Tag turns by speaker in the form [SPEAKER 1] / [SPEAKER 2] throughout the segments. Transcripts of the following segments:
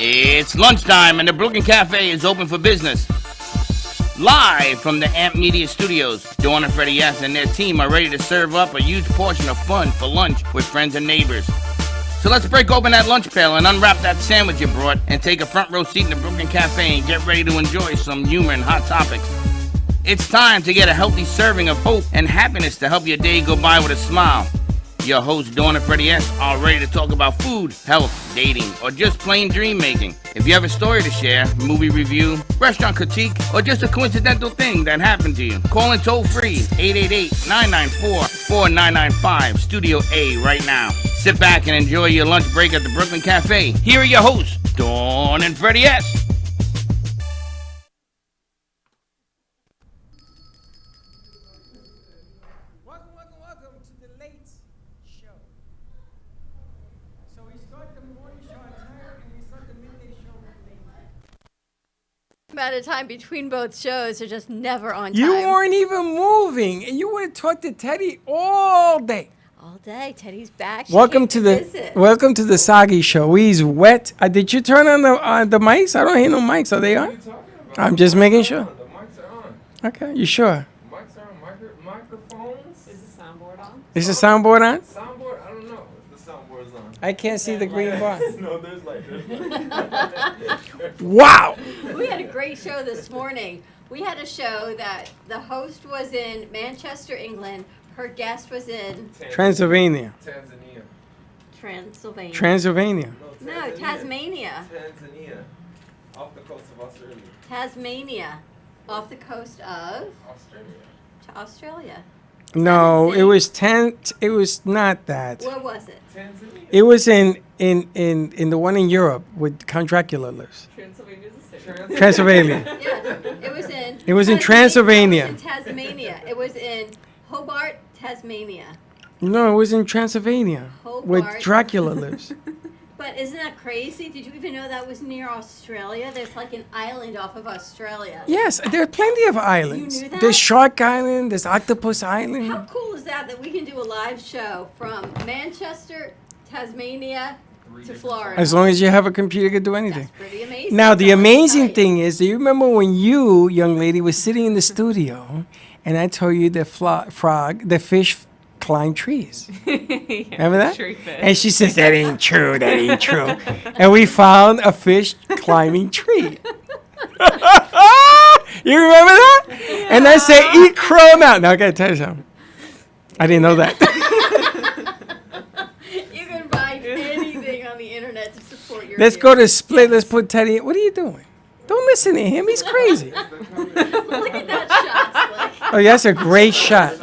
[SPEAKER 1] It's lunchtime and the Brooklyn Cafe is open for business. Live from the Amp Media Studios, Dawn and Freddie S. and their team are ready to serve up a huge portion of fun for lunch with friends and neighbors. So let's break open that lunch pail and unwrap that sandwich you brought and take a front row seat in the Brooklyn Cafe and get ready to enjoy some humor and hot topics. It's time to get a healthy serving of hope and happiness to help your day go by with a smile. Your hosts, Dawn and Freddie S., are ready to talk about food, health, dating, or just plain dream making. If you have a story to share, movie review, restaurant critique, or just a coincidental thing that happened to you, call in toll free 888-994-4995, Studio A right now. Sit back and enjoy your lunch break at the Brooklyn Cafe. Here are your hosts, Dawn and Freddie S.
[SPEAKER 2] amount of time between both shows are just never on time.
[SPEAKER 3] You weren't even moving, and you would have talked to Teddy all day.
[SPEAKER 2] All day. Teddy's back.
[SPEAKER 3] Welcome to the Sagi Show. He's wet. Did you turn on the mics? I don't hear no mics. Are they on? I'm just making sure.
[SPEAKER 4] The mics are on.
[SPEAKER 3] Okay, you sure?
[SPEAKER 4] Mics are on. Microphones.
[SPEAKER 5] Is the soundboard on?
[SPEAKER 3] Is the soundboard on?
[SPEAKER 4] Soundboard? I don't know if the soundboard's on.
[SPEAKER 3] I can't see the green bar.
[SPEAKER 4] No, there's light.
[SPEAKER 3] Wow.
[SPEAKER 2] We had a great show this morning. We had a show that the host was in Manchester, England. Her guest was in
[SPEAKER 3] Transylvania.
[SPEAKER 2] Transylvania.
[SPEAKER 4] No,
[SPEAKER 2] Tasmania.
[SPEAKER 4] Tanzania. Off the coast of Australia.
[SPEAKER 2] Tasmania. Off the coast of
[SPEAKER 4] Australia.
[SPEAKER 2] Australia.
[SPEAKER 3] No, it was It was not that.
[SPEAKER 2] Where was it?
[SPEAKER 4] Tanzania.
[SPEAKER 3] It was in the one in Europe with Count Dracula lives.
[SPEAKER 5] Transylvania's a city.
[SPEAKER 3] Transylvania.
[SPEAKER 2] Yeah, it was in.
[SPEAKER 3] It was in Transylvania.
[SPEAKER 2] It was in Tasmania. It was in Hobart, Tasmania.
[SPEAKER 3] No, it was in Transylvania where
[SPEAKER 2] Hobart.
[SPEAKER 3] Dracula lives.
[SPEAKER 2] But isn't that crazy? Did you even know that was near Australia? There's like an island off of Australia.
[SPEAKER 3] Yes, there are plenty of islands.
[SPEAKER 2] You knew that?
[SPEAKER 3] There's Shark Island. There's Octopus
[SPEAKER 2] How
[SPEAKER 3] Island.
[SPEAKER 2] cool is that we can do a live show from Manchester, Tasmania to Florida?
[SPEAKER 3] As long as you have a computer, you can do anything.
[SPEAKER 2] That's pretty amazing.
[SPEAKER 3] Now, the
[SPEAKER 2] That's
[SPEAKER 3] amazing
[SPEAKER 2] exciting.
[SPEAKER 3] thing is, do you remember when you, young lady, was sitting in the studio and I told you the fish climb trees? Remember that?
[SPEAKER 5] Tree fish.
[SPEAKER 3] And she says, that ain't true, that ain't true. And we found a fish climbing tree. You remember that?
[SPEAKER 5] Yeah.
[SPEAKER 3] And I said, eat crow now. Now, I got to tell you something. I didn't know that.
[SPEAKER 2] You can find anything on the internet to support your
[SPEAKER 3] Let's go to
[SPEAKER 2] theory.
[SPEAKER 3] Split. Let's put Teddy in. What are you doing? Don't listen to him. He's crazy.
[SPEAKER 2] Look at that shot, Slick.
[SPEAKER 3] Oh, yeah, that's a great shot.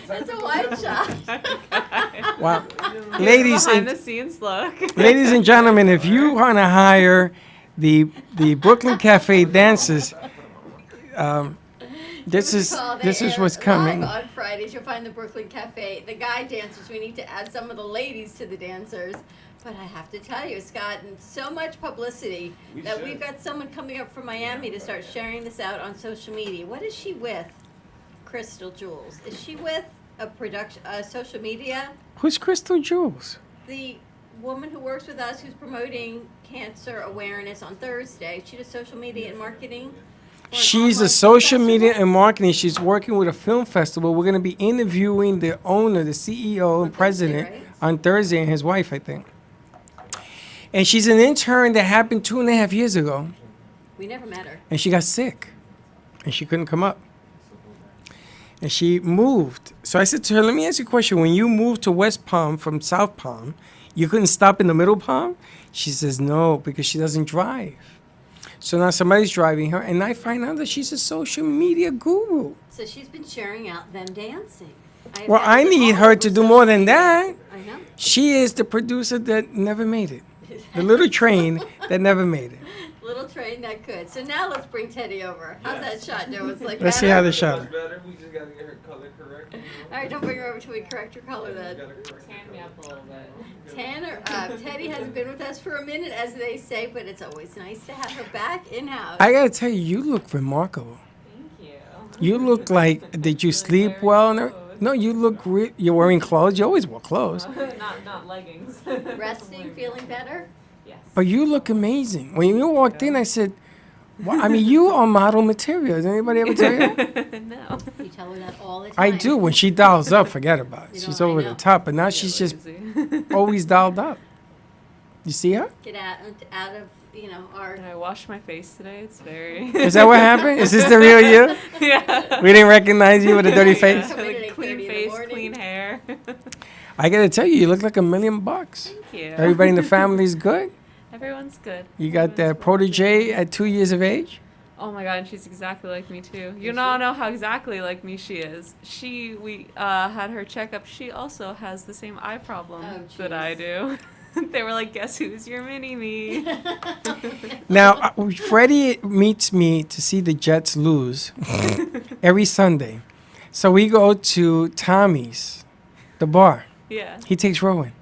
[SPEAKER 2] That's a wide shot.
[SPEAKER 3] Wow. Ladies
[SPEAKER 5] Behind the
[SPEAKER 3] and,
[SPEAKER 5] scenes look.
[SPEAKER 3] ladies and gentlemen, if you want to hire the Brooklyn Cafe dancers, this is what's coming.
[SPEAKER 2] Live on Fridays, you'll find the Brooklyn Cafe. The guy dancers, we need to add some of the ladies to the dancers. But I have to tell you, it's gotten so much publicity that we've got someone coming up from Miami to start sharing this out on social media. What is she with? Crystal Jules. Is she with a social media?
[SPEAKER 3] Who's Crystal Jules?
[SPEAKER 2] The woman who works with us who's promoting cancer awareness on Thursday. She does social media and marketing. for an
[SPEAKER 3] She's
[SPEAKER 2] online
[SPEAKER 3] a social
[SPEAKER 2] film
[SPEAKER 3] media
[SPEAKER 2] festival.
[SPEAKER 3] and marketing. She's working with a film festival. We're going to be interviewing the owner, the CEO and
[SPEAKER 2] On Thursday,
[SPEAKER 3] president
[SPEAKER 2] right?
[SPEAKER 3] on Thursday, and his wife, I think. And she's an intern that happened 2.5 years ago,
[SPEAKER 2] We never met her.
[SPEAKER 3] and she got sick, and she couldn't come up. And she moved. So I said to her, let me ask you a question. When you moved to West Palm from South Palm, you couldn't stop in the Middle Palm? She says, no, because she doesn't drive. So now somebody's driving her, and I find out that she's a social media guru.
[SPEAKER 2] So she's been sharing out them dancing. have
[SPEAKER 3] Well, I
[SPEAKER 2] found
[SPEAKER 3] need
[SPEAKER 2] all
[SPEAKER 3] her
[SPEAKER 2] over
[SPEAKER 3] to do
[SPEAKER 2] social
[SPEAKER 3] more than
[SPEAKER 2] media.
[SPEAKER 3] that.
[SPEAKER 2] I know.
[SPEAKER 3] She is the producer that never made it. The little train that never made it.
[SPEAKER 2] Little train that could. So now let's bring Teddy over. How's that shot, Joe? It's like
[SPEAKER 3] Let's see
[SPEAKER 2] better?
[SPEAKER 3] how the shot.
[SPEAKER 4] Much better. We just gotta get her color correct.
[SPEAKER 2] All right, don't bring her over till we correct your color then.
[SPEAKER 5] Tan me up a little bit.
[SPEAKER 2] Teddy hasn't been with us for a minute, as they say, but it's always nice to have her back in-house.
[SPEAKER 3] I gotta tell you, you look remarkable.
[SPEAKER 5] Thank you.
[SPEAKER 3] You look like, did you sleep well? No, you look, you're wearing clothes. You always wear clothes.
[SPEAKER 5] Not leggings.
[SPEAKER 2] Resting, feeling better?
[SPEAKER 5] Yes.
[SPEAKER 3] But you look amazing. When you walked in, I said, well, I mean, you are model material. Does anybody ever tell you that?
[SPEAKER 5] No.
[SPEAKER 2] You tell her that all the time.
[SPEAKER 3] I do. When she dials up, forget about it.
[SPEAKER 2] You
[SPEAKER 3] She's
[SPEAKER 2] know, I
[SPEAKER 3] over
[SPEAKER 2] know.
[SPEAKER 3] the top. But now she's just always dialed up. You see her?
[SPEAKER 2] Get out of, our...
[SPEAKER 5] And I washed my face today. It's very.
[SPEAKER 3] Is that what happened? Is this the real you?
[SPEAKER 5] Yeah.
[SPEAKER 3] We didn't recognize you with a dirty face?
[SPEAKER 2] Come in at 8:30
[SPEAKER 5] Clean
[SPEAKER 2] in the
[SPEAKER 5] face,
[SPEAKER 2] morning.
[SPEAKER 5] clean hair.
[SPEAKER 3] I gotta tell you, you look like $1 million.
[SPEAKER 5] Thank you.
[SPEAKER 3] Everybody in the family's good.
[SPEAKER 5] Everyone's good.
[SPEAKER 3] You got that
[SPEAKER 5] Everyone's well.
[SPEAKER 3] protege at 2 years of age.
[SPEAKER 5] Oh my god, and she's exactly like me too. You don't know how exactly like me she is. We had her checkup. She also has the same eye problem
[SPEAKER 2] Oh,
[SPEAKER 5] that I do. They were like, guess who's your mini-me?
[SPEAKER 3] Now, Freddie meets me to see the Jets lose every Sunday. So we go to Tommy's, the bar.
[SPEAKER 5] Yeah.
[SPEAKER 3] He takes Rowan.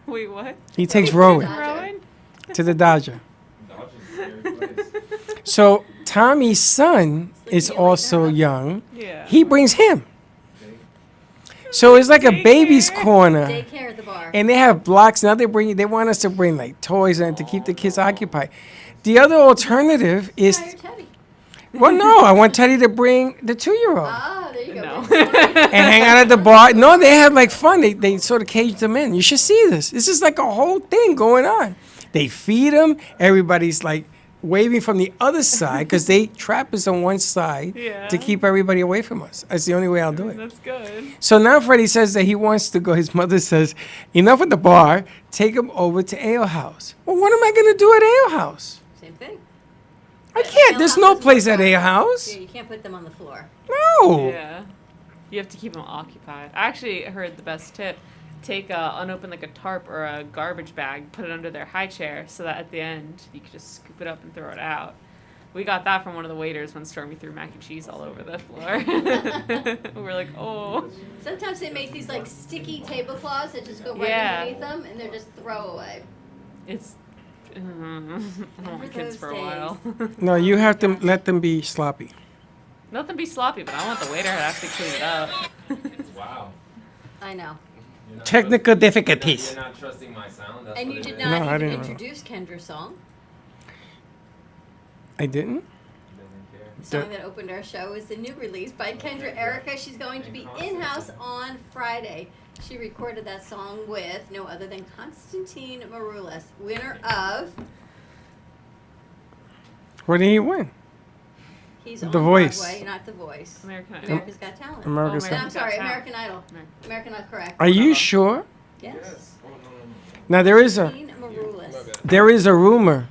[SPEAKER 5] Wait, what?
[SPEAKER 3] He takes Rowan
[SPEAKER 2] Dodger.
[SPEAKER 5] Rowan?
[SPEAKER 3] to the Dodger.
[SPEAKER 4] Dodgers is scary.
[SPEAKER 3] So Tommy's son is
[SPEAKER 2] Sleeping away
[SPEAKER 3] also
[SPEAKER 2] now.
[SPEAKER 3] young.
[SPEAKER 5] Yeah.
[SPEAKER 3] He brings him. So it's like a baby's
[SPEAKER 5] Daycare.
[SPEAKER 3] corner.
[SPEAKER 2] Daycare at the bar.
[SPEAKER 3] And they have blocks. Now they want us to bring like toys and to keep the kids occupied. The other alternative is,
[SPEAKER 2] Hire Teddy.
[SPEAKER 3] well, no, I want Teddy to bring the 2-year-old
[SPEAKER 2] Ah, there you go.
[SPEAKER 5] No.
[SPEAKER 3] and hang out at the bar. No, they have like fun. They sort of cage them in. You should see this. This is like a whole thing going on. They feed them. Everybody's like waving from the other side because they trap us on one side
[SPEAKER 5] Yeah.
[SPEAKER 3] to keep everybody away from us. That's the only way I'll do it.
[SPEAKER 5] That's good.
[SPEAKER 3] So now Freddie says that he wants to go. His mother says, enough at the bar. Take him over to Ale House. Well, what am I going to do at Ale House?
[SPEAKER 2] Same thing.
[SPEAKER 3] I can't.
[SPEAKER 2] Ale
[SPEAKER 3] There's
[SPEAKER 2] House
[SPEAKER 3] no
[SPEAKER 2] is
[SPEAKER 3] place
[SPEAKER 2] more
[SPEAKER 3] at
[SPEAKER 2] fun.
[SPEAKER 3] Ale House.
[SPEAKER 2] Yeah, you can't put them on the floor.
[SPEAKER 3] No.
[SPEAKER 5] Yeah. You have to keep them occupied. I actually heard the best tip. Take unopened like a tarp or a garbage bag, put it under their high chair so that at the end you could just scoop it up and throw it out. We got that from one of the waiters when Stormy threw mac and cheese all over the floor. We're like, oh.
[SPEAKER 2] Sometimes they make these like sticky tablecloths that just go right
[SPEAKER 5] Yeah.
[SPEAKER 2] underneath them, and they're just throwaway.
[SPEAKER 5] It's. I don't want my
[SPEAKER 2] Remember
[SPEAKER 5] kids
[SPEAKER 2] those
[SPEAKER 5] for a while.
[SPEAKER 3] No, you have to let them be sloppy.
[SPEAKER 5] Let them be sloppy, but I want the waiter to have to clean it up.
[SPEAKER 4] Wow.
[SPEAKER 2] I know.
[SPEAKER 4] You're not
[SPEAKER 3] Technical
[SPEAKER 4] trusting-
[SPEAKER 3] difficulties.
[SPEAKER 4] You're not trusting my sound. That's
[SPEAKER 2] And
[SPEAKER 4] what
[SPEAKER 2] you
[SPEAKER 4] it
[SPEAKER 2] did
[SPEAKER 4] is.
[SPEAKER 2] not
[SPEAKER 3] No, I
[SPEAKER 2] even
[SPEAKER 3] didn't know.
[SPEAKER 2] introduce Kendra's song.
[SPEAKER 3] I didn't?
[SPEAKER 4] He doesn't care.
[SPEAKER 2] The song that opened our show is the new release by Kendra Erica. She's going to be in-house on Friday. She recorded that song with no other than Constantine Maroulis, winner of
[SPEAKER 3] What did he win?
[SPEAKER 2] He's
[SPEAKER 3] The
[SPEAKER 2] on
[SPEAKER 3] Voice.
[SPEAKER 2] Broadway, not The Voice.
[SPEAKER 5] American Idol.
[SPEAKER 2] America's Got Talent.
[SPEAKER 3] America's
[SPEAKER 5] Oh,
[SPEAKER 2] And I'm
[SPEAKER 5] America's Got
[SPEAKER 2] sorry,
[SPEAKER 5] Talent.
[SPEAKER 2] American Idol.
[SPEAKER 5] American-
[SPEAKER 2] American Not correct.
[SPEAKER 3] Are you sure?
[SPEAKER 2] Yes.
[SPEAKER 4] Yes. Oh, no, no, no.
[SPEAKER 3] Now there is a
[SPEAKER 2] Constantine Maroulis.
[SPEAKER 3] there is a rumor.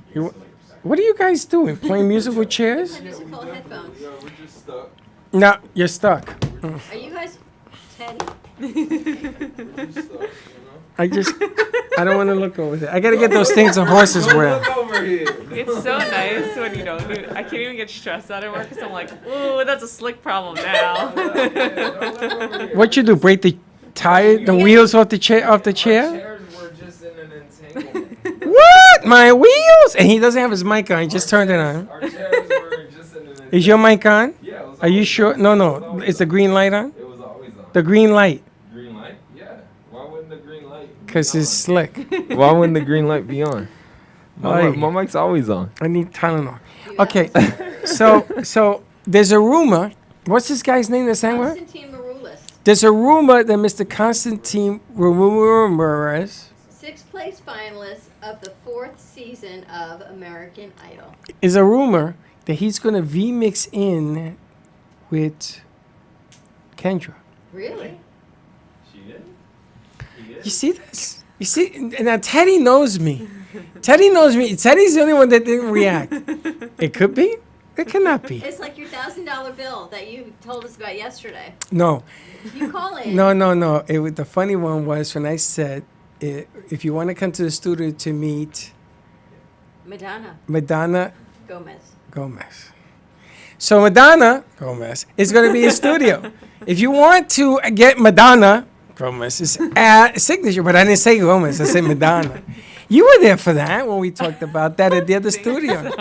[SPEAKER 3] What are you guys doing? Playing musical chairs?
[SPEAKER 2] Musical headphones.
[SPEAKER 4] Yeah, we're just stuck.
[SPEAKER 3] No, you're stuck.
[SPEAKER 2] Are you guys Teddy?
[SPEAKER 4] We're just stuck,
[SPEAKER 3] I don't want to look over there. I gotta get those things the horses wear.
[SPEAKER 4] Look over here.
[SPEAKER 5] It's so nice when you don't do. I can't even get stressed out at work because I'm like, ooh, that's a slick problem now.
[SPEAKER 3] What you do? Break the tire, the wheels off the chair?
[SPEAKER 4] Our
[SPEAKER 3] chair?
[SPEAKER 4] chairs were just in an entanglement.
[SPEAKER 3] What? My wheels? And he doesn't have his mic on. He just turned it on.
[SPEAKER 4] Our chairs were just in an entanglement.
[SPEAKER 3] Is your mic on?
[SPEAKER 4] Yeah, it was
[SPEAKER 3] Are you
[SPEAKER 4] always
[SPEAKER 3] sure?
[SPEAKER 4] on.
[SPEAKER 3] No,
[SPEAKER 4] It was
[SPEAKER 3] no.
[SPEAKER 4] always
[SPEAKER 3] Is the
[SPEAKER 4] on.
[SPEAKER 3] green light on?
[SPEAKER 4] It was always on.
[SPEAKER 3] The green light,
[SPEAKER 4] Green light? Yeah. Why wouldn't the green light be
[SPEAKER 3] cause it's
[SPEAKER 4] on?
[SPEAKER 3] slick.
[SPEAKER 6] Why wouldn't the green light be on?
[SPEAKER 3] Aye.
[SPEAKER 6] My mic's always on.
[SPEAKER 3] I need Tylenol.
[SPEAKER 2] You
[SPEAKER 3] Okay,
[SPEAKER 2] have
[SPEAKER 3] so there's a rumor. What's this guy's name that sang with?
[SPEAKER 2] Constantine Maroulis.
[SPEAKER 3] There's a rumor that Mr. Constantine Ramirez
[SPEAKER 2] Sixth place finalist of the 4th season of American Idol.
[SPEAKER 3] is a rumor that he's gonna V-mix in with Kendra.
[SPEAKER 2] Really?
[SPEAKER 4] She did? He
[SPEAKER 3] You
[SPEAKER 4] did?
[SPEAKER 3] see this? You see? And now Teddy knows me. Teddy knows me. Teddy's the only one that didn't react. It could be. It cannot be.
[SPEAKER 2] It's like your $1,000 bill that you told us about yesterday.
[SPEAKER 3] No,
[SPEAKER 2] You call in.
[SPEAKER 3] no. The funny one was when I said, if you want to come to the studio to meet
[SPEAKER 2] Madonna
[SPEAKER 3] Madonna
[SPEAKER 2] Gomez.
[SPEAKER 3] So Madonna Gomez is going to be in studio. If you want to get Madonna Gomez's signature, but I didn't say Gomez, I said Madonna. You were there for that when we talked about that at the other studio.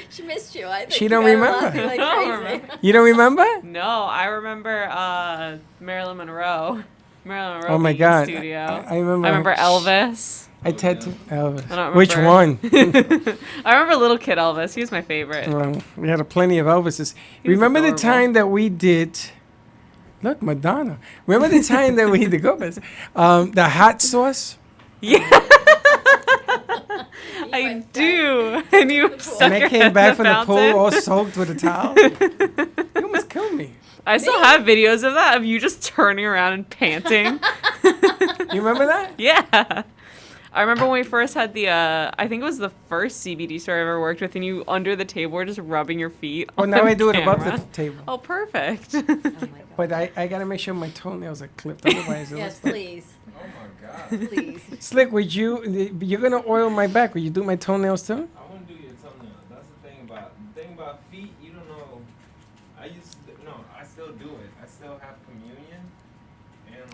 [SPEAKER 2] She missed you. I think
[SPEAKER 3] She
[SPEAKER 2] you
[SPEAKER 3] don't
[SPEAKER 2] got her
[SPEAKER 3] remember.
[SPEAKER 2] laughing like
[SPEAKER 5] I don't
[SPEAKER 2] crazy.
[SPEAKER 5] remember.
[SPEAKER 3] You don't remember?
[SPEAKER 5] No, I remember Marilyn Monroe. Marilyn Monroe
[SPEAKER 3] Oh my
[SPEAKER 5] being in
[SPEAKER 3] God.
[SPEAKER 5] studio.
[SPEAKER 3] I remember.
[SPEAKER 5] I remember Elvis.
[SPEAKER 3] I tattooed Elvis.
[SPEAKER 5] I don't
[SPEAKER 3] Which one?
[SPEAKER 5] remember. I remember little kid Elvis. He was my favorite.
[SPEAKER 3] We had plenty of Elvises.
[SPEAKER 5] He was
[SPEAKER 3] Remember the
[SPEAKER 5] adorable.
[SPEAKER 3] time that we did? Look, Madonna. Remember the time that we did Gomez? The hot sauce.
[SPEAKER 5] Yeah.
[SPEAKER 2] You
[SPEAKER 5] I
[SPEAKER 2] went
[SPEAKER 5] do. And you stuck
[SPEAKER 3] And I
[SPEAKER 5] your
[SPEAKER 3] came
[SPEAKER 5] head
[SPEAKER 3] back
[SPEAKER 5] in
[SPEAKER 3] from the pool
[SPEAKER 5] fountain.
[SPEAKER 3] all soaked with a towel. You almost killed me.
[SPEAKER 5] I still have videos of that, of you just turning around and panting.
[SPEAKER 3] You remember that?
[SPEAKER 5] Yeah. I remember when we first had the, I think it was the first CBD store I ever worked with, and you under the table were just rubbing your feet.
[SPEAKER 3] Well,
[SPEAKER 5] on
[SPEAKER 3] now I do it above
[SPEAKER 5] camera.
[SPEAKER 3] the table.
[SPEAKER 5] Oh, perfect.
[SPEAKER 2] Oh my God.
[SPEAKER 3] But I got to make sure my toenails are clipped. Otherwise, it
[SPEAKER 2] Yes,
[SPEAKER 3] looks
[SPEAKER 2] please.
[SPEAKER 4] Oh my God.
[SPEAKER 2] Please.
[SPEAKER 3] Slick, you're going to oil my back. Would you do my toenails too?
[SPEAKER 4] I wouldn't do your toenails. That's the thing about feet. You don't know. I still do it. I still have communion,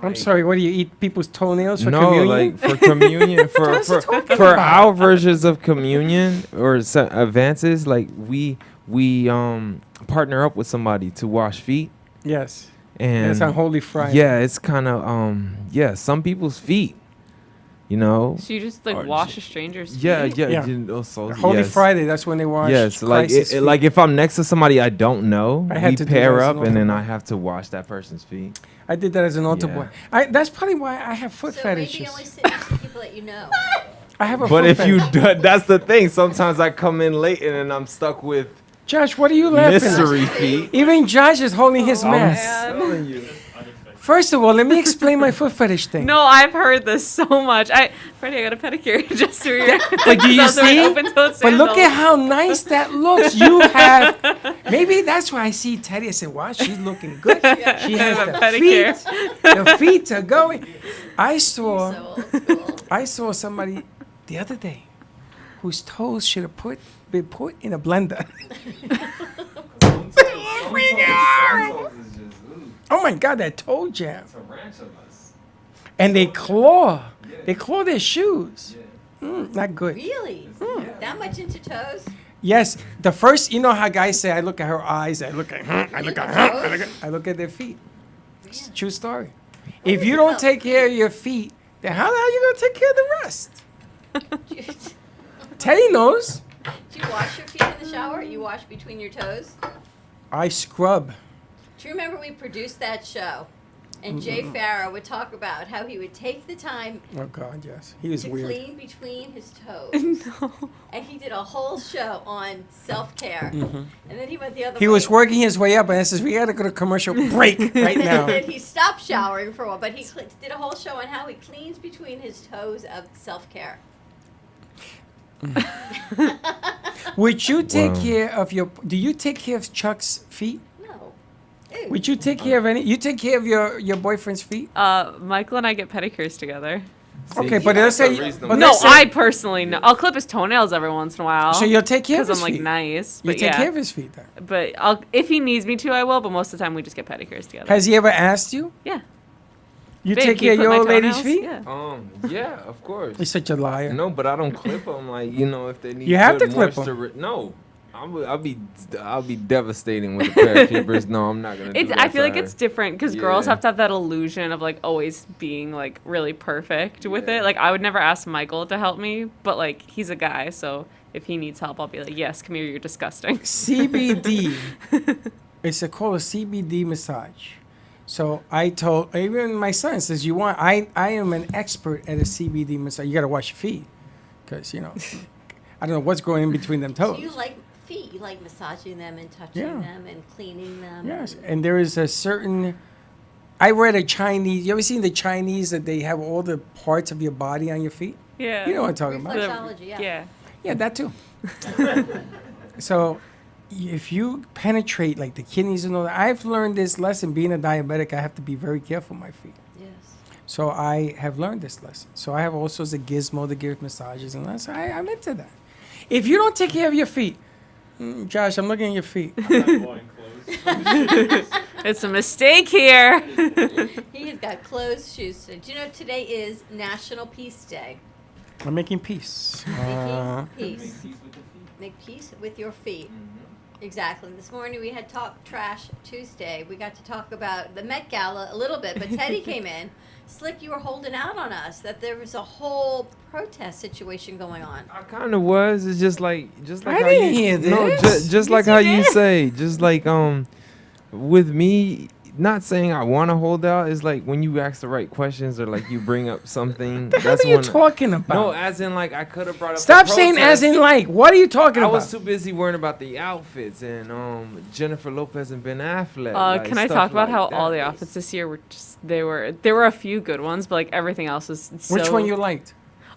[SPEAKER 3] I'm sorry. What do you eat people's toenails for
[SPEAKER 6] No,
[SPEAKER 3] communion?
[SPEAKER 6] like for communion, for our versions of communion or advances, like we partner up with somebody to wash feet,
[SPEAKER 3] Yes.
[SPEAKER 6] and
[SPEAKER 3] It's on Holy Friday.
[SPEAKER 6] yeah, it's kind of some people's feet, you know.
[SPEAKER 5] So you just like
[SPEAKER 6] Or
[SPEAKER 5] wash
[SPEAKER 6] j-
[SPEAKER 5] a stranger's feet?
[SPEAKER 6] Yeah.
[SPEAKER 3] Yeah.
[SPEAKER 6] You know, so,
[SPEAKER 3] Holy
[SPEAKER 6] yes.
[SPEAKER 3] Friday. That's when they wash.
[SPEAKER 6] Yes, like
[SPEAKER 3] Christ's feet.
[SPEAKER 6] like if I'm next to somebody I don't know,
[SPEAKER 3] I had
[SPEAKER 6] we
[SPEAKER 3] to do
[SPEAKER 6] pair
[SPEAKER 3] that as
[SPEAKER 6] up
[SPEAKER 3] an
[SPEAKER 6] and then
[SPEAKER 3] altar
[SPEAKER 6] I
[SPEAKER 3] boy.
[SPEAKER 6] have to wash that person's feet.
[SPEAKER 3] I did that as an altar
[SPEAKER 6] Yeah.
[SPEAKER 3] boy. That's probably why I have foot
[SPEAKER 2] So maybe
[SPEAKER 3] fetishes.
[SPEAKER 2] you only sit next to people that you know.
[SPEAKER 3] I have a
[SPEAKER 6] But
[SPEAKER 3] foot
[SPEAKER 6] if
[SPEAKER 3] fetish.
[SPEAKER 6] you that's the thing. Sometimes I come in late and then I'm stuck with
[SPEAKER 3] Josh, what are you laughing at?
[SPEAKER 6] mystery feet.
[SPEAKER 3] Even Josh is holding his mask.
[SPEAKER 6] telling you.
[SPEAKER 3] First of all, let me explain my foot fetish thing.
[SPEAKER 5] No, I've heard this so much. Freddie, I got a pedicure just through your.
[SPEAKER 3] But do you see?
[SPEAKER 5] Open-toed
[SPEAKER 3] But look
[SPEAKER 5] sandals.
[SPEAKER 3] at how nice that looks. You have. Maybe that's why I see Teddy. I said, "Wow, she's looking good. She has
[SPEAKER 5] have a
[SPEAKER 3] the
[SPEAKER 5] pedicure.
[SPEAKER 3] feet. The feet are going." I saw.
[SPEAKER 2] So old school.
[SPEAKER 3] I saw somebody the other day whose toes should have been put in a blender. Oh my God, that toe jam.
[SPEAKER 4] Tarantulas.
[SPEAKER 3] And they claw. They claw their shoes. Not good.
[SPEAKER 2] Really? That much into toes?
[SPEAKER 3] Yes, the first, you know how guys say, I look at her eyes, I look at her, I look at her, I look at their feet. It's a true story. If you don't take care of your feet, then how the hell are you going to take care of the rest? Teddy knows.
[SPEAKER 2] Do you wash your feet in the shower? You wash between your toes?
[SPEAKER 3] I scrub.
[SPEAKER 2] Do you remember we produced that show? And Jay Farrow would talk about how he would take the time
[SPEAKER 3] Oh God, yes. He was
[SPEAKER 2] to
[SPEAKER 3] weird.
[SPEAKER 2] clean between his toes. And he did a whole show on self-care. And then he went the other
[SPEAKER 3] He
[SPEAKER 2] way.
[SPEAKER 3] was working his way up and I says, we got to go to commercial break right
[SPEAKER 2] And
[SPEAKER 3] now.
[SPEAKER 2] then he stopped showering for a while, but he did a whole show on how he cleans between his toes of self-care.
[SPEAKER 3] Would you take
[SPEAKER 6] Wow.
[SPEAKER 3] care of do you take care of Chuck's feet?
[SPEAKER 2] No. Ew.
[SPEAKER 3] Would you take care of you take care of your boyfriend's feet?
[SPEAKER 5] Michael and I get pedicures together.
[SPEAKER 3] Okay, but let's say,
[SPEAKER 6] reasonable.
[SPEAKER 3] but
[SPEAKER 5] No,
[SPEAKER 3] let's say-
[SPEAKER 5] I personally know. I'll clip his toenails every once in a while.
[SPEAKER 3] so you'll take care of
[SPEAKER 5] because
[SPEAKER 3] his
[SPEAKER 5] I'm like
[SPEAKER 3] feet.
[SPEAKER 5] nice.
[SPEAKER 3] You
[SPEAKER 5] But
[SPEAKER 3] take
[SPEAKER 5] yeah.
[SPEAKER 3] care of his feet then.
[SPEAKER 5] But if he needs me to, I will. But most of the time, we just get pedicures together.
[SPEAKER 3] Has he ever asked you?
[SPEAKER 5] Yeah.
[SPEAKER 3] You
[SPEAKER 5] Babe,
[SPEAKER 3] take
[SPEAKER 5] can you
[SPEAKER 3] care of
[SPEAKER 5] clip
[SPEAKER 3] your
[SPEAKER 5] my
[SPEAKER 3] old lady's
[SPEAKER 5] toenails?
[SPEAKER 3] feet?
[SPEAKER 5] Yeah.
[SPEAKER 6] Yeah, of course.
[SPEAKER 3] You're such a liar.
[SPEAKER 6] No, but I don't clip them. Like, you know, if they need
[SPEAKER 3] You have
[SPEAKER 6] good
[SPEAKER 3] to clip 'em.
[SPEAKER 6] No, I'll be devastating with a pair of clippers. No, I'm not gonna.
[SPEAKER 5] It's.
[SPEAKER 6] do that
[SPEAKER 5] I feel
[SPEAKER 6] to
[SPEAKER 5] like
[SPEAKER 6] her.
[SPEAKER 5] it's different because girls
[SPEAKER 6] Yeah.
[SPEAKER 5] have to have that illusion of like always being like really perfect with it. Like I would never ask Michael to help me, but like he's a guy, so if he needs help, I'll be like, yes, come here, you're disgusting.
[SPEAKER 3] CBD. It's called a CBD massage. So I told even my son says you want. I am an expert at a CBD massage. You got to wash your feet, because I don't know what's going in between them
[SPEAKER 2] So
[SPEAKER 3] toes.
[SPEAKER 2] you like feet. You like massaging them and touching
[SPEAKER 3] Yeah.
[SPEAKER 2] them and cleaning them.
[SPEAKER 3] Yes,
[SPEAKER 2] and-
[SPEAKER 3] and there is a certain. I read a Chinese. You ever seen the Chinese that they have all the parts of your body on your feet?
[SPEAKER 5] Yeah.
[SPEAKER 3] You know what I'm talking about?
[SPEAKER 2] Reflexology, yeah.
[SPEAKER 5] Yeah.
[SPEAKER 3] Yeah, that too. So, if you penetrate like the kidneys and all that, I've learned this lesson. Being a diabetic, I have to be very careful with my feet.
[SPEAKER 2] Yes.
[SPEAKER 3] So I have learned this lesson. So I have all sorts of gizmo to give massages and that. So I'm into that. If you don't take care of your feet, Josh, I'm looking at your feet.
[SPEAKER 4] I'm not going close.
[SPEAKER 5] It's a mistake here.
[SPEAKER 2] He has got closed shoes. So, do you know today is National Peace Day?
[SPEAKER 3] I'm making peace.
[SPEAKER 2] Making
[SPEAKER 4] Make
[SPEAKER 2] peace.
[SPEAKER 4] peace with the feet.
[SPEAKER 2] Make peace with your feet. Exactly. This morning we had Talk Trash Tuesday. We got to talk about the Met Gala a little bit, but Teddy came in. Slick, you were holding out on us that there was a whole protest situation going on.
[SPEAKER 6] I kind of was. It's just like
[SPEAKER 3] I
[SPEAKER 6] how
[SPEAKER 3] didn't
[SPEAKER 6] you,
[SPEAKER 3] hear
[SPEAKER 6] No,
[SPEAKER 3] this.
[SPEAKER 6] just like
[SPEAKER 5] you
[SPEAKER 6] how you
[SPEAKER 5] did.
[SPEAKER 6] say. Just like with me, not saying I want to hold out. Is like when you ask the right questions or like you bring up something.
[SPEAKER 3] The hell
[SPEAKER 6] that's
[SPEAKER 3] are you
[SPEAKER 6] when
[SPEAKER 3] talking about?
[SPEAKER 6] No, as in like I could have brought up.
[SPEAKER 3] Stop
[SPEAKER 6] the
[SPEAKER 3] saying
[SPEAKER 6] protest.
[SPEAKER 3] as in like. What are you talking
[SPEAKER 6] I
[SPEAKER 3] about?
[SPEAKER 6] was too busy worrying about the outfits and Jennifer Lopez and Ben Affleck. like,
[SPEAKER 5] Can I
[SPEAKER 6] stuff
[SPEAKER 5] talk about
[SPEAKER 6] like
[SPEAKER 5] how
[SPEAKER 6] that.
[SPEAKER 5] all the outfits this year were just there were a few good ones, but like everything else was so.
[SPEAKER 3] Which one you liked?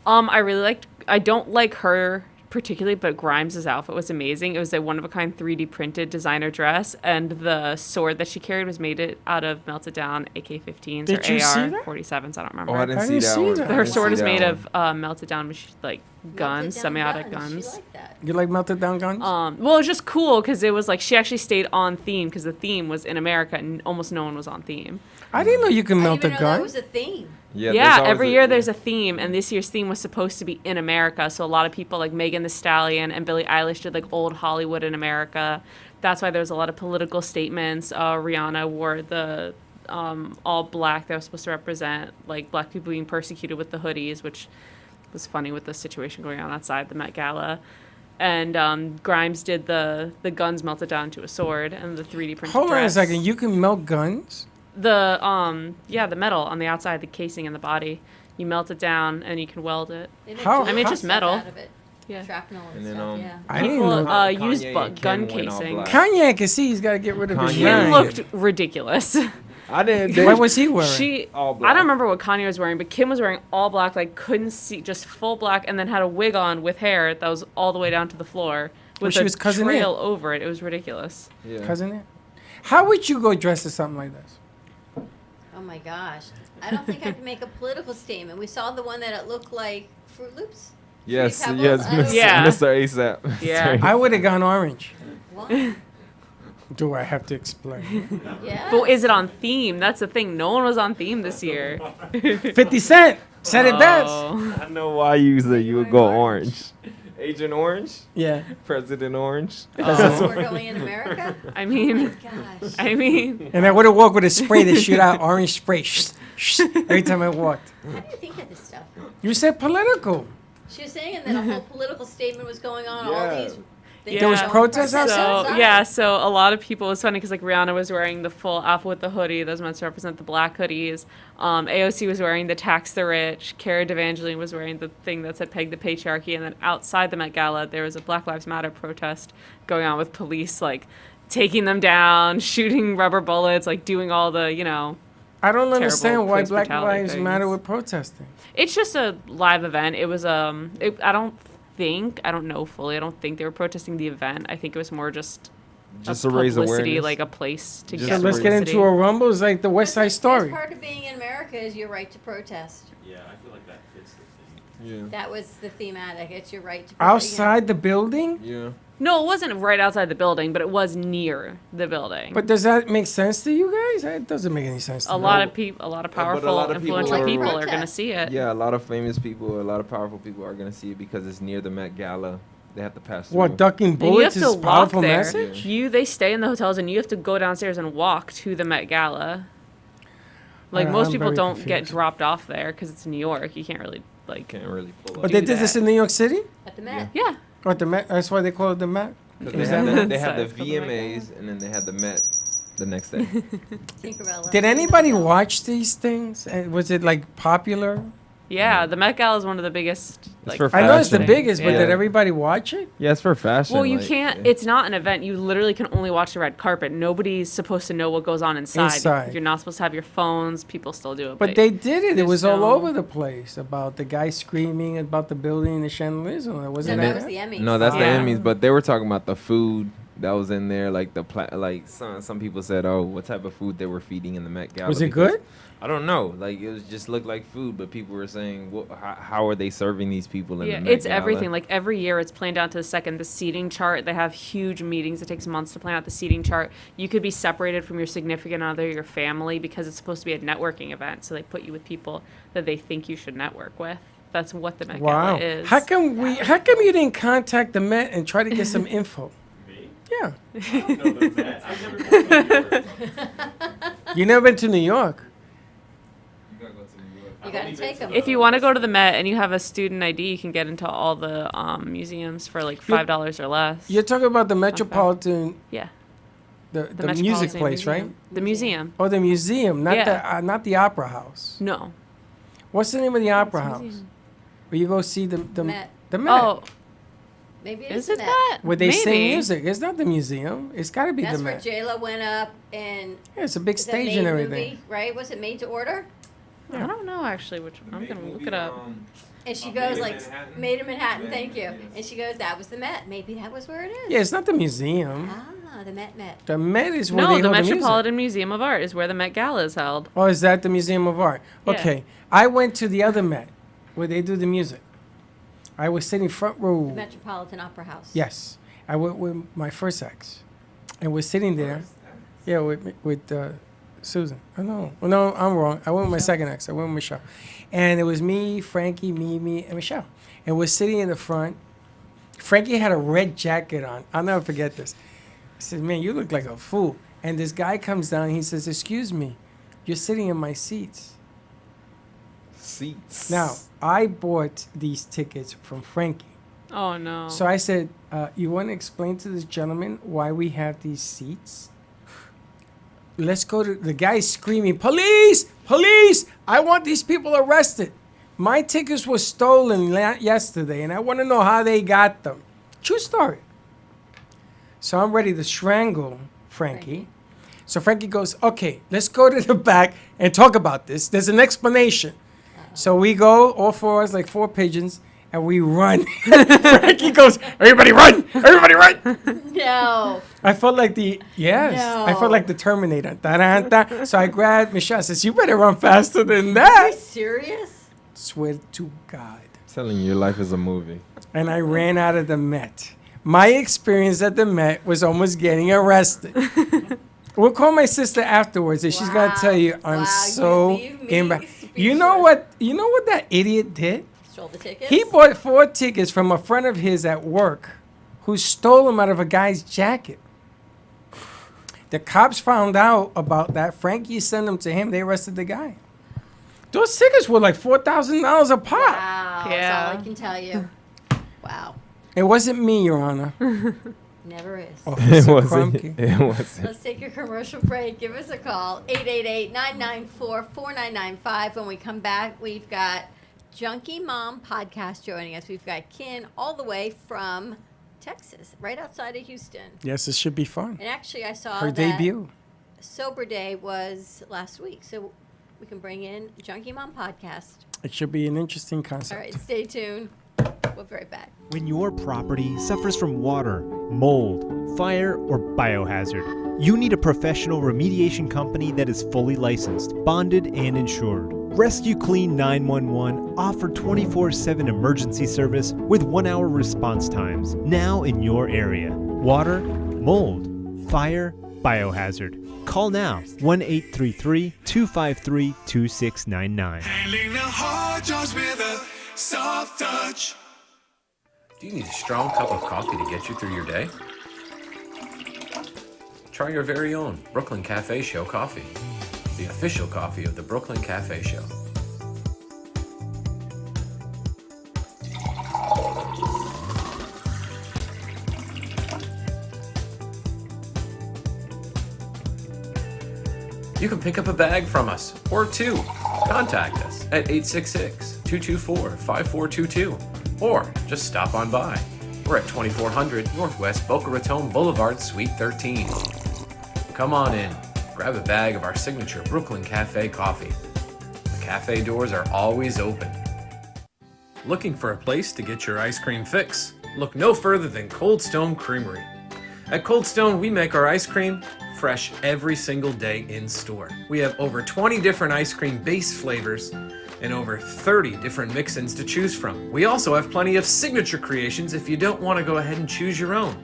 [SPEAKER 5] I really liked. I don't like her particularly, but Grimes' outfit was amazing. It was a one-of-a-kind 3D printed designer dress, and the sword that she carried was made out of melted down AK-15s
[SPEAKER 3] Did
[SPEAKER 5] or
[SPEAKER 3] you see that?
[SPEAKER 5] AR-47s. I don't remember.
[SPEAKER 6] Oh, I didn't
[SPEAKER 3] I
[SPEAKER 6] see
[SPEAKER 3] didn't
[SPEAKER 6] that
[SPEAKER 3] see
[SPEAKER 6] one.
[SPEAKER 3] that.
[SPEAKER 6] I
[SPEAKER 5] Her
[SPEAKER 6] didn't
[SPEAKER 5] sword
[SPEAKER 6] see
[SPEAKER 5] is
[SPEAKER 6] that
[SPEAKER 5] made
[SPEAKER 6] one.
[SPEAKER 5] of melted down like guns,
[SPEAKER 2] Melted down
[SPEAKER 5] semiotic
[SPEAKER 2] She
[SPEAKER 5] guns.
[SPEAKER 2] liked that.
[SPEAKER 3] You like melted down guns?
[SPEAKER 5] Well, it was just cool because it was like she actually stayed on theme because the theme was in America and almost no one was on theme.
[SPEAKER 3] I didn't know you can
[SPEAKER 2] I
[SPEAKER 3] melt a
[SPEAKER 2] didn't even know that
[SPEAKER 3] gun.
[SPEAKER 2] was a theme.
[SPEAKER 6] Yeah,
[SPEAKER 5] Yeah, every year there's a theme, and this year's theme was supposed to be in America. So a lot of people like Megan Thee Stallion and Billie Eilish did like old Hollywood in America. That's why there was a lot of political statements. Rihanna wore the all black. That was supposed to represent like black people being persecuted with the hoodies, which was funny with the situation going on outside the Met Gala. And Grimes did the guns melted down to a sword and the 3D printed
[SPEAKER 3] Hold on a
[SPEAKER 5] dress.
[SPEAKER 3] second. You can melt guns?
[SPEAKER 5] The the metal on the outside, the casing and the body, you melt it down and you can weld it.
[SPEAKER 2] They did
[SPEAKER 3] How-
[SPEAKER 2] jewelry
[SPEAKER 3] I mean, it's
[SPEAKER 5] just
[SPEAKER 2] stuff
[SPEAKER 5] metal.
[SPEAKER 2] out of it.
[SPEAKER 5] Yeah.
[SPEAKER 2] Shrapnel and,
[SPEAKER 6] And then,
[SPEAKER 2] stuff, yeah.
[SPEAKER 3] I didn't
[SPEAKER 5] People
[SPEAKER 3] know.
[SPEAKER 5] used
[SPEAKER 6] Kanye
[SPEAKER 5] gun
[SPEAKER 6] and Kim went all
[SPEAKER 5] casing.
[SPEAKER 6] black.
[SPEAKER 3] Kanye, I can see he's got to get rid of his
[SPEAKER 6] Kanye.
[SPEAKER 5] He
[SPEAKER 3] mind.
[SPEAKER 5] looked ridiculous.
[SPEAKER 6] I didn't.
[SPEAKER 3] What was he wearing?
[SPEAKER 5] She,
[SPEAKER 6] All
[SPEAKER 5] I
[SPEAKER 6] black.
[SPEAKER 5] don't remember what Kanye was wearing, but Kim was wearing all black, like couldn't see, just full black, and then had a wig on with hair that was all the way down to the floor with
[SPEAKER 3] she
[SPEAKER 5] a
[SPEAKER 3] was cousin
[SPEAKER 5] trail over it. It was ridiculous.
[SPEAKER 6] Yeah.
[SPEAKER 3] Cousin it? How would you go dressed as something like this?
[SPEAKER 2] Oh my gosh. I don't think I can make a political statement. We saw the one that it looked like Fruit Loops.
[SPEAKER 6] Yes,
[SPEAKER 2] Fruity
[SPEAKER 6] yes,
[SPEAKER 2] Pebbles?
[SPEAKER 6] Mr.
[SPEAKER 5] Yeah.
[SPEAKER 6] Mr. ASAP.
[SPEAKER 5] Yeah.
[SPEAKER 6] Sorry.
[SPEAKER 3] I would have gone orange.
[SPEAKER 2] What?
[SPEAKER 3] Do I have to explain?
[SPEAKER 2] Yeah.
[SPEAKER 5] But is it on theme? That's the thing. No one was on theme this year.
[SPEAKER 3] 50 Cent said it best.
[SPEAKER 5] Oh.
[SPEAKER 6] I know why you said you would go orange. Agent Orange?
[SPEAKER 3] Yeah.
[SPEAKER 6] President Orange?
[SPEAKER 2] Oh, we're going in America?
[SPEAKER 5] I mean,
[SPEAKER 2] Gosh.
[SPEAKER 5] I mean,
[SPEAKER 3] And I would have walked with a spray to shoot out orange spray every time I walked.
[SPEAKER 2] How do you think of this stuff?
[SPEAKER 3] You said political.
[SPEAKER 2] She was saying that a whole political statement was going on. All
[SPEAKER 6] Yeah.
[SPEAKER 2] these.
[SPEAKER 5] There was
[SPEAKER 3] protests
[SPEAKER 5] so
[SPEAKER 3] outside?
[SPEAKER 5] yeah, so a lot of people, it was funny because like Rihanna was wearing the full outfit with the hoodie that was meant to represent the black hoodies. AOC was wearing the tax the rich. Cara Delevingne was wearing the thing that said peg the patriarchy. And then outside the Met Gala, there was a Black Lives Matter protest going on with police like taking them down, shooting rubber bullets, like doing all the, you know.
[SPEAKER 3] I don't
[SPEAKER 5] Terrible
[SPEAKER 3] understand why
[SPEAKER 5] police
[SPEAKER 3] Black
[SPEAKER 5] brutality
[SPEAKER 3] Lives
[SPEAKER 5] things.
[SPEAKER 3] Matter with protesting.
[SPEAKER 5] It's just a live event. It was I don't know fully. I don't think they were protesting the event. I think it was more just
[SPEAKER 6] Just to raise
[SPEAKER 5] publicity,
[SPEAKER 6] awareness.
[SPEAKER 5] like a place to
[SPEAKER 6] Just
[SPEAKER 3] So
[SPEAKER 5] get
[SPEAKER 3] let's get
[SPEAKER 5] publicity.
[SPEAKER 3] into a rumble. It's like the West Side Story.
[SPEAKER 2] Part of being in America is your right to protest.
[SPEAKER 4] Yeah, I feel like that fits the theme.
[SPEAKER 6] Yeah.
[SPEAKER 2] That was the thematic. It's your right to protest.
[SPEAKER 3] Outside the building?
[SPEAKER 6] Yeah.
[SPEAKER 5] No, it wasn't right outside the building, but it was near the building.
[SPEAKER 3] But does that make sense to you guys? It doesn't make any sense to
[SPEAKER 5] a
[SPEAKER 3] me.
[SPEAKER 5] lot of people, a lot of
[SPEAKER 6] but a
[SPEAKER 5] powerful,
[SPEAKER 6] lot of people
[SPEAKER 5] influential
[SPEAKER 6] are-
[SPEAKER 5] people are going to
[SPEAKER 2] Protest.
[SPEAKER 5] see it.
[SPEAKER 6] Yeah, a lot of famous people, a lot of powerful people are going to see it because it's near the Met Gala. They have to pass through.
[SPEAKER 3] What, ducking
[SPEAKER 5] And you
[SPEAKER 3] bullets
[SPEAKER 5] have
[SPEAKER 3] is
[SPEAKER 5] to
[SPEAKER 3] a
[SPEAKER 5] walk
[SPEAKER 3] powerful
[SPEAKER 5] there.
[SPEAKER 3] message?
[SPEAKER 5] They stay in the hotels, and you have to go downstairs and walk to the Met Gala. Like
[SPEAKER 3] I-
[SPEAKER 5] most
[SPEAKER 3] I'm
[SPEAKER 5] people
[SPEAKER 3] very
[SPEAKER 5] don't get
[SPEAKER 3] confused.
[SPEAKER 5] dropped off there because it's New York. You can't really like.
[SPEAKER 6] Can't really pull up.
[SPEAKER 3] But they
[SPEAKER 5] do
[SPEAKER 3] did this
[SPEAKER 5] that.
[SPEAKER 3] in New York City?
[SPEAKER 2] At the Met.
[SPEAKER 5] Yeah.
[SPEAKER 3] Or at the Met? That's why they call it the Met?
[SPEAKER 6] 'Cause
[SPEAKER 3] Is
[SPEAKER 6] they had
[SPEAKER 3] that-
[SPEAKER 6] the, they had the
[SPEAKER 5] It's called the Met
[SPEAKER 6] VMAs and then they had the Met the next day.
[SPEAKER 2] Tinkerbell.
[SPEAKER 3] Did anybody watch these things? Was it like popular?
[SPEAKER 5] Yeah, the Met Gala is one of the biggest. Like,
[SPEAKER 6] for
[SPEAKER 3] I know it's the
[SPEAKER 6] Fashion.
[SPEAKER 3] biggest, but
[SPEAKER 5] Yeah.
[SPEAKER 3] did everybody watch it?
[SPEAKER 6] Yeah, it's for fashion.
[SPEAKER 5] Well, you
[SPEAKER 6] like,
[SPEAKER 5] can't.
[SPEAKER 6] yeah.
[SPEAKER 5] It's not an event. You literally can only watch the red carpet. Nobody's supposed to know what goes on inside.
[SPEAKER 3] Inside.
[SPEAKER 5] You're not supposed to have your phones. People still do it.
[SPEAKER 3] But they did it. It
[SPEAKER 5] there's
[SPEAKER 3] was all
[SPEAKER 5] no-
[SPEAKER 3] over the place about the guy screaming about the building and the chandeliers. And
[SPEAKER 2] No,
[SPEAKER 3] wasn't
[SPEAKER 2] that
[SPEAKER 3] that
[SPEAKER 2] was the Emmys.
[SPEAKER 6] No, that's the
[SPEAKER 5] Yeah.
[SPEAKER 6] enemies. But they were talking about the food that was in there, like like some people said, oh, what type of food they were feeding in the Met Gala.
[SPEAKER 3] Was it
[SPEAKER 6] because-
[SPEAKER 3] good?
[SPEAKER 6] I don't know. Like it was just looked like food, but people were saying, how are they serving these people in
[SPEAKER 5] Yeah,
[SPEAKER 6] the Met
[SPEAKER 5] it's
[SPEAKER 6] Gala?
[SPEAKER 5] everything. Like every year, it's planned down to the second. The seating chart. They have huge meetings. It takes months to plan out the seating chart. You could be separated from your significant other, your family, because it's supposed to be a networking event. So they put you with people that they think you should network with. That's what the Met
[SPEAKER 3] Wow.
[SPEAKER 5] Gala is.
[SPEAKER 3] How come you didn't contact the Met and try to get some info?
[SPEAKER 4] Me?
[SPEAKER 3] Yeah.
[SPEAKER 4] I don't know those ads. I've never been to New York.
[SPEAKER 3] You never been to New York?
[SPEAKER 4] You gotta go to New York.
[SPEAKER 2] You
[SPEAKER 4] I've
[SPEAKER 2] gotta
[SPEAKER 4] only
[SPEAKER 2] take
[SPEAKER 4] been
[SPEAKER 2] 'em.
[SPEAKER 4] to
[SPEAKER 5] If you want to go to the Met and you have a student ID, you can get into all the museums for like $5 or less.
[SPEAKER 3] You're talking about the Metropolitan,
[SPEAKER 5] Yeah,
[SPEAKER 3] the
[SPEAKER 5] Metropolitan
[SPEAKER 3] music place,
[SPEAKER 5] Museum.
[SPEAKER 3] right?
[SPEAKER 5] The museum.
[SPEAKER 3] Oh, the museum,
[SPEAKER 5] Yeah.
[SPEAKER 3] not the Opera House.
[SPEAKER 5] No.
[SPEAKER 3] What's the name of the Opera
[SPEAKER 5] It's a
[SPEAKER 3] House?
[SPEAKER 5] museum.
[SPEAKER 3] Where you go see the
[SPEAKER 2] Met.
[SPEAKER 3] The Met.
[SPEAKER 5] Oh,
[SPEAKER 2] Maybe
[SPEAKER 5] is
[SPEAKER 2] the
[SPEAKER 5] it
[SPEAKER 2] Met.
[SPEAKER 5] that?
[SPEAKER 3] Where they sing
[SPEAKER 5] Maybe.
[SPEAKER 3] music. It's not the museum. It's got to be
[SPEAKER 2] That's
[SPEAKER 3] the
[SPEAKER 2] where
[SPEAKER 3] Met.
[SPEAKER 2] J-Lo went up and
[SPEAKER 3] Yeah, it's a big
[SPEAKER 2] is that
[SPEAKER 3] stage
[SPEAKER 2] Made
[SPEAKER 3] and everything.
[SPEAKER 2] movie, right? Was it Made to Order?
[SPEAKER 5] I don't know actually which one. I'm
[SPEAKER 4] Big
[SPEAKER 5] gonna look
[SPEAKER 4] movie,
[SPEAKER 5] it up.
[SPEAKER 2] And she
[SPEAKER 4] Made
[SPEAKER 2] goes
[SPEAKER 4] in
[SPEAKER 2] like,
[SPEAKER 4] Manhattan?
[SPEAKER 2] Made in Manhattan,
[SPEAKER 4] Met,
[SPEAKER 2] thank you.
[SPEAKER 4] yes.
[SPEAKER 2] And she goes, that was the Met. Maybe that was where it is.
[SPEAKER 3] Yeah, it's not the museum.
[SPEAKER 2] Ah, the Met.
[SPEAKER 3] The Met is where
[SPEAKER 5] No,
[SPEAKER 3] they
[SPEAKER 5] the
[SPEAKER 3] hold the music.
[SPEAKER 5] Metropolitan Museum of Art is where the Met Gala is held.
[SPEAKER 3] Oh, is that the Museum of Art?
[SPEAKER 5] Yeah.
[SPEAKER 3] Okay. I went to the other Met where they do the music. I was sitting front row.
[SPEAKER 2] The Metropolitan Opera House.
[SPEAKER 3] Yes, I went with my first ex, and we're sitting there. Yeah, with Susan. Oh no, I'm wrong. I went with my second ex. I went with Michelle, and it was me, Frankie, Mimi, and Michelle, and we're sitting in the front. Frankie had a red jacket on. I'll never forget this. I said, "Man, you look like a fool." And this guy comes down. And he says, "Excuse me, you're sitting in my seats."
[SPEAKER 6] Seats.
[SPEAKER 3] Now, I bought these tickets from Frankie.
[SPEAKER 5] Oh no.
[SPEAKER 3] So I said, you want to explain to this gentleman why we have these seats? Let's go to... The guy's screaming, police! Police! I want these people arrested. My tickets were stolen yesterday, and I want to know how they got them. True story. So I'm ready to strangle Frankie. So Frankie goes, okay, let's go to the back and talk about this. There's an explanation. So we go, all four of us, like four pigeons, and we run. Frankie goes, everybody run! Everybody run!
[SPEAKER 2] No.
[SPEAKER 3] I felt like I felt like the Terminator. Da-da-da. So I grabbed Michelle and says, you better run faster than
[SPEAKER 2] Are
[SPEAKER 3] that.
[SPEAKER 2] you serious?
[SPEAKER 3] Swear to God.
[SPEAKER 6] Telling you, your life is a movie.
[SPEAKER 3] And I ran out of the Met. My experience at the Met was almost getting arrested. We'll call my sister afterwards, and she's gonna tell you I'm
[SPEAKER 2] Wow,
[SPEAKER 3] so
[SPEAKER 2] you leave me
[SPEAKER 3] embarrassed. You know what? You know what that idiot did?
[SPEAKER 2] Stole the tickets?
[SPEAKER 3] He bought 4 tickets from a friend of his at work, who stole them out of a guy's jacket. The cops found out about that. Frankie sent them to him. They arrested the guy. Those tickets were like $4,000 a pop.
[SPEAKER 2] Wow. That's
[SPEAKER 5] Yeah.
[SPEAKER 2] all I can tell you. Wow.
[SPEAKER 3] It wasn't me, Your Honor.
[SPEAKER 2] Never is.
[SPEAKER 6] It
[SPEAKER 3] Officer
[SPEAKER 6] wasn't.
[SPEAKER 3] Krumke.
[SPEAKER 6] It wasn't.
[SPEAKER 2] Let's take a commercial break. Give us a call, 888-994-4995. When we come back, we've got Junky Mom Podcast joining us. We've got Kin all the way from Texas, right outside of Houston.
[SPEAKER 3] Yes, it should be fun.
[SPEAKER 2] And actually, I saw
[SPEAKER 3] Her
[SPEAKER 2] that
[SPEAKER 3] debut.
[SPEAKER 2] Sober Day was last week, so we can bring in Junky Mom Podcast.
[SPEAKER 3] It should be an interesting
[SPEAKER 2] All
[SPEAKER 3] concept.
[SPEAKER 2] right, stay tuned. We'll be right back.
[SPEAKER 7] When your property suffers from water, mold, fire, or biohazard, you need a professional remediation company that is fully licensed, bonded, and insured. Rescue Clean 911 offer 24/7 emergency service with 1-hour response times now in your area. Water, mold, fire, biohazard. Call now 1-833-253-2699.
[SPEAKER 8] Handling the hard jobs with a soft touch.
[SPEAKER 9] Do you need a strong cup of coffee to get you through your day? Try your very own Brooklyn Cafe Show coffee, the official coffee of the Brooklyn Cafe Show. You can pick up a bag from us, or 2. Contact us at 866-224-5422, or just stop on by. We're at 2400 Northwest Boca Raton Boulevard, Suite 13. Come on in, grab a bag of our signature Brooklyn Cafe coffee. The cafe doors are always open. Looking for a place to get your ice cream fix? Look no further than Cold Stone Creamery. At Cold Stone, we make our ice cream fresh every single day in store. We have over 20 different ice cream base flavors and over 30 different mix-ins to choose from. We also have plenty of signature creations if you don't want to go ahead and choose your own.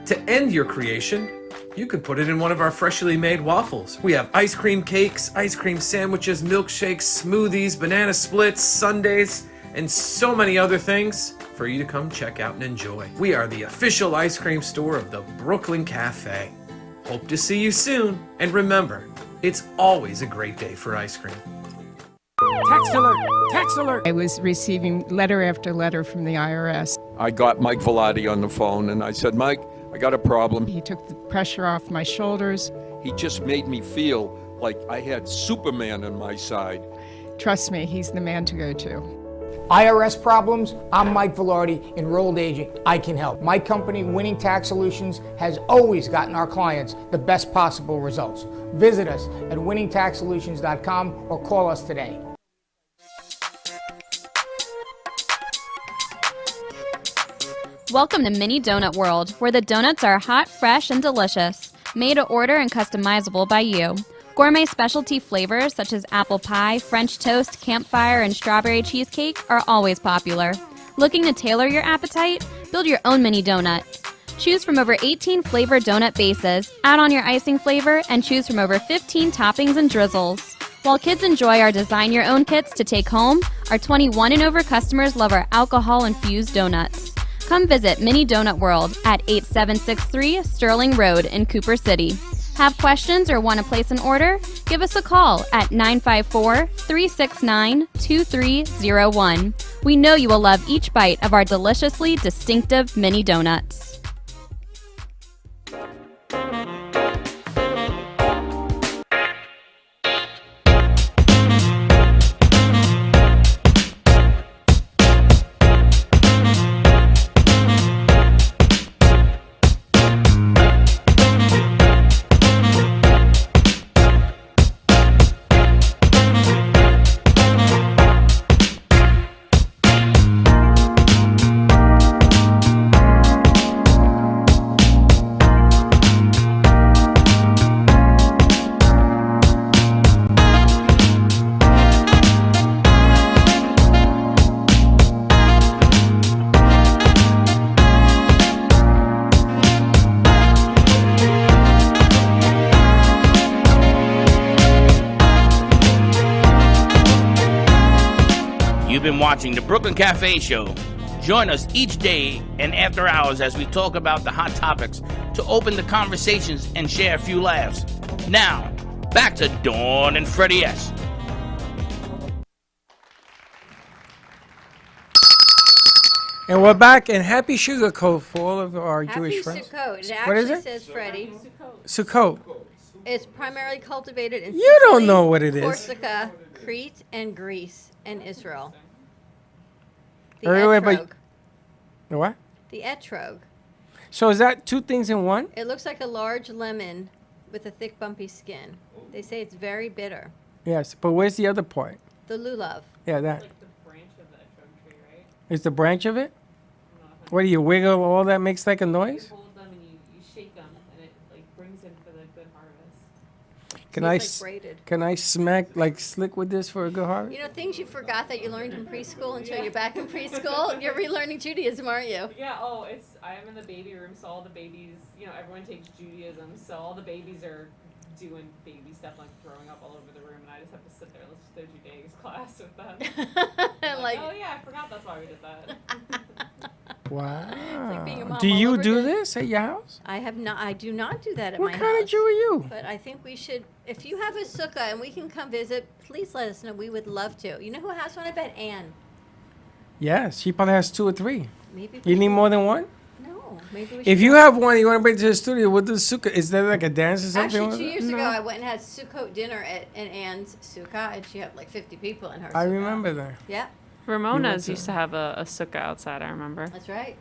[SPEAKER 9] To end your creation, you can put it in one of our freshly made waffles. We have ice cream cakes, ice cream sandwiches, milkshakes, smoothies, banana splits, sundaes, and so many other things for you to come check out and enjoy. We are the official ice cream store of the Brooklyn Cafe. Hope to see you soon, and remember, it's always a great day for ice cream.
[SPEAKER 10] Tax alert! Tax alert!
[SPEAKER 11] I was receiving letter after letter from the IRS.
[SPEAKER 10] I got Mike Velati on the phone and I said, Mike, I got a problem.
[SPEAKER 11] He took the pressure off my shoulders.
[SPEAKER 10] He just made me feel like I had Superman on my side.
[SPEAKER 11] Trust me, he's the man to go to.
[SPEAKER 12] IRS problems? I'm Mike Velarde, enrolled agent. I can help. My company, Winning Tax Solutions, has always gotten our clients the best possible results. Visit us at winningtaxsolutions.com or call us today.
[SPEAKER 13] Welcome to Mini Donut World, where the donuts are hot, fresh, and delicious. Made to order and customizable by you. Gourmet specialty flavors such as apple pie, French toast, campfire, and strawberry cheesecake are always popular. Looking to tailor your appetite? Build your own mini donut. Choose from over 18 flavored donut bases, add on your icing flavor, and choose from over 15 toppings and drizzles. While kids enjoy our design your own kits to take home, our 21 and over customers love our alcohol-infused donuts. Come visit Mini Donut World at 8763 Sterling Road in Cooper City. Have questions or want to place an order? Give us a call at 954-369-2301. We know you will love each bite of our deliciously distinctive mini donuts.
[SPEAKER 1] You've been watching the Brooklyn Cafe Show. Join us each day and after hours as we talk about the hot topics to open the conversations and share a few laughs. Now, back to Dawn and Freddie S.
[SPEAKER 3] And we're back, and happy Sugar Coat for all of our Jewish friends.
[SPEAKER 2] Sukkot. It
[SPEAKER 3] What is
[SPEAKER 2] actually
[SPEAKER 3] it?
[SPEAKER 2] says, Freddie,
[SPEAKER 3] Sukkot.
[SPEAKER 2] it's primarily cultivated in
[SPEAKER 3] You don't
[SPEAKER 2] Sicily,
[SPEAKER 3] know what it is.
[SPEAKER 2] Corsica, Crete, and Greece, and Israel. The
[SPEAKER 3] Wait, but-
[SPEAKER 2] etrog.
[SPEAKER 3] The what?
[SPEAKER 2] The etrog.
[SPEAKER 3] So is that two things in one?
[SPEAKER 2] It looks like a large lemon with a thick, bumpy skin. They say it's very bitter.
[SPEAKER 3] Yes, but where's the other part?
[SPEAKER 2] The lulav.
[SPEAKER 3] Yeah, that.
[SPEAKER 5] Like the branch of the etrog tree, right?
[SPEAKER 3] Is the branch of it? What do you wiggle all that makes like a
[SPEAKER 5] You
[SPEAKER 3] noise?
[SPEAKER 5] hold them and you shake them, and it like brings in for the good harvest.
[SPEAKER 3] Can
[SPEAKER 2] Tastes
[SPEAKER 3] I
[SPEAKER 2] like braided.
[SPEAKER 3] can I smack like slick with this for a good harvest?
[SPEAKER 2] You know, things you forgot that you learned in preschool until you're back in preschool. You're relearning Judaism, aren't you?
[SPEAKER 5] Yeah. I am in the baby room, so all the babies, everyone takes Judaism, so all the babies are doing baby stuff, like throwing up all over the room, and I just have to sit there and listen to their Judaics class with them. I'm
[SPEAKER 2] Like-
[SPEAKER 5] oh yeah, I forgot that's why we did that.
[SPEAKER 3] Wow.
[SPEAKER 2] being a mom
[SPEAKER 3] Do
[SPEAKER 2] all
[SPEAKER 3] you
[SPEAKER 2] over
[SPEAKER 3] do
[SPEAKER 2] again.
[SPEAKER 3] this at your house?
[SPEAKER 2] I do not do that at
[SPEAKER 3] What
[SPEAKER 2] my
[SPEAKER 3] kind
[SPEAKER 2] house.
[SPEAKER 3] of Jew are you?
[SPEAKER 2] But I think we should, if you have a sukkah and we can come visit, please let us know. We would love to. You know who has one? I bet Anne.
[SPEAKER 3] Yes, she probably has 2 or 3.
[SPEAKER 2] Maybe.
[SPEAKER 3] You need more than one?
[SPEAKER 2] No, maybe we should.
[SPEAKER 3] If you have one, you want to bring it to the studio. We'll do sukkah. Is there like a dance or something?
[SPEAKER 2] Actually, 2
[SPEAKER 3] with it?
[SPEAKER 2] years ago,
[SPEAKER 3] No.
[SPEAKER 2] I went and had Sukkot dinner at Anne's sukkah, and she had like 50 people in her
[SPEAKER 3] I
[SPEAKER 2] sukkah.
[SPEAKER 3] remember that.
[SPEAKER 2] Yeah,
[SPEAKER 5] Ramona's
[SPEAKER 3] to-
[SPEAKER 5] used to have a sukkah outside, I remember.
[SPEAKER 2] that's right.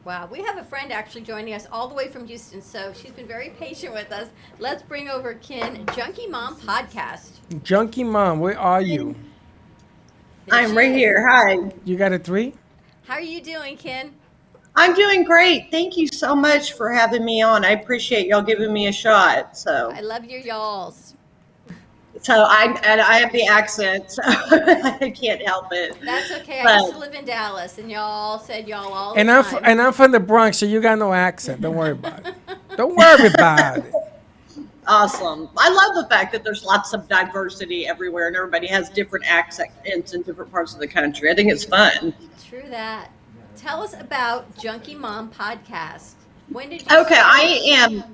[SPEAKER 2] Wow, we have a friend actually joining us all the way from Houston, so she's been very patient with us. Let's bring over Kin, Junky Mom Podcast.
[SPEAKER 3] Junky Mom, where are you?
[SPEAKER 2] There
[SPEAKER 14] I'm
[SPEAKER 2] she
[SPEAKER 14] right
[SPEAKER 2] is.
[SPEAKER 14] here. Hi.
[SPEAKER 3] You got a 3?
[SPEAKER 2] How are you doing, Kin?
[SPEAKER 14] I'm doing great. Thank you so much for having me on. I appreciate y'all giving me a shot. So
[SPEAKER 2] I love your y'alls.
[SPEAKER 14] I have the accent, so I can't help it.
[SPEAKER 2] That's okay. I
[SPEAKER 14] But-
[SPEAKER 2] used to live in Dallas, and y'all said y'all all
[SPEAKER 3] And
[SPEAKER 2] the time.
[SPEAKER 3] I'm from the Bronx, so you got no accent. Don't worry about it. Don't worry about it.
[SPEAKER 14] Awesome. I love the fact that there's lots of diversity everywhere and everybody has different accents in different parts of the country. I think it's fun.
[SPEAKER 2] True that. Tell us about Junky Mom Podcast. When did you
[SPEAKER 14] Okay,
[SPEAKER 2] start?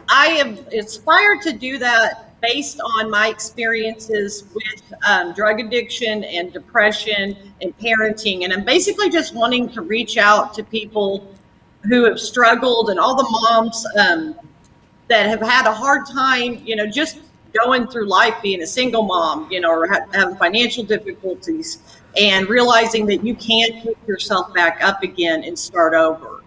[SPEAKER 14] I am inspired to do that based on my experiences with drug addiction and depression and parenting. And I'm basically just wanting to reach out to people who have struggled and all the moms that have had a hard time, just going through life being a single mom, or having financial difficulties, and realizing that you can't pick yourself back up again and start over.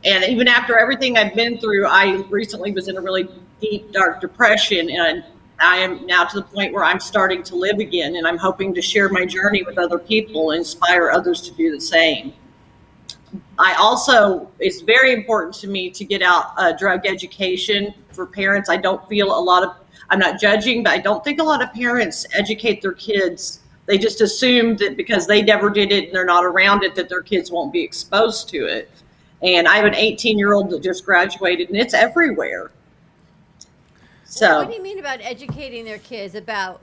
[SPEAKER 14] And even after everything I've been through, I recently was in a really deep, dark depression, and I am now to the point where I'm starting to live again, and I'm hoping to share my journey with other people and inspire others to do the same. It's very important to me to get out drug education for parents. I'm not judging, but I don't think a lot of parents educate their kids they just assume that because they never did it and they're not around it, that their kids won't be exposed to it. And I have an 18-year-old that just graduated, and it's everywhere. So
[SPEAKER 2] What do you mean about educating their kids about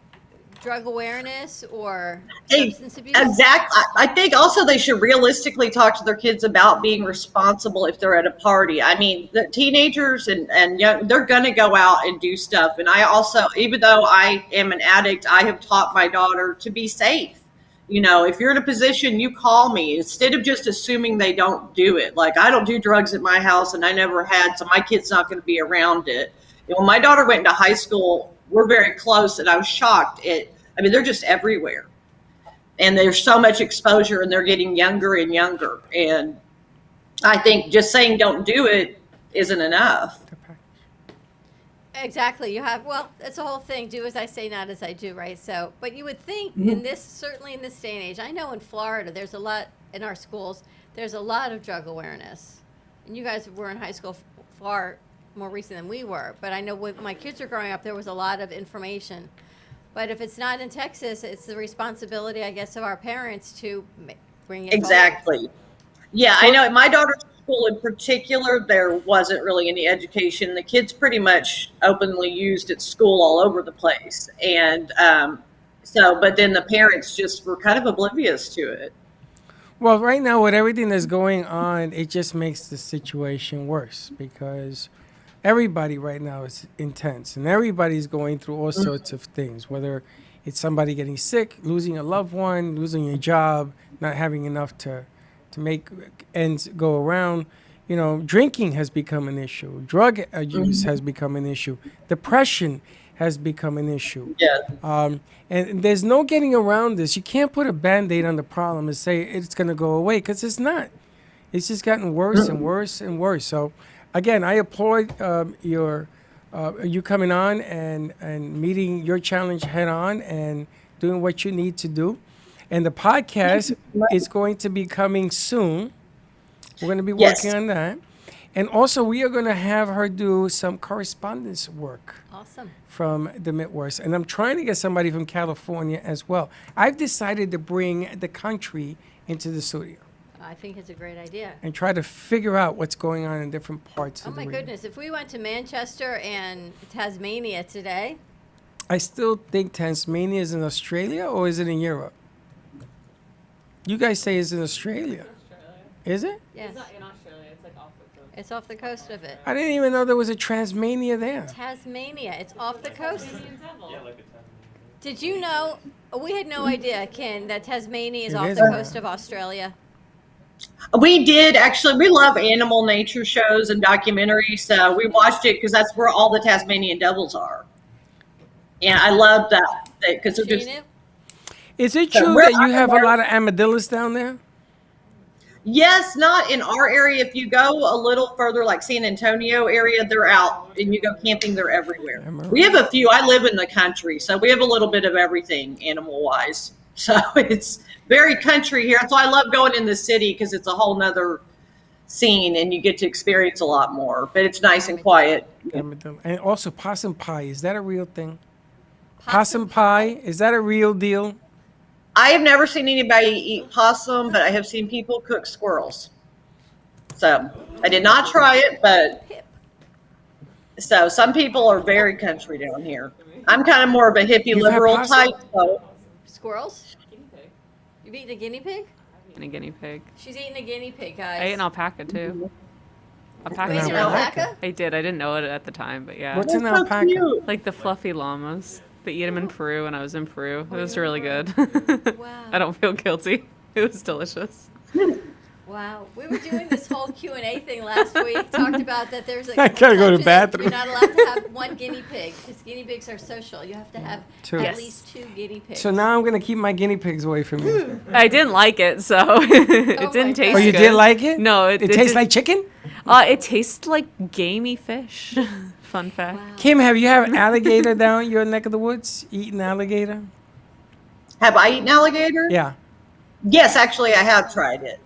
[SPEAKER 2] drug awareness or substance abuse?
[SPEAKER 14] Exactly. I think also they should realistically talk to their kids about being responsible if they're at a party. I mean, the teenagers and young, they're going to go out and do stuff. And I also, even though I am an addict, I have taught my daughter to be safe. You know, if you're in a position, you call me instead of just assuming they don't do it. Like, I don't do drugs at my house and I never had, so my kid's not going to be around it. And when my daughter went into high school, we're very close, and I was shocked. I mean, they're just everywhere. And there's so much exposure, and they're getting younger and younger. And I think just saying don't do it isn't enough.
[SPEAKER 2] Exactly. You have, well, that's the whole thing. Do as I say, not as I do, right? So, but you would think in this, certainly in this day and age, I know in Florida, there's a lot, in our schools, there's a lot of drug awareness. And you guys were in high school far more recent than we were. But I know when my kids were growing up, there was a lot of information. But if it's not in Texas, it's the responsibility, I guess, of our parents to bring it
[SPEAKER 14] Exactly.
[SPEAKER 2] forward.
[SPEAKER 14] Yeah, I know. At my daughter's school in particular, there wasn't really any education. The kids pretty much openly used at school all over the place. And but then the parents just were kind of oblivious to it.
[SPEAKER 3] Well, right now, with everything that's going on, it just makes the situation worse because everybody right now is intense and everybody's going through all sorts of things, whether it's somebody getting sick, losing a loved one, losing a job, not having enough to make ends go around. You know, drinking has become an issue. Drug use has become an issue. Depression has become an issue.
[SPEAKER 14] Yeah.
[SPEAKER 3] And there's no getting around this. You can't put a Band-Aid on the problem and say it's going to go away because it's not. It's just gotten worse and worse and worse. So, again, I applaud you coming on and meeting your challenge head on and doing what you need to do. And the podcast is going to be coming soon. We're going to be working on that. And also, we are going to have her do some correspondence work.
[SPEAKER 2] Awesome.
[SPEAKER 3] From the Midwest. And I'm trying to get somebody from California as well. I've decided to bring the country into the studio.
[SPEAKER 2] I think it's a great idea.
[SPEAKER 3] And try to figure out what's going on in different parts
[SPEAKER 2] Oh
[SPEAKER 3] of the
[SPEAKER 2] my
[SPEAKER 3] region.
[SPEAKER 2] goodness, if we went to Manchester and Tasmania today.
[SPEAKER 3] I still think Tasmania is in Australia, or is it in Europe? You guys say it's in Australia. Is it?
[SPEAKER 2] Yes.
[SPEAKER 5] It's not in Australia, it's like off the coast.
[SPEAKER 2] It's off the coast of it.
[SPEAKER 3] I didn't even know there was a Tasmania there.
[SPEAKER 2] Tasmania, it's off the coast. Did you know, we had no idea, Ken, that Tasmania is
[SPEAKER 3] It
[SPEAKER 2] off
[SPEAKER 3] is
[SPEAKER 2] the
[SPEAKER 3] on
[SPEAKER 2] coast of Australia.
[SPEAKER 14] We did actually. We love animal nature shows and documentaries, so we watched it because that's where all the Tasmanian devils are. And I love that because they're just.
[SPEAKER 3] Is it
[SPEAKER 14] So
[SPEAKER 3] true
[SPEAKER 14] where
[SPEAKER 3] that you
[SPEAKER 14] I
[SPEAKER 3] have a
[SPEAKER 14] work-
[SPEAKER 3] lot of armadillos down there?
[SPEAKER 14] Yes, not in our area. If you go a little further, like San Antonio area, they're out, and you go camping. They're everywhere. We have a few. I live in the country, so we have a little bit of everything animal-wise. So it's very country here. So I love going in the city because it's a whole nother scene, and you get to experience a lot more. But it's nice and quiet.
[SPEAKER 3] Armadillo. And also possum pie. Is that a real thing? Possum pie? Is that a real deal?
[SPEAKER 14] I have never seen anybody eat possum, but I have seen people cook squirrels. So I did not try it, but so some people are very country down here. I'm kind of more of a hippie
[SPEAKER 3] You've had
[SPEAKER 14] liberal
[SPEAKER 3] possum?
[SPEAKER 14] type. So
[SPEAKER 2] Squirrels? You've eaten a guinea pig?
[SPEAKER 5] And a guinea pig.
[SPEAKER 2] She's eating a guinea pig, guys.
[SPEAKER 5] I ate an alpaca too. Alpaca.
[SPEAKER 2] You ate an alpaca?
[SPEAKER 5] I did. I didn't know it at the time, but yeah.
[SPEAKER 3] What's an That's so alpaca? cute.
[SPEAKER 5] Like the fluffy llamas. They eat them in Peru when I was in Peru. It was really good.
[SPEAKER 2] Wow.
[SPEAKER 5] I don't feel guilty. It was delicious.
[SPEAKER 2] Wow, we were doing this whole Q&A thing last week. Talked about that there's like
[SPEAKER 3] I gotta go to
[SPEAKER 2] countries
[SPEAKER 3] bathroom.
[SPEAKER 2] You're not allowed to have one guinea pig because guinea pigs are social. You have to have
[SPEAKER 3] Two.
[SPEAKER 2] at
[SPEAKER 3] Yes.
[SPEAKER 2] least 2 guinea pigs.
[SPEAKER 3] So now I'm going to keep my guinea pigs away from you.
[SPEAKER 5] I didn't like it, so it didn't taste
[SPEAKER 3] Oh, you
[SPEAKER 5] good.
[SPEAKER 3] did like it?
[SPEAKER 5] No,
[SPEAKER 3] It tastes
[SPEAKER 5] didn't-
[SPEAKER 3] like chicken?
[SPEAKER 5] It tastes like gamey fish. Fun fact.
[SPEAKER 3] Kim, have you had alligator down your neck of the woods? Eaten alligator?
[SPEAKER 14] have I eaten alligator?
[SPEAKER 3] Yeah.
[SPEAKER 14] Yes, actually, I have tried it.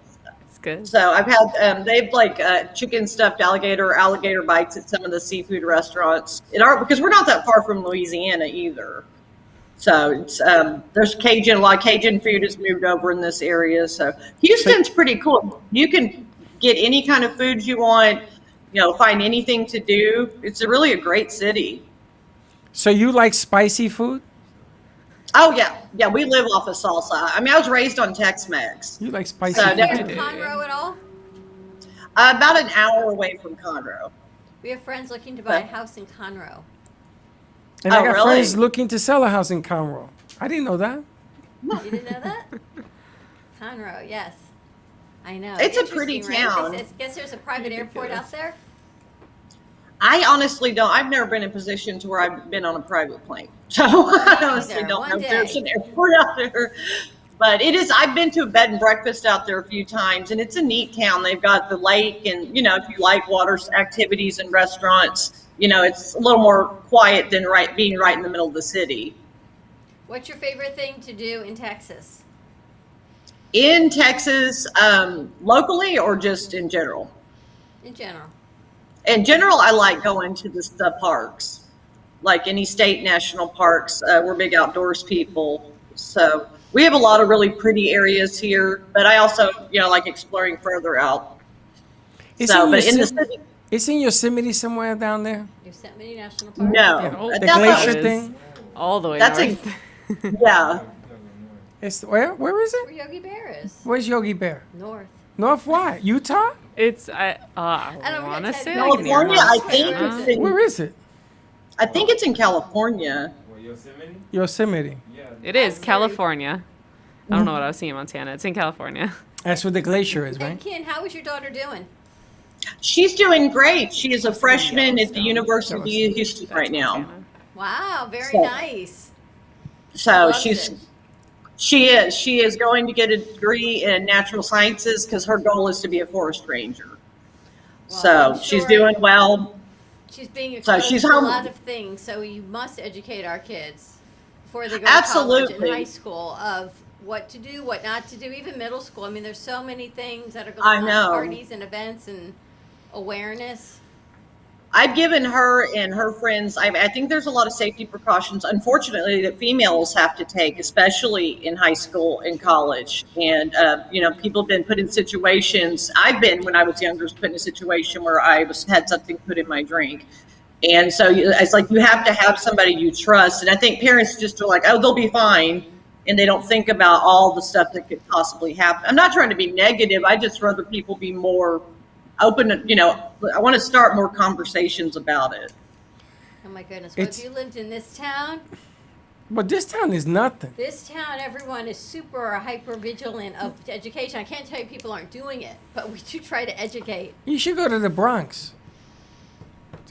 [SPEAKER 5] It's good.
[SPEAKER 14] So I've had they've like chicken stuffed alligator, alligator bites at some of the seafood restaurants in our because we're not that far from Louisiana either. So it's there's Cajun, a lot of Cajun food has moved over in this area. So Houston's pretty cool. You can get any kind of food you want, find anything to do. It's really a great city.
[SPEAKER 3] So you like spicy food?
[SPEAKER 14] Oh yeah, we live off of salsa. I mean, I was raised on Tex-Mex.
[SPEAKER 3] You like spicy
[SPEAKER 14] So
[SPEAKER 3] food?
[SPEAKER 14] definitely-
[SPEAKER 2] Conroe at all?
[SPEAKER 14] About an hour away from Conroe.
[SPEAKER 2] We have friends looking to buy a house in Conroe.
[SPEAKER 3] And I got
[SPEAKER 14] really?
[SPEAKER 3] friends looking to sell a house in Conroe. I didn't know that.
[SPEAKER 2] You didn't know that? Conroe, yes. I know.
[SPEAKER 14] It's a pretty
[SPEAKER 2] Interesting, right?
[SPEAKER 14] town.
[SPEAKER 2] I guess there's a private airport out there.
[SPEAKER 14] I honestly don't. I've never been in positions where I've been on a private plane, so I honestly
[SPEAKER 2] either.
[SPEAKER 14] don't
[SPEAKER 2] One
[SPEAKER 14] know if there's
[SPEAKER 2] day.
[SPEAKER 14] an airport out there. But it is. I've been to a bed and breakfast out there a few times, and it's a neat town. They've got the lake, and if you like water activities and restaurants, it's a little more quiet than being right in the middle of the city.
[SPEAKER 2] What's your favorite thing to do in Texas?
[SPEAKER 14] In Texas, locally or just in general?
[SPEAKER 2] In general.
[SPEAKER 14] In general, I like going to the parks, like any state national parks. We're big outdoors people, so we have a lot of really pretty areas here. But I also, like exploring further out.
[SPEAKER 3] It's in Yosemite somewhere down there.
[SPEAKER 2] Yosemite National Park.
[SPEAKER 14] No,
[SPEAKER 3] The
[SPEAKER 14] that's
[SPEAKER 3] glacier
[SPEAKER 5] is
[SPEAKER 3] thing.
[SPEAKER 5] all the way
[SPEAKER 14] That's
[SPEAKER 5] north.
[SPEAKER 14] yeah.
[SPEAKER 3] It's where is it?
[SPEAKER 2] Where Yogi Bear is.
[SPEAKER 3] Where's Yogi Bear?
[SPEAKER 2] North.
[SPEAKER 3] North what? Utah?
[SPEAKER 5] It's I
[SPEAKER 2] don't
[SPEAKER 5] want to
[SPEAKER 2] get
[SPEAKER 5] say
[SPEAKER 2] Ted
[SPEAKER 5] like near
[SPEAKER 14] California, I
[SPEAKER 5] Montana.
[SPEAKER 14] think.
[SPEAKER 3] Where is it?
[SPEAKER 14] I think it's in California.
[SPEAKER 4] Yosemite?
[SPEAKER 3] Yosemite.
[SPEAKER 4] Yeah.
[SPEAKER 5] It is California. I don't know what I was seeing in Montana. It's in California.
[SPEAKER 3] That's where the glacier is,
[SPEAKER 2] And
[SPEAKER 3] right?
[SPEAKER 2] Ken, how is your daughter doing?
[SPEAKER 14] She's doing great. She is a freshman at the University of Houston
[SPEAKER 5] That's
[SPEAKER 14] right now.
[SPEAKER 5] Montana.
[SPEAKER 2] Wow, very
[SPEAKER 14] So-
[SPEAKER 2] nice.
[SPEAKER 14] So
[SPEAKER 2] Loves it.
[SPEAKER 14] she is going to get a degree in natural sciences because her goal is to be a forest ranger.
[SPEAKER 2] Well,
[SPEAKER 14] So
[SPEAKER 2] I'm
[SPEAKER 14] she's
[SPEAKER 2] sure
[SPEAKER 14] doing well.
[SPEAKER 2] She's being
[SPEAKER 14] So
[SPEAKER 2] exposed
[SPEAKER 14] she's
[SPEAKER 2] to a
[SPEAKER 14] home-
[SPEAKER 2] lot of things, so you must educate our kids before they go to college
[SPEAKER 14] Absolutely.
[SPEAKER 2] and high school of what to do, what not to do, even middle school. I mean, there's so many things that are going
[SPEAKER 14] I
[SPEAKER 2] on,
[SPEAKER 14] know.
[SPEAKER 2] parties and events and awareness.
[SPEAKER 14] I've given her and her friends, I think there's a lot of safety precautions, unfortunately, that females have to take, especially in high school and college. And, people have been put in situations, I've been, when I was younger, put in a situation where had something put in my drink. And so it's like you have to have somebody you trust. And I think parents just are like, oh, they'll be fine. And they don't think about all the stuff that could possibly happen. I'm not trying to be negative. I just rather people be more open. I want to start more conversations about it.
[SPEAKER 2] Oh my goodness! Well,
[SPEAKER 3] It's-
[SPEAKER 2] if you lived in this town,
[SPEAKER 3] But this town is nothing.
[SPEAKER 2] everyone is super hyper vigilant of education. I can't tell you people aren't doing it, but we do try to educate.
[SPEAKER 3] You should go to the Bronx.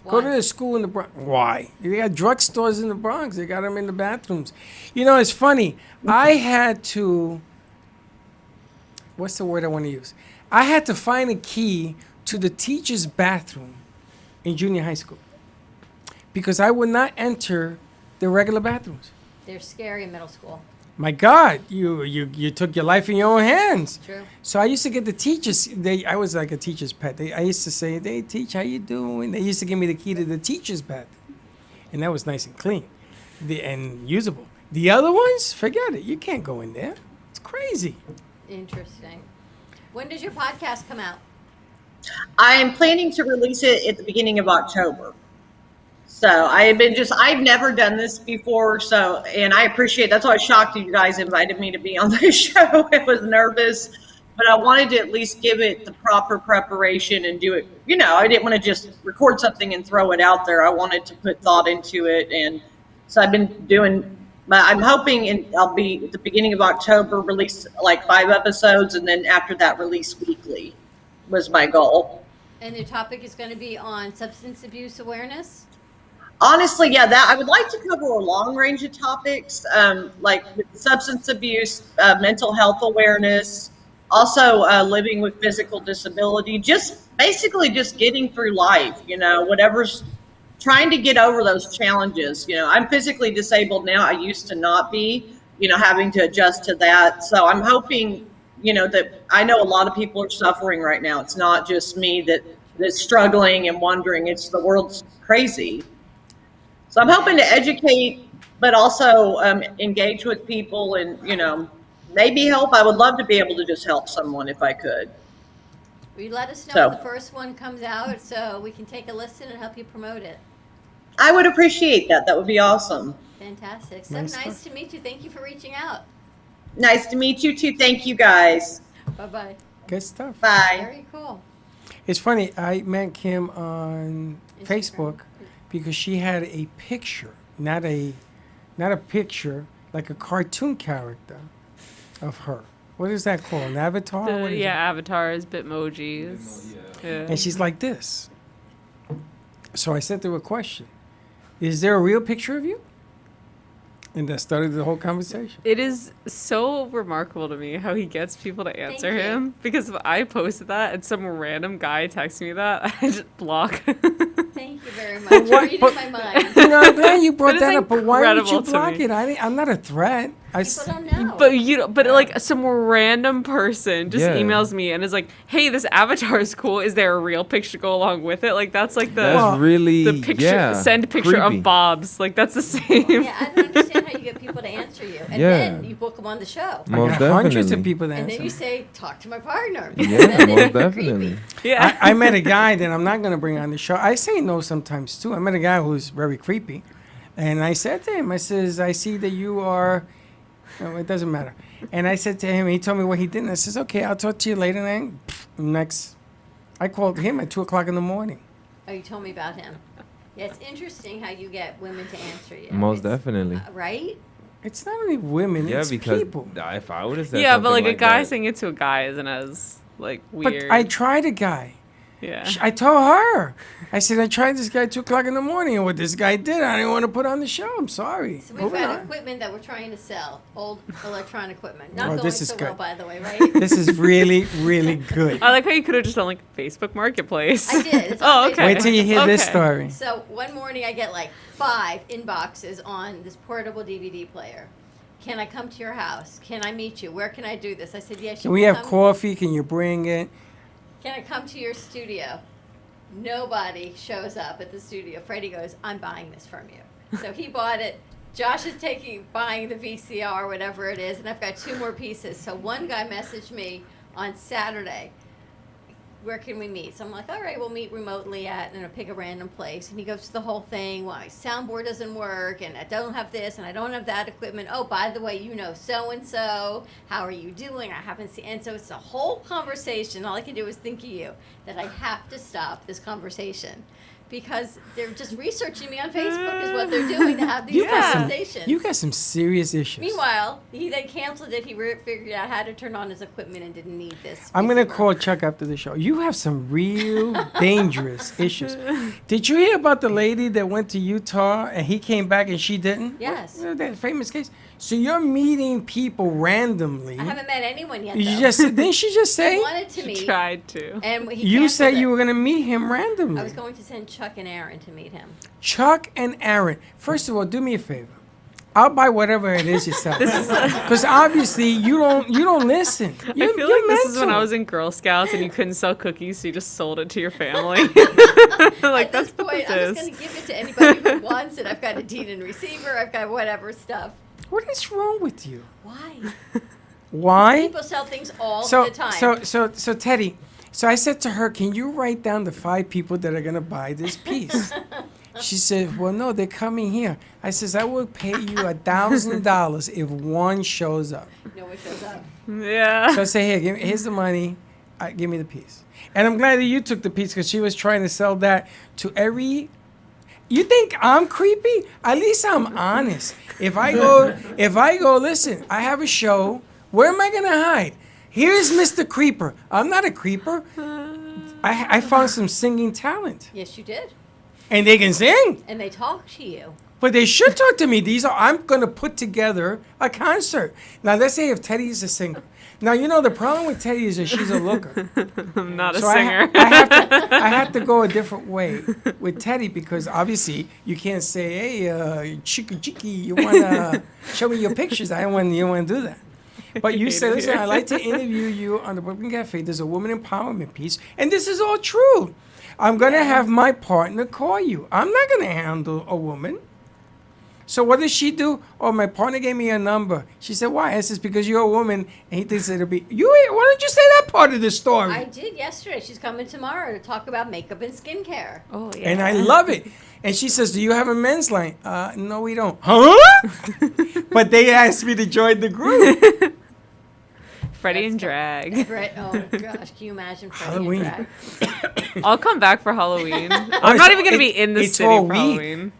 [SPEAKER 3] Go to
[SPEAKER 2] Why?
[SPEAKER 3] the school in the Bronx. Why? They got drugstores in the Bronx. They got them in the bathrooms. It's funny. I had to. What's the word I want to use? I had to find a key to the teacher's bathroom in junior high school because I would not enter the regular bathrooms.
[SPEAKER 2] They're scary in middle school.
[SPEAKER 3] My God, you took your life in your own hands.
[SPEAKER 2] True.
[SPEAKER 3] So I used to get the teachers. I was like a teacher's pet. I used to say, "Hey, teach, how you doing?" They used to give me the key to the teacher's bathroom, and that was nice and clean, and usable. The other ones, forget it. You can't go in there. It's crazy.
[SPEAKER 2] Interesting. When does your podcast come out?
[SPEAKER 14] I'm planning to release it at the beginning of October. So I've never done this before. So, and I appreciate, that's why I was shocked that you guys invited me to be on the show. I was nervous, but I wanted to at least give it the proper preparation and do it. I didn't want to just record something and throw it out there. I wanted to put thought into it. And so I've been doing, I'm hoping I'll be at the beginning of October, release like 5 episodes. And then after that, release weekly was my goal.
[SPEAKER 2] And the topic is going to be on substance abuse awareness.
[SPEAKER 14] Honestly, yeah, I would like to cover a long range of topics, like substance abuse, mental health awareness, also living with physical disability, just basically just getting through life, whatever's trying to get over those challenges. I'm physically disabled now. I used to not be, having to adjust to that. So I'm hoping, that I know a lot of people are suffering right now. It's not just me that's struggling and wondering. It's the world's crazy. So I'm hoping to educate but also engage with people and, maybe help. I would love to be able to just help someone if I could.
[SPEAKER 2] Will you let us know
[SPEAKER 14] So-
[SPEAKER 2] when the first one comes out so we can take a listen and help you promote it?
[SPEAKER 14] I would appreciate that. That would be awesome.
[SPEAKER 2] Fantastic. So
[SPEAKER 3] Nice
[SPEAKER 2] nice
[SPEAKER 3] stuff.
[SPEAKER 2] to meet you. Thank you for reaching out.
[SPEAKER 14] Nice to meet you too. Thank you guys.
[SPEAKER 2] Bye-bye.
[SPEAKER 3] Good stuff.
[SPEAKER 14] Bye.
[SPEAKER 2] Very cool.
[SPEAKER 3] It's funny. I met Kim on Facebook because she had a picture, not a picture, like a cartoon character of her. What is that called? An avatar? What is it?
[SPEAKER 5] avatars, Bitmojis. Yeah.
[SPEAKER 3] And she's like this. So I sent her a question. Is there a real picture of you? And that started the whole conversation.
[SPEAKER 5] It is so remarkable to me how he gets people to answer
[SPEAKER 2] you.
[SPEAKER 5] him. Because if I posted that and some random guy texts me that, I just block.
[SPEAKER 2] Thank you very much. You're reading my mind.
[SPEAKER 3] You know, I'm glad you brought
[SPEAKER 5] That is
[SPEAKER 3] that up, but why would you
[SPEAKER 5] incredible to
[SPEAKER 3] block
[SPEAKER 5] me.
[SPEAKER 3] it? I'm not a threat.
[SPEAKER 2] People don't know.
[SPEAKER 5] But like some random person just
[SPEAKER 6] Yeah.
[SPEAKER 5] emails me and is like, "Hey, this avatar is cool. Is there a real picture to go along with it?" Like that's like the
[SPEAKER 6] That's really
[SPEAKER 5] the picture
[SPEAKER 6] yeah,
[SPEAKER 5] send picture
[SPEAKER 6] creepy.
[SPEAKER 5] of Bob's. Like that's the same.
[SPEAKER 2] Yeah, I don't understand how you get people to answer you. And
[SPEAKER 6] Yeah.
[SPEAKER 2] then you book them on the show.
[SPEAKER 3] I
[SPEAKER 6] Most
[SPEAKER 3] got hundreds of
[SPEAKER 6] definitely.
[SPEAKER 3] people that
[SPEAKER 2] And
[SPEAKER 3] answer.
[SPEAKER 2] then you say, talk to my partner.
[SPEAKER 6] Yeah,
[SPEAKER 2] And then
[SPEAKER 6] most
[SPEAKER 2] it's
[SPEAKER 6] definitely.
[SPEAKER 2] creepy.
[SPEAKER 5] Yeah.
[SPEAKER 3] I met a guy that I'm not going to bring on the show. I say no sometimes too. I met a guy who's very creepy. And I said to him, I says, I see that you are, no, it doesn't matter. And I said to him, he told me what he did. And I says, okay, I'll talk to you later. And next, I called him at 2 o'clock in the morning.
[SPEAKER 2] Oh, you told me about him. Yeah, it's interesting how you get women to answer you.
[SPEAKER 6] Most
[SPEAKER 2] It's-
[SPEAKER 6] definitely.
[SPEAKER 2] Right?
[SPEAKER 3] It's not only women,
[SPEAKER 6] Yeah,
[SPEAKER 3] it's
[SPEAKER 6] because
[SPEAKER 3] people.
[SPEAKER 6] if I would have said
[SPEAKER 5] Yeah, but
[SPEAKER 6] something
[SPEAKER 5] like a guy
[SPEAKER 6] that,
[SPEAKER 5] saying it to a guy isn't as like
[SPEAKER 3] But
[SPEAKER 5] weird.
[SPEAKER 3] I tried a guy.
[SPEAKER 5] yeah.
[SPEAKER 3] I told her. I said, I tried this guy at 2 o'clock in the morning. And what this guy did, I didn't want to put on the show. I'm sorry.
[SPEAKER 2] So we've
[SPEAKER 3] Moving
[SPEAKER 2] got
[SPEAKER 3] on.
[SPEAKER 2] equipment that we're trying to sell. Old electronic equipment. Not
[SPEAKER 3] Oh,
[SPEAKER 2] going
[SPEAKER 3] this is
[SPEAKER 2] so
[SPEAKER 3] good.
[SPEAKER 2] well, by the way, right?
[SPEAKER 3] This is really, really good.
[SPEAKER 5] I like how you could have just done like Facebook Marketplace.
[SPEAKER 2] I did. It's on
[SPEAKER 5] Oh,
[SPEAKER 2] Facebook.
[SPEAKER 5] okay.
[SPEAKER 3] Wait till you hear this
[SPEAKER 5] Okay.
[SPEAKER 3] story.
[SPEAKER 2] So one morning I get like 5 inboxes on this portable DVD player. Can I come to your house? Can I meet you? Where can I do this? I said, yes.
[SPEAKER 3] Can we have coffee? Can you bring it?
[SPEAKER 2] Can I come to your studio? Nobody shows up at the studio. Freddie goes, I'm buying this from you. So he bought it. Josh is buying the VCR, whatever it is, and I've got 2 more pieces. So one guy messaged me on Saturday, where can we meet? So I'm like, all right, we'll meet remotely at, and I'll pick a random place. And he goes to the whole thing, well, my soundboard doesn't work, and I don't have this, and I don't have that equipment. Oh, by the way, you know so-and-so. How are you doing? I haven't seen, and so it's a whole conversation. All I can do is think of you, that I have to stop this conversation. Because they're just researching me on Facebook is what they're doing to have these
[SPEAKER 3] You got
[SPEAKER 2] conversations.
[SPEAKER 3] You got some serious issues.
[SPEAKER 2] Meanwhile, he then canceled it. He figured out how to turn on his equipment and didn't need this.
[SPEAKER 3] I'm gonna
[SPEAKER 2] VCR.
[SPEAKER 3] call Chuck after the show. You have some real dangerous issues. Did you hear about the lady that went to Utah and he came back and she didn't?
[SPEAKER 2] Yes.
[SPEAKER 3] You know, that famous case. So you're meeting people randomly.
[SPEAKER 2] I haven't met anyone yet.
[SPEAKER 3] You
[SPEAKER 2] though.
[SPEAKER 3] just didn't she just
[SPEAKER 2] I
[SPEAKER 3] say?
[SPEAKER 2] wanted to
[SPEAKER 5] She
[SPEAKER 2] meet.
[SPEAKER 5] tried to.
[SPEAKER 2] And he
[SPEAKER 3] You said
[SPEAKER 2] canceled it.
[SPEAKER 3] you were gonna meet him randomly.
[SPEAKER 2] I was going to send Chuck and Aaron to meet him.
[SPEAKER 3] Chuck and Aaron. First of all, do me a favor. I'll buy whatever it is yourself. Because obviously you don't listen.
[SPEAKER 5] I feel like this is when I was in Girl Scouts and you couldn't sell cookies, so you just sold it to your family. Like
[SPEAKER 2] At
[SPEAKER 5] that's
[SPEAKER 2] this
[SPEAKER 5] what
[SPEAKER 2] point,
[SPEAKER 5] this
[SPEAKER 2] I'm
[SPEAKER 5] is.
[SPEAKER 2] just going to give it to anybody who wants it. I've got a deed and receiver. I've got whatever stuff.
[SPEAKER 3] What is wrong with you?
[SPEAKER 2] Why?
[SPEAKER 3] Why?
[SPEAKER 2] People sell things all
[SPEAKER 3] So
[SPEAKER 2] the time.
[SPEAKER 3] so Teddy, so I said to her, can you write down the 5 people that are gonna buy this piece? She said, well, no, they're coming here. I says, I will pay you $1,000 if one shows up.
[SPEAKER 2] No one shows up.
[SPEAKER 5] Yeah.
[SPEAKER 3] So I say, here, here's the money. Give me the piece. And I'm glad that you took the piece because she was trying to sell that to every. You think I'm creepy? At least I'm honest. If I go, listen, I have a show. Where am I gonna hide? Here's Mr. Creeper. I'm not a creeper. I found some singing talent,
[SPEAKER 2] Yes, you did.
[SPEAKER 3] and they can sing.
[SPEAKER 2] And they talk to you.
[SPEAKER 3] But they should talk to me. I'm gonna put together a concert. Now let's say if Teddy's a singer. Now you know the problem with Teddy is that she's a looker.
[SPEAKER 5] I'm not a
[SPEAKER 3] So
[SPEAKER 5] singer.
[SPEAKER 3] I have to go a different way with Teddy because obviously you can't say, hey, chicky, you wanna show me your pictures? You don't want to do that. But you say, listen, I'd like to interview you on the Brooklyn Cafe. There's a woman empowerment piece, and this is all true. I'm gonna have my partner call you. I'm not gonna handle a woman. So what does she do? Oh, my partner gave me a number. She said, why? I said, because you're a woman, and he thinks it'll be... Why don't you say that part of the story?
[SPEAKER 2] I did yesterday. She's coming tomorrow to talk about makeup and skincare.
[SPEAKER 5] Oh, yeah.
[SPEAKER 3] And I love it. And she says, do you have a men's line? No, we don't. Huh? But they asked me to join the group.
[SPEAKER 5] Freddie in drag.
[SPEAKER 2] Oh, gosh. Can you imagine Freddie
[SPEAKER 3] Halloween.
[SPEAKER 2] in drag?
[SPEAKER 5] I'll come back for Halloween. I'm not even going to be in the city
[SPEAKER 3] all
[SPEAKER 5] for
[SPEAKER 3] week.
[SPEAKER 5] Halloween.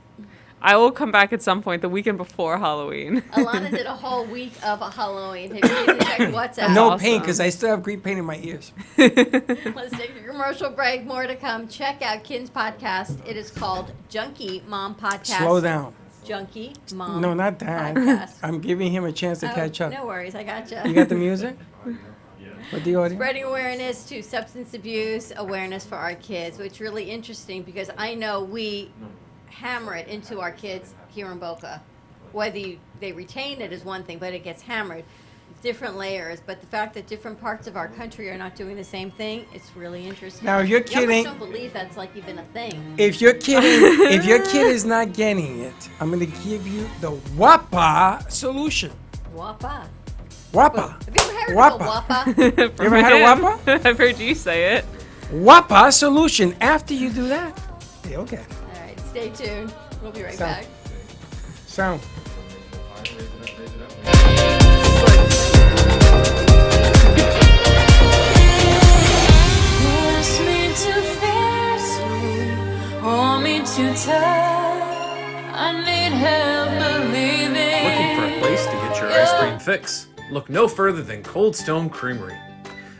[SPEAKER 5] I will come back at some point the weekend before Halloween.
[SPEAKER 2] Alana did a whole week of a Halloween. Have you check WhatsApp?
[SPEAKER 3] No paint, because I still have green paint in my ears.
[SPEAKER 2] Let's take a commercial break. More to come. Check out Kin's podcast. It is called Junky Mom Podcast.
[SPEAKER 3] Slow down.
[SPEAKER 2] Junky Mom.
[SPEAKER 3] No, not that.
[SPEAKER 2] Podcast.
[SPEAKER 3] I'm giving him a chance to catch up.
[SPEAKER 2] No worries. I gotcha.
[SPEAKER 3] You got the music? With the audio?
[SPEAKER 2] Spreading awareness to substance abuse, awareness for our kids, which is really interesting because I know we hammer it into our kids here in Boca. Whether they retain it is one thing, but it gets hammered. Different layers, but the fact that different parts of our country are not doing the same thing, it's really interesting.
[SPEAKER 3] Now, if your
[SPEAKER 2] You
[SPEAKER 3] kid ain't-
[SPEAKER 2] almost don't believe that's like even a thing.
[SPEAKER 3] If your kid is not getting it, I'm going to give you the WAPA solution.
[SPEAKER 2] Wappa.
[SPEAKER 3] WAPA.
[SPEAKER 2] Have you ever heard
[SPEAKER 3] Wappa.
[SPEAKER 2] of a Wappa?
[SPEAKER 3] You ever had a WAPA?
[SPEAKER 5] I've heard you say it.
[SPEAKER 3] WAPA solution. After you do that, okay.
[SPEAKER 2] All right, stay tuned. We'll be right
[SPEAKER 3] Sound.
[SPEAKER 2] back.
[SPEAKER 3] Sound.
[SPEAKER 15] Push me to fierce, hold me too tight. I need help believing.
[SPEAKER 9] Looking for a place to get your ice cream fix? Look no further than Cold Stone Creamery.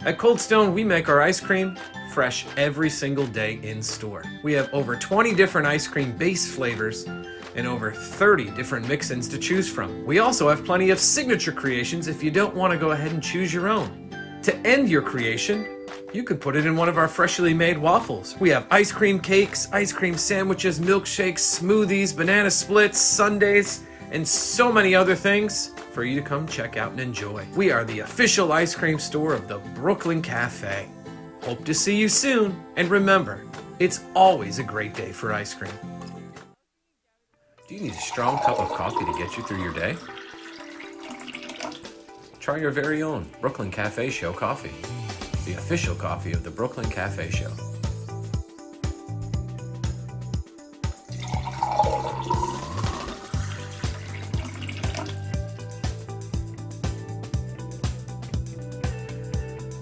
[SPEAKER 9] At Cold Stone, we make our ice cream fresh every single day in store. We have over 20 different ice cream base flavors and over 30 different mix-ins to choose from. We also have plenty of signature creations if you don't want to go ahead and choose your own. To end your creation, you can put it in one of our freshly made waffles. We have ice cream cakes, ice cream sandwiches, milkshakes, smoothies, banana splits, sundaes, and so many other things for you to come check out and enjoy. We are the official ice cream store of the Brooklyn Cafe. Hope to see you soon, and remember, it's always a great day for ice cream. Do you need a strong cup of coffee to get you through your day? Try your very own Brooklyn Cafe Show coffee, the official coffee of the Brooklyn Cafe Show.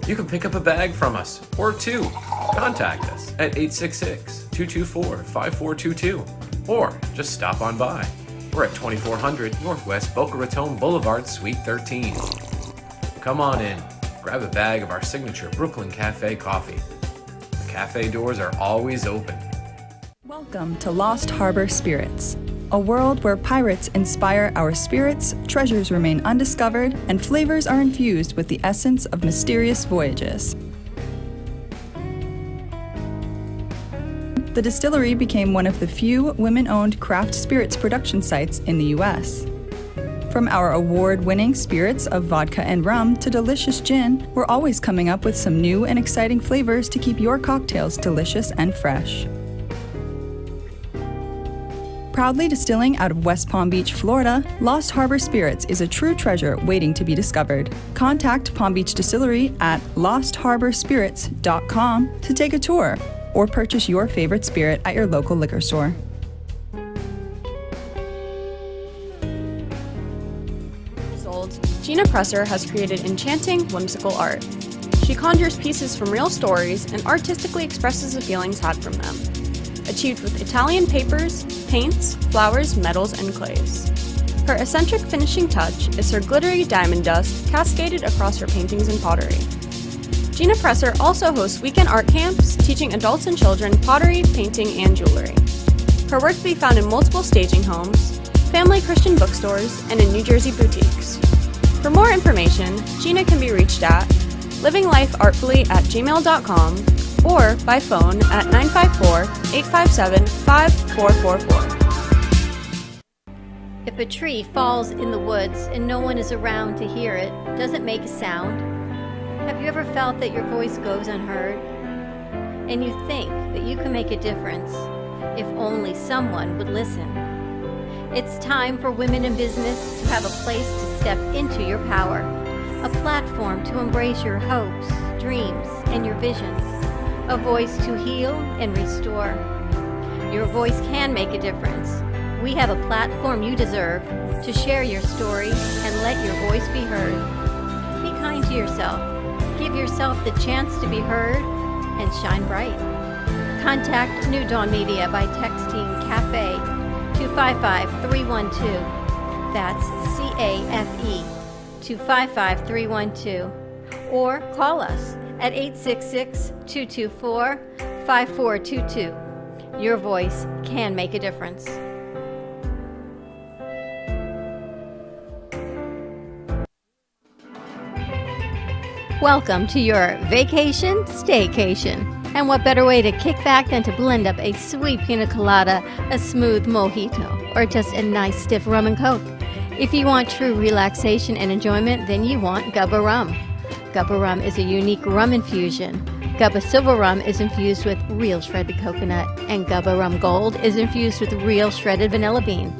[SPEAKER 9] You can pick up a bag from us, or two. Contact us at 866-224-5422, or just stop on by. We're at 2400 Northwest Boca Raton Boulevard, Suite 13. Come on in, grab a bag of our signature Brooklyn Cafe coffee. The cafe doors are always open.
[SPEAKER 16] Welcome to Lost Harbor Spirits, a world where pirates inspire our spirits, treasures remain undiscovered, and flavors are infused with the essence of mysterious voyages. The distillery became one of the few women-owned craft spirits production sites in the U.S. From our award-winning spirits of vodka and rum to delicious gin, we're always coming up with some new and exciting flavors to keep your cocktails delicious and fresh. Proudly distilling out of West Palm Beach, Florida, Lost Harbor Spirits is a true treasure waiting to be discovered. Contact Palm Beach Distillery at lostharborspirits.com to take a tour or purchase your favorite spirit at your local liquor store.
[SPEAKER 17] Gina Presser has created enchanting, whimsical art. She conjures pieces from real stories and artistically expresses the feelings had from them. Achieved with Italian papers, paints, flowers, metals, and clays. Her eccentric finishing touch is her glittery diamond dust cascaded across her paintings and pottery. Gina Presser also hosts weekend art camps, teaching adults and children pottery, painting, and jewelry. Her work can be found in multiple staging homes, family Christian bookstores, and in New Jersey boutiques. For more information, Gina can be reached at livinglifeartfully@gmail.com or by phone at 954-857-5444.
[SPEAKER 2] If a tree falls in the woods and no one is around to hear it, does it make a sound? Have you ever felt that your voice goes unheard? And you think that you can make a difference if only someone would listen? It's time for women in business to have a place to step into your power, a platform to embrace your hopes, dreams, and your visions, a voice to heal and restore. Your voice can make a difference. We have a platform you deserve to share your story and let your voice be heard. Be kind to yourself. Give yourself the chance to be heard and shine bright. Contact New Dawn Media by texting CAFE to 55312. That's CAFE to 55312. Or call us at 866-224-5422. Your voice can make a difference. Welcome to your vacation staycation. And what better way to kick back than to blend up a sweet pina colada, a smooth mojito, or just a nice stiff rum and coke. If you want true relaxation and enjoyment, then you want Gubba Rum. Gubba Rum is a unique rum infusion. Gubba Silver Rum is infused with real shredded coconut, and Gubba Rum Gold is infused with real shredded vanilla bean.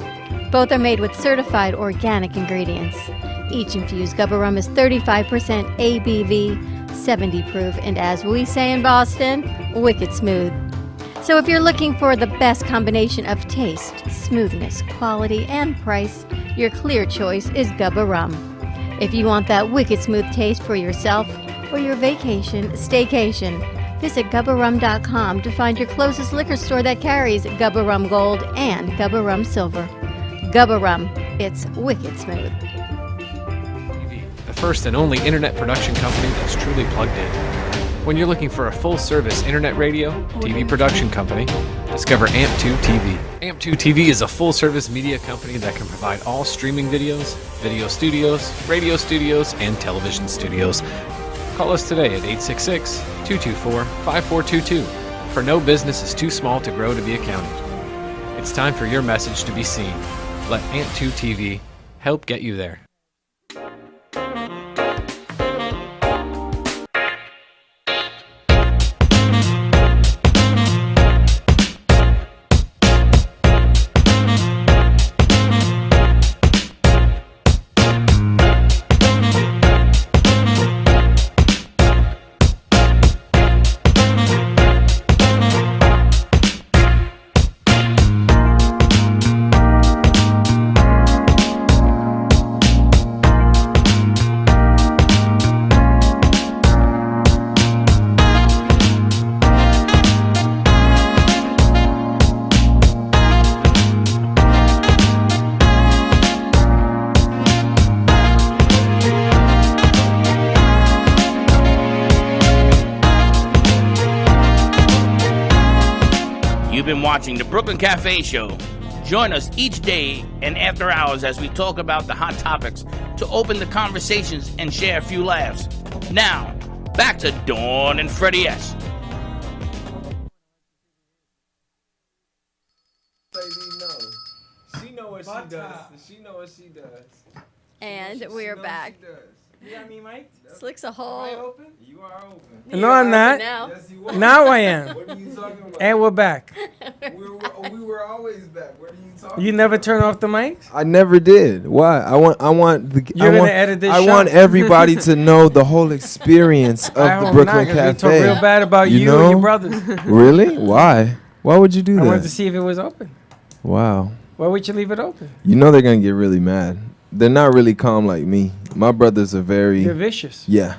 [SPEAKER 2] Both are made with certified organic ingredients. Each infused Gubba Rum is 35% ABV, 70 proof, and as we say in Boston, wicked smooth. So if you're looking for the best combination of taste, smoothness, quality, and price, your clear choice is Gubba Rum. If you want that wicked smooth taste for yourself or your vacation staycation, visit GubbaRum.com to find your closest liquor store that carries Gubba Rum Gold and Gubba Rum Silver. Gubba Rum, it's wicked smooth.
[SPEAKER 18] The first and only internet production company that's truly plugged in. When you're looking for a full-service internet radio, TV production company, discover AMP2 TV. AMP2 TV is a full-service media company that can provide all streaming videos, video studios, radio studios, and television studios. Call us today at 866-224-5422, for no business is too small to grow to be accounted. It's time for your message to be seen. Let AMP2 TV help get you there.
[SPEAKER 1] You've been watching the Brooklyn Cafe Show. Join us each day and after hours as we talk about the hot topics to open the conversations and share a few laughs. Now, back to Dawn and Freddie S.
[SPEAKER 4] She know what she does. She know what she does.
[SPEAKER 2] And we're back.
[SPEAKER 3] You got me, Mike?
[SPEAKER 2] Slick's a whole.
[SPEAKER 3] Am I open?
[SPEAKER 4] You are open.
[SPEAKER 3] No, I'm not.
[SPEAKER 2] Now.
[SPEAKER 4] Yes, you are.
[SPEAKER 3] Now I am.
[SPEAKER 4] What are you talking about?
[SPEAKER 3] And we're back.
[SPEAKER 4] We were always back. What are you talking
[SPEAKER 3] You never turn off the mics?
[SPEAKER 6] I never did. Why? I want
[SPEAKER 3] You're gonna edit this
[SPEAKER 6] I
[SPEAKER 3] show?
[SPEAKER 6] want everybody to know the whole experience of
[SPEAKER 3] I
[SPEAKER 6] the
[SPEAKER 3] hope
[SPEAKER 6] Brooklyn
[SPEAKER 3] not, 'cause
[SPEAKER 6] Cafe.
[SPEAKER 3] we talk real bad about you
[SPEAKER 6] know?
[SPEAKER 3] and your brothers.
[SPEAKER 6] Really? Why? Why would you do
[SPEAKER 3] I
[SPEAKER 6] that?
[SPEAKER 3] wanted to see if it was open.
[SPEAKER 6] Wow.
[SPEAKER 3] Why would you leave it open?
[SPEAKER 6] You know they're gonna get really mad. They're not really calm like me. My brothers are very.
[SPEAKER 3] They're vicious.
[SPEAKER 6] Yeah.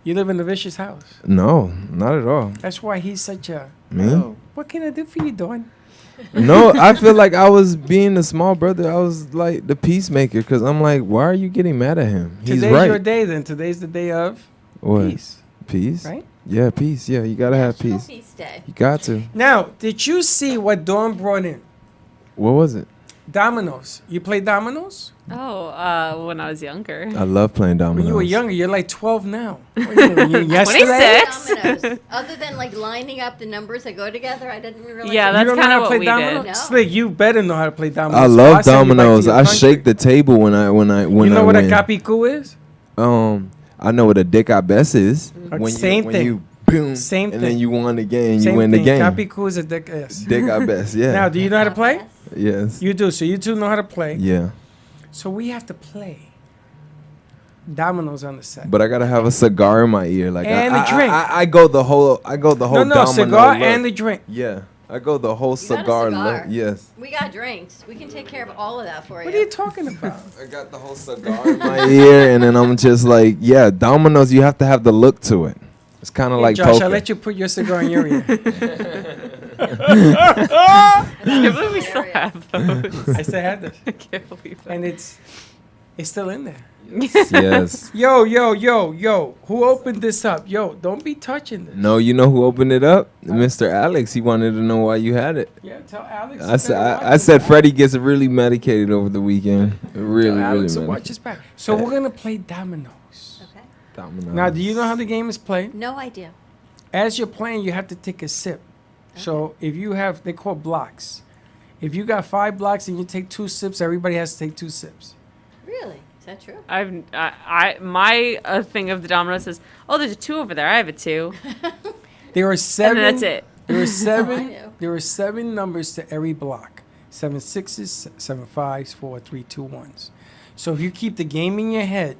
[SPEAKER 3] You live in a vicious house.
[SPEAKER 6] No, not at all.
[SPEAKER 3] That's why he's such a.
[SPEAKER 6] Me?
[SPEAKER 3] Oh, what can I do for you, Dawn?
[SPEAKER 6] No, I feel like I was being the small brother. I was like the peacemaker because I'm like, why are you getting mad at him? He's
[SPEAKER 3] Today's
[SPEAKER 6] right.
[SPEAKER 3] your day then. Today's the day of
[SPEAKER 6] What?
[SPEAKER 3] peace.
[SPEAKER 6] Peace?
[SPEAKER 3] Right?
[SPEAKER 6] Yeah, peace. Yeah, you gotta have peace.
[SPEAKER 2] Peace Day.
[SPEAKER 6] You got to.
[SPEAKER 3] Now, did you see what Dawn brought in?
[SPEAKER 6] What was it?
[SPEAKER 3] Dominoes. You play dominoes?
[SPEAKER 5] Oh, when I was younger.
[SPEAKER 6] I love playing dominoes.
[SPEAKER 3] When you were younger, you're like 12 now. Yesterday?
[SPEAKER 5] 26.
[SPEAKER 2] Dominoes. Other than like lining up the numbers that go together, I didn't realize.
[SPEAKER 5] Yeah,
[SPEAKER 3] You
[SPEAKER 5] that's
[SPEAKER 3] don't know
[SPEAKER 5] kind
[SPEAKER 3] how
[SPEAKER 5] of
[SPEAKER 3] to
[SPEAKER 5] what
[SPEAKER 3] play
[SPEAKER 5] we
[SPEAKER 3] dominoes?
[SPEAKER 5] did.
[SPEAKER 3] Slick, you better know how to play dominoes.
[SPEAKER 6] I
[SPEAKER 3] So
[SPEAKER 6] love
[SPEAKER 3] send you back to
[SPEAKER 6] dominoes.
[SPEAKER 3] your
[SPEAKER 6] I
[SPEAKER 3] country.
[SPEAKER 6] shake the table when I
[SPEAKER 3] You know
[SPEAKER 6] I
[SPEAKER 3] what
[SPEAKER 6] win.
[SPEAKER 3] a capicu is?
[SPEAKER 6] I know what a dick I best is.
[SPEAKER 3] Same
[SPEAKER 6] when
[SPEAKER 3] thing.
[SPEAKER 6] You boom,
[SPEAKER 3] Same
[SPEAKER 6] and
[SPEAKER 3] thing.
[SPEAKER 6] then you won the game.
[SPEAKER 3] Same
[SPEAKER 6] You win
[SPEAKER 3] thing.
[SPEAKER 6] the game.
[SPEAKER 3] Capicu is a dick ass.
[SPEAKER 6] Dick I best. Yeah.
[SPEAKER 3] Now, do you know how to play?
[SPEAKER 6] Yes.
[SPEAKER 3] You do. So you two know how to play.
[SPEAKER 6] Yeah.
[SPEAKER 3] So we have to play dominoes on the set.
[SPEAKER 6] But I gotta have a cigar in my ear, like
[SPEAKER 3] And
[SPEAKER 6] I,
[SPEAKER 3] a drink.
[SPEAKER 6] I go the whole.
[SPEAKER 3] No,
[SPEAKER 6] domino
[SPEAKER 3] cigar
[SPEAKER 6] look.
[SPEAKER 3] and the drink.
[SPEAKER 6] Yeah, I go the whole
[SPEAKER 2] You got a
[SPEAKER 6] cigar
[SPEAKER 2] cigar.
[SPEAKER 6] look. Yes.
[SPEAKER 2] We got drinks. We can take care of all of that for you.
[SPEAKER 3] What are you talking about?
[SPEAKER 6] I got the whole cigar in my ear, and then I'm just like, yeah, dominoes. You have to have the look to it. It's kind of
[SPEAKER 3] Hey,
[SPEAKER 6] like
[SPEAKER 3] Josh,
[SPEAKER 6] poker.
[SPEAKER 3] I'll let you put your cigar in your ear.
[SPEAKER 5] I can't believe we still have those.
[SPEAKER 3] I still have this.
[SPEAKER 5] I can't believe that.
[SPEAKER 3] And it's still in there.
[SPEAKER 6] Yes.
[SPEAKER 3] Yo. Who opened this up? Yo, don't be touching this.
[SPEAKER 6] No, you know who opened it up? Mr. Alex. He wanted to know why you had it.
[SPEAKER 3] Yeah, tell Alex.
[SPEAKER 6] I said Freddie gets really medicated over the weekend. Really,
[SPEAKER 3] Tell Alex to
[SPEAKER 6] really
[SPEAKER 3] watch his back. So we're gonna play dominoes.
[SPEAKER 2] Okay.
[SPEAKER 6] Dominoes.
[SPEAKER 3] Now, do you know how the game is played?
[SPEAKER 2] No idea.
[SPEAKER 3] As you're playing, you have to take a sip. So if you have, they call blocks. If you got 5 blocks and you take 2 sips, everybody has to take 2 sips.
[SPEAKER 2] Really? Is that true?
[SPEAKER 5] My thing of the dominoes is, oh, there's a 2 over there. I have a 2.
[SPEAKER 3] There are 7.
[SPEAKER 5] And that's it.
[SPEAKER 3] There are
[SPEAKER 2] I
[SPEAKER 3] 7.
[SPEAKER 2] know.
[SPEAKER 3] There are 7 numbers to every block. 7 6s, 7 5s, 4 3 2 1s. So if you keep the game in your head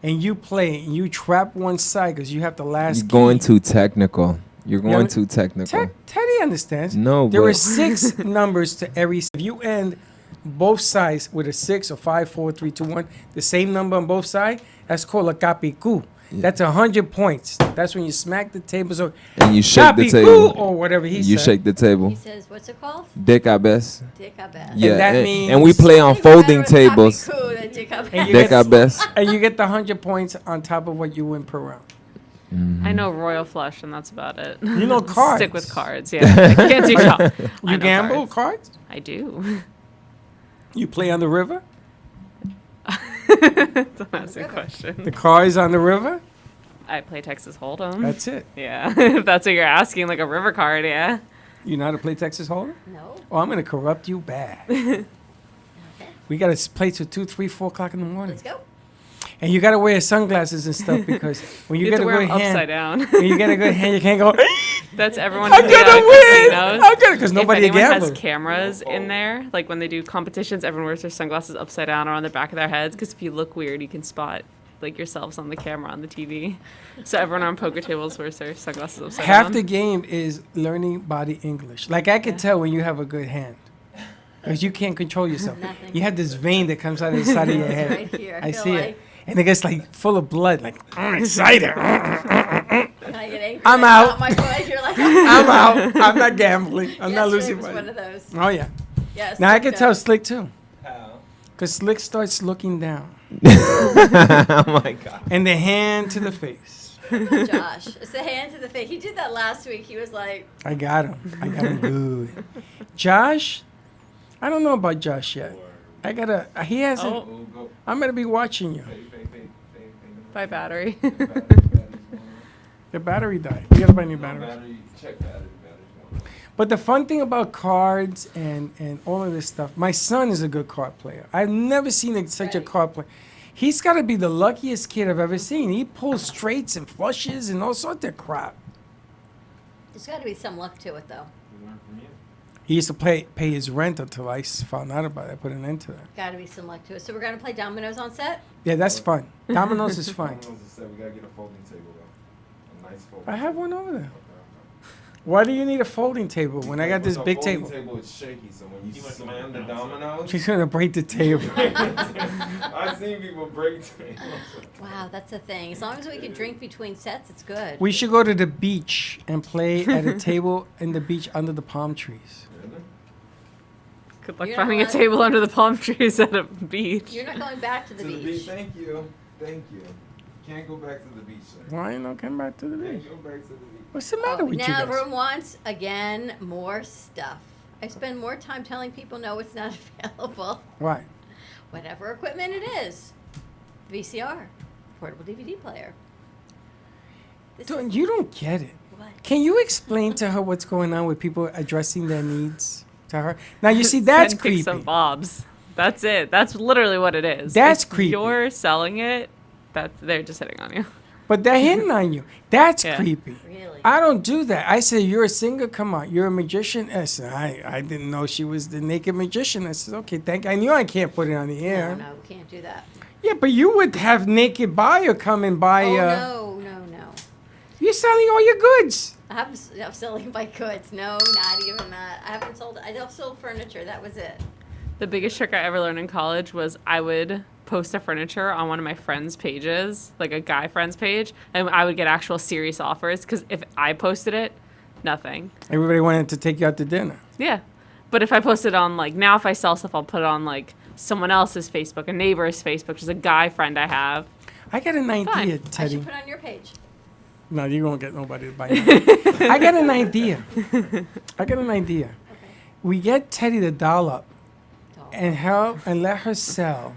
[SPEAKER 3] and you play and you trap one side because you have the last.
[SPEAKER 6] You're going
[SPEAKER 3] key.
[SPEAKER 6] too technical. You're going too technical.
[SPEAKER 3] Teddy understands.
[SPEAKER 6] No,
[SPEAKER 3] there
[SPEAKER 6] but-
[SPEAKER 3] are 6 numbers to every. If you end both sides with a 6 or 5, 4 3 2 1, the same number on both sides, that's called a capicu. That's 100 points. That's when you smack the table. So
[SPEAKER 6] And you shake the
[SPEAKER 3] capicu,
[SPEAKER 6] table.
[SPEAKER 3] or whatever he
[SPEAKER 6] You
[SPEAKER 3] said.
[SPEAKER 6] shake the table.
[SPEAKER 2] He says, what's it called?
[SPEAKER 6] Dick I best.
[SPEAKER 2] Dick I bet.
[SPEAKER 6] Yeah,
[SPEAKER 3] And that
[SPEAKER 6] and,
[SPEAKER 3] means-
[SPEAKER 6] and we play on folding tables.
[SPEAKER 2] Dick I
[SPEAKER 3] And
[SPEAKER 2] bet.
[SPEAKER 3] you
[SPEAKER 6] Dick
[SPEAKER 3] get-
[SPEAKER 6] I best.
[SPEAKER 3] And you get the 100 points on top of what you win per round.
[SPEAKER 5] I know Royal Flush, and that's about it.
[SPEAKER 3] You know cards.
[SPEAKER 5] Stick with cards, yeah. I can't do cards.
[SPEAKER 3] You gamble cards?
[SPEAKER 5] I do.
[SPEAKER 3] You play on the river?
[SPEAKER 5] Don't ask me a question.
[SPEAKER 3] The car is on the river?
[SPEAKER 5] I play Texas Hold'em.
[SPEAKER 3] That's it.
[SPEAKER 5] Yeah, if that's what you're asking, like a river card, yeah.
[SPEAKER 3] You know how to play Texas Hold'em?
[SPEAKER 2] No.
[SPEAKER 3] Oh, I'm going to corrupt you bad. We got to play till 2, 3, 4 o'clock in the morning.
[SPEAKER 2] Let's go.
[SPEAKER 3] And you got to wear sunglasses and stuff because when you,
[SPEAKER 5] You
[SPEAKER 3] get
[SPEAKER 5] have
[SPEAKER 3] a
[SPEAKER 5] to wear
[SPEAKER 3] good
[SPEAKER 5] 'em
[SPEAKER 3] hand,
[SPEAKER 5] upside down.
[SPEAKER 3] when you get a good hand, you can't go.
[SPEAKER 5] That's everyone
[SPEAKER 3] I'm
[SPEAKER 5] in the
[SPEAKER 3] gonna win!
[SPEAKER 5] casinos.
[SPEAKER 3] I'm gonna, because nobody
[SPEAKER 5] if anyone
[SPEAKER 3] gambles.
[SPEAKER 5] has cameras in there, like when they do competitions, everyone wears their sunglasses upside down or on the back of their heads, because if you look weird, you can spot like yourselves on the camera on the TV. So everyone on poker tables wears their sunglasses upside down.
[SPEAKER 3] Half the game is learning body English. Like I could tell when you have a good hand. Because you can't control yourself.
[SPEAKER 2] Nothing.
[SPEAKER 3] You have this vein that comes out of the side of your head.
[SPEAKER 2] Right here. I feel
[SPEAKER 3] see
[SPEAKER 2] like-
[SPEAKER 3] it. And it gets like full of blood. Like, I'm excited.
[SPEAKER 2] I get angry.
[SPEAKER 3] I'm
[SPEAKER 2] I
[SPEAKER 3] out.
[SPEAKER 2] drop my foot. You're like,
[SPEAKER 3] I'm out. I'm not gambling. I'm not
[SPEAKER 2] Yesterday
[SPEAKER 3] losing
[SPEAKER 2] was
[SPEAKER 3] money.
[SPEAKER 2] one of those.
[SPEAKER 3] Oh, yeah.
[SPEAKER 2] Yes.
[SPEAKER 3] Now I can
[SPEAKER 2] okay.
[SPEAKER 3] tell Slick too.
[SPEAKER 10] How?
[SPEAKER 3] Because Slick starts looking down.
[SPEAKER 6] Oh my God.
[SPEAKER 3] And the hand to the face.
[SPEAKER 2] Josh, it's the hand to the face. He did that last week. He was like,
[SPEAKER 3] I got him. I got him good. Josh, I don't know about Josh yet. I gotta. He hasn't.
[SPEAKER 5] Oh.
[SPEAKER 3] I'm gonna be watching you.
[SPEAKER 5] By battery.
[SPEAKER 3] The battery died. You gotta buy new batteries.
[SPEAKER 10] Battery, check battery.
[SPEAKER 3] But the fun thing about cards and all of this stuff, my son is a good card player. I've never seen such a card player. He's got to be the luckiest kid I've ever seen. He pulls straights and flushes and all sorts of crap.
[SPEAKER 2] there's got to be some luck to it, though.
[SPEAKER 3] He used to pay his rent until I found out about it. I put an end to that.
[SPEAKER 2] Got to be some luck to it. So we're going to play dominoes on set?
[SPEAKER 3] Yeah, that's fun. Dominoes is fun.
[SPEAKER 10] Dominoes is set. We gotta get a folding table though. A nice folding.
[SPEAKER 3] I have one over there. Why do you need a folding table when I got this big table?
[SPEAKER 10] The folding table is shaky, so when you slam the dominoes,
[SPEAKER 3] She's gonna break the table.
[SPEAKER 10] I've seen people break tables.
[SPEAKER 2] Wow, that's a thing. As long as we can drink between sets, it's good.
[SPEAKER 3] We should go to the beach and play at a table in the beach under the palm trees.
[SPEAKER 5] Good luck
[SPEAKER 2] You're not
[SPEAKER 5] finding a
[SPEAKER 2] allowed-
[SPEAKER 5] table under the palm trees at a beach.
[SPEAKER 2] You're not going back to the beach.
[SPEAKER 10] Thank you. Thank you. Can't go back to the beach, sir.
[SPEAKER 3] Why not come back to the beach?
[SPEAKER 10] Can't go back to the beach.
[SPEAKER 3] What's the matter with you
[SPEAKER 2] Now
[SPEAKER 3] guys?
[SPEAKER 2] everyone wants, again, more stuff. I spend more time telling people no, it's not available.
[SPEAKER 3] Why?
[SPEAKER 2] Whatever equipment it is. VCR, portable DVD player.
[SPEAKER 3] You don't get it.
[SPEAKER 2] What?
[SPEAKER 3] Can you explain to her what's going on with people addressing their needs to her? Now you see that's
[SPEAKER 5] Send
[SPEAKER 3] creepy.
[SPEAKER 5] pics and bobs. That's it. That's literally what it is.
[SPEAKER 3] That's
[SPEAKER 5] if
[SPEAKER 3] creepy.
[SPEAKER 5] You're selling it. They're just hitting on you.
[SPEAKER 3] But they're hitting on you. That's
[SPEAKER 5] Yeah.
[SPEAKER 3] creepy.
[SPEAKER 2] Really?
[SPEAKER 3] I don't do that. I say, you're a singer? Come on. You're a magician? I said, I didn't know she was the naked magician. I said, okay, thank you. I knew I can't put it on the air.
[SPEAKER 2] No, we can't do that.
[SPEAKER 3] Yeah, but you would have naked buyer come and buy.
[SPEAKER 2] No.
[SPEAKER 3] You're selling all your goods.
[SPEAKER 2] I'm selling my goods. No, not even that. I haven't sold. I just sold furniture. That was it.
[SPEAKER 5] The biggest trick I ever learned in college was I would post a furniture on one of my friends' pages, like a guy friend's page, and I would get actual serious offers because if I posted it, nothing.
[SPEAKER 3] Everybody wanted to take you out to dinner.
[SPEAKER 5] Yeah. But if I posted on, like, now if I sell stuff, I'll put it on, like, someone else's Facebook, a neighbor's Facebook, just a guy friend I have.
[SPEAKER 3] I got an idea,
[SPEAKER 2] I
[SPEAKER 3] Teddy.
[SPEAKER 2] should put on your page.
[SPEAKER 3] No, you won't get nobody to buy it. I got an idea. We get Teddy to doll up and let her sell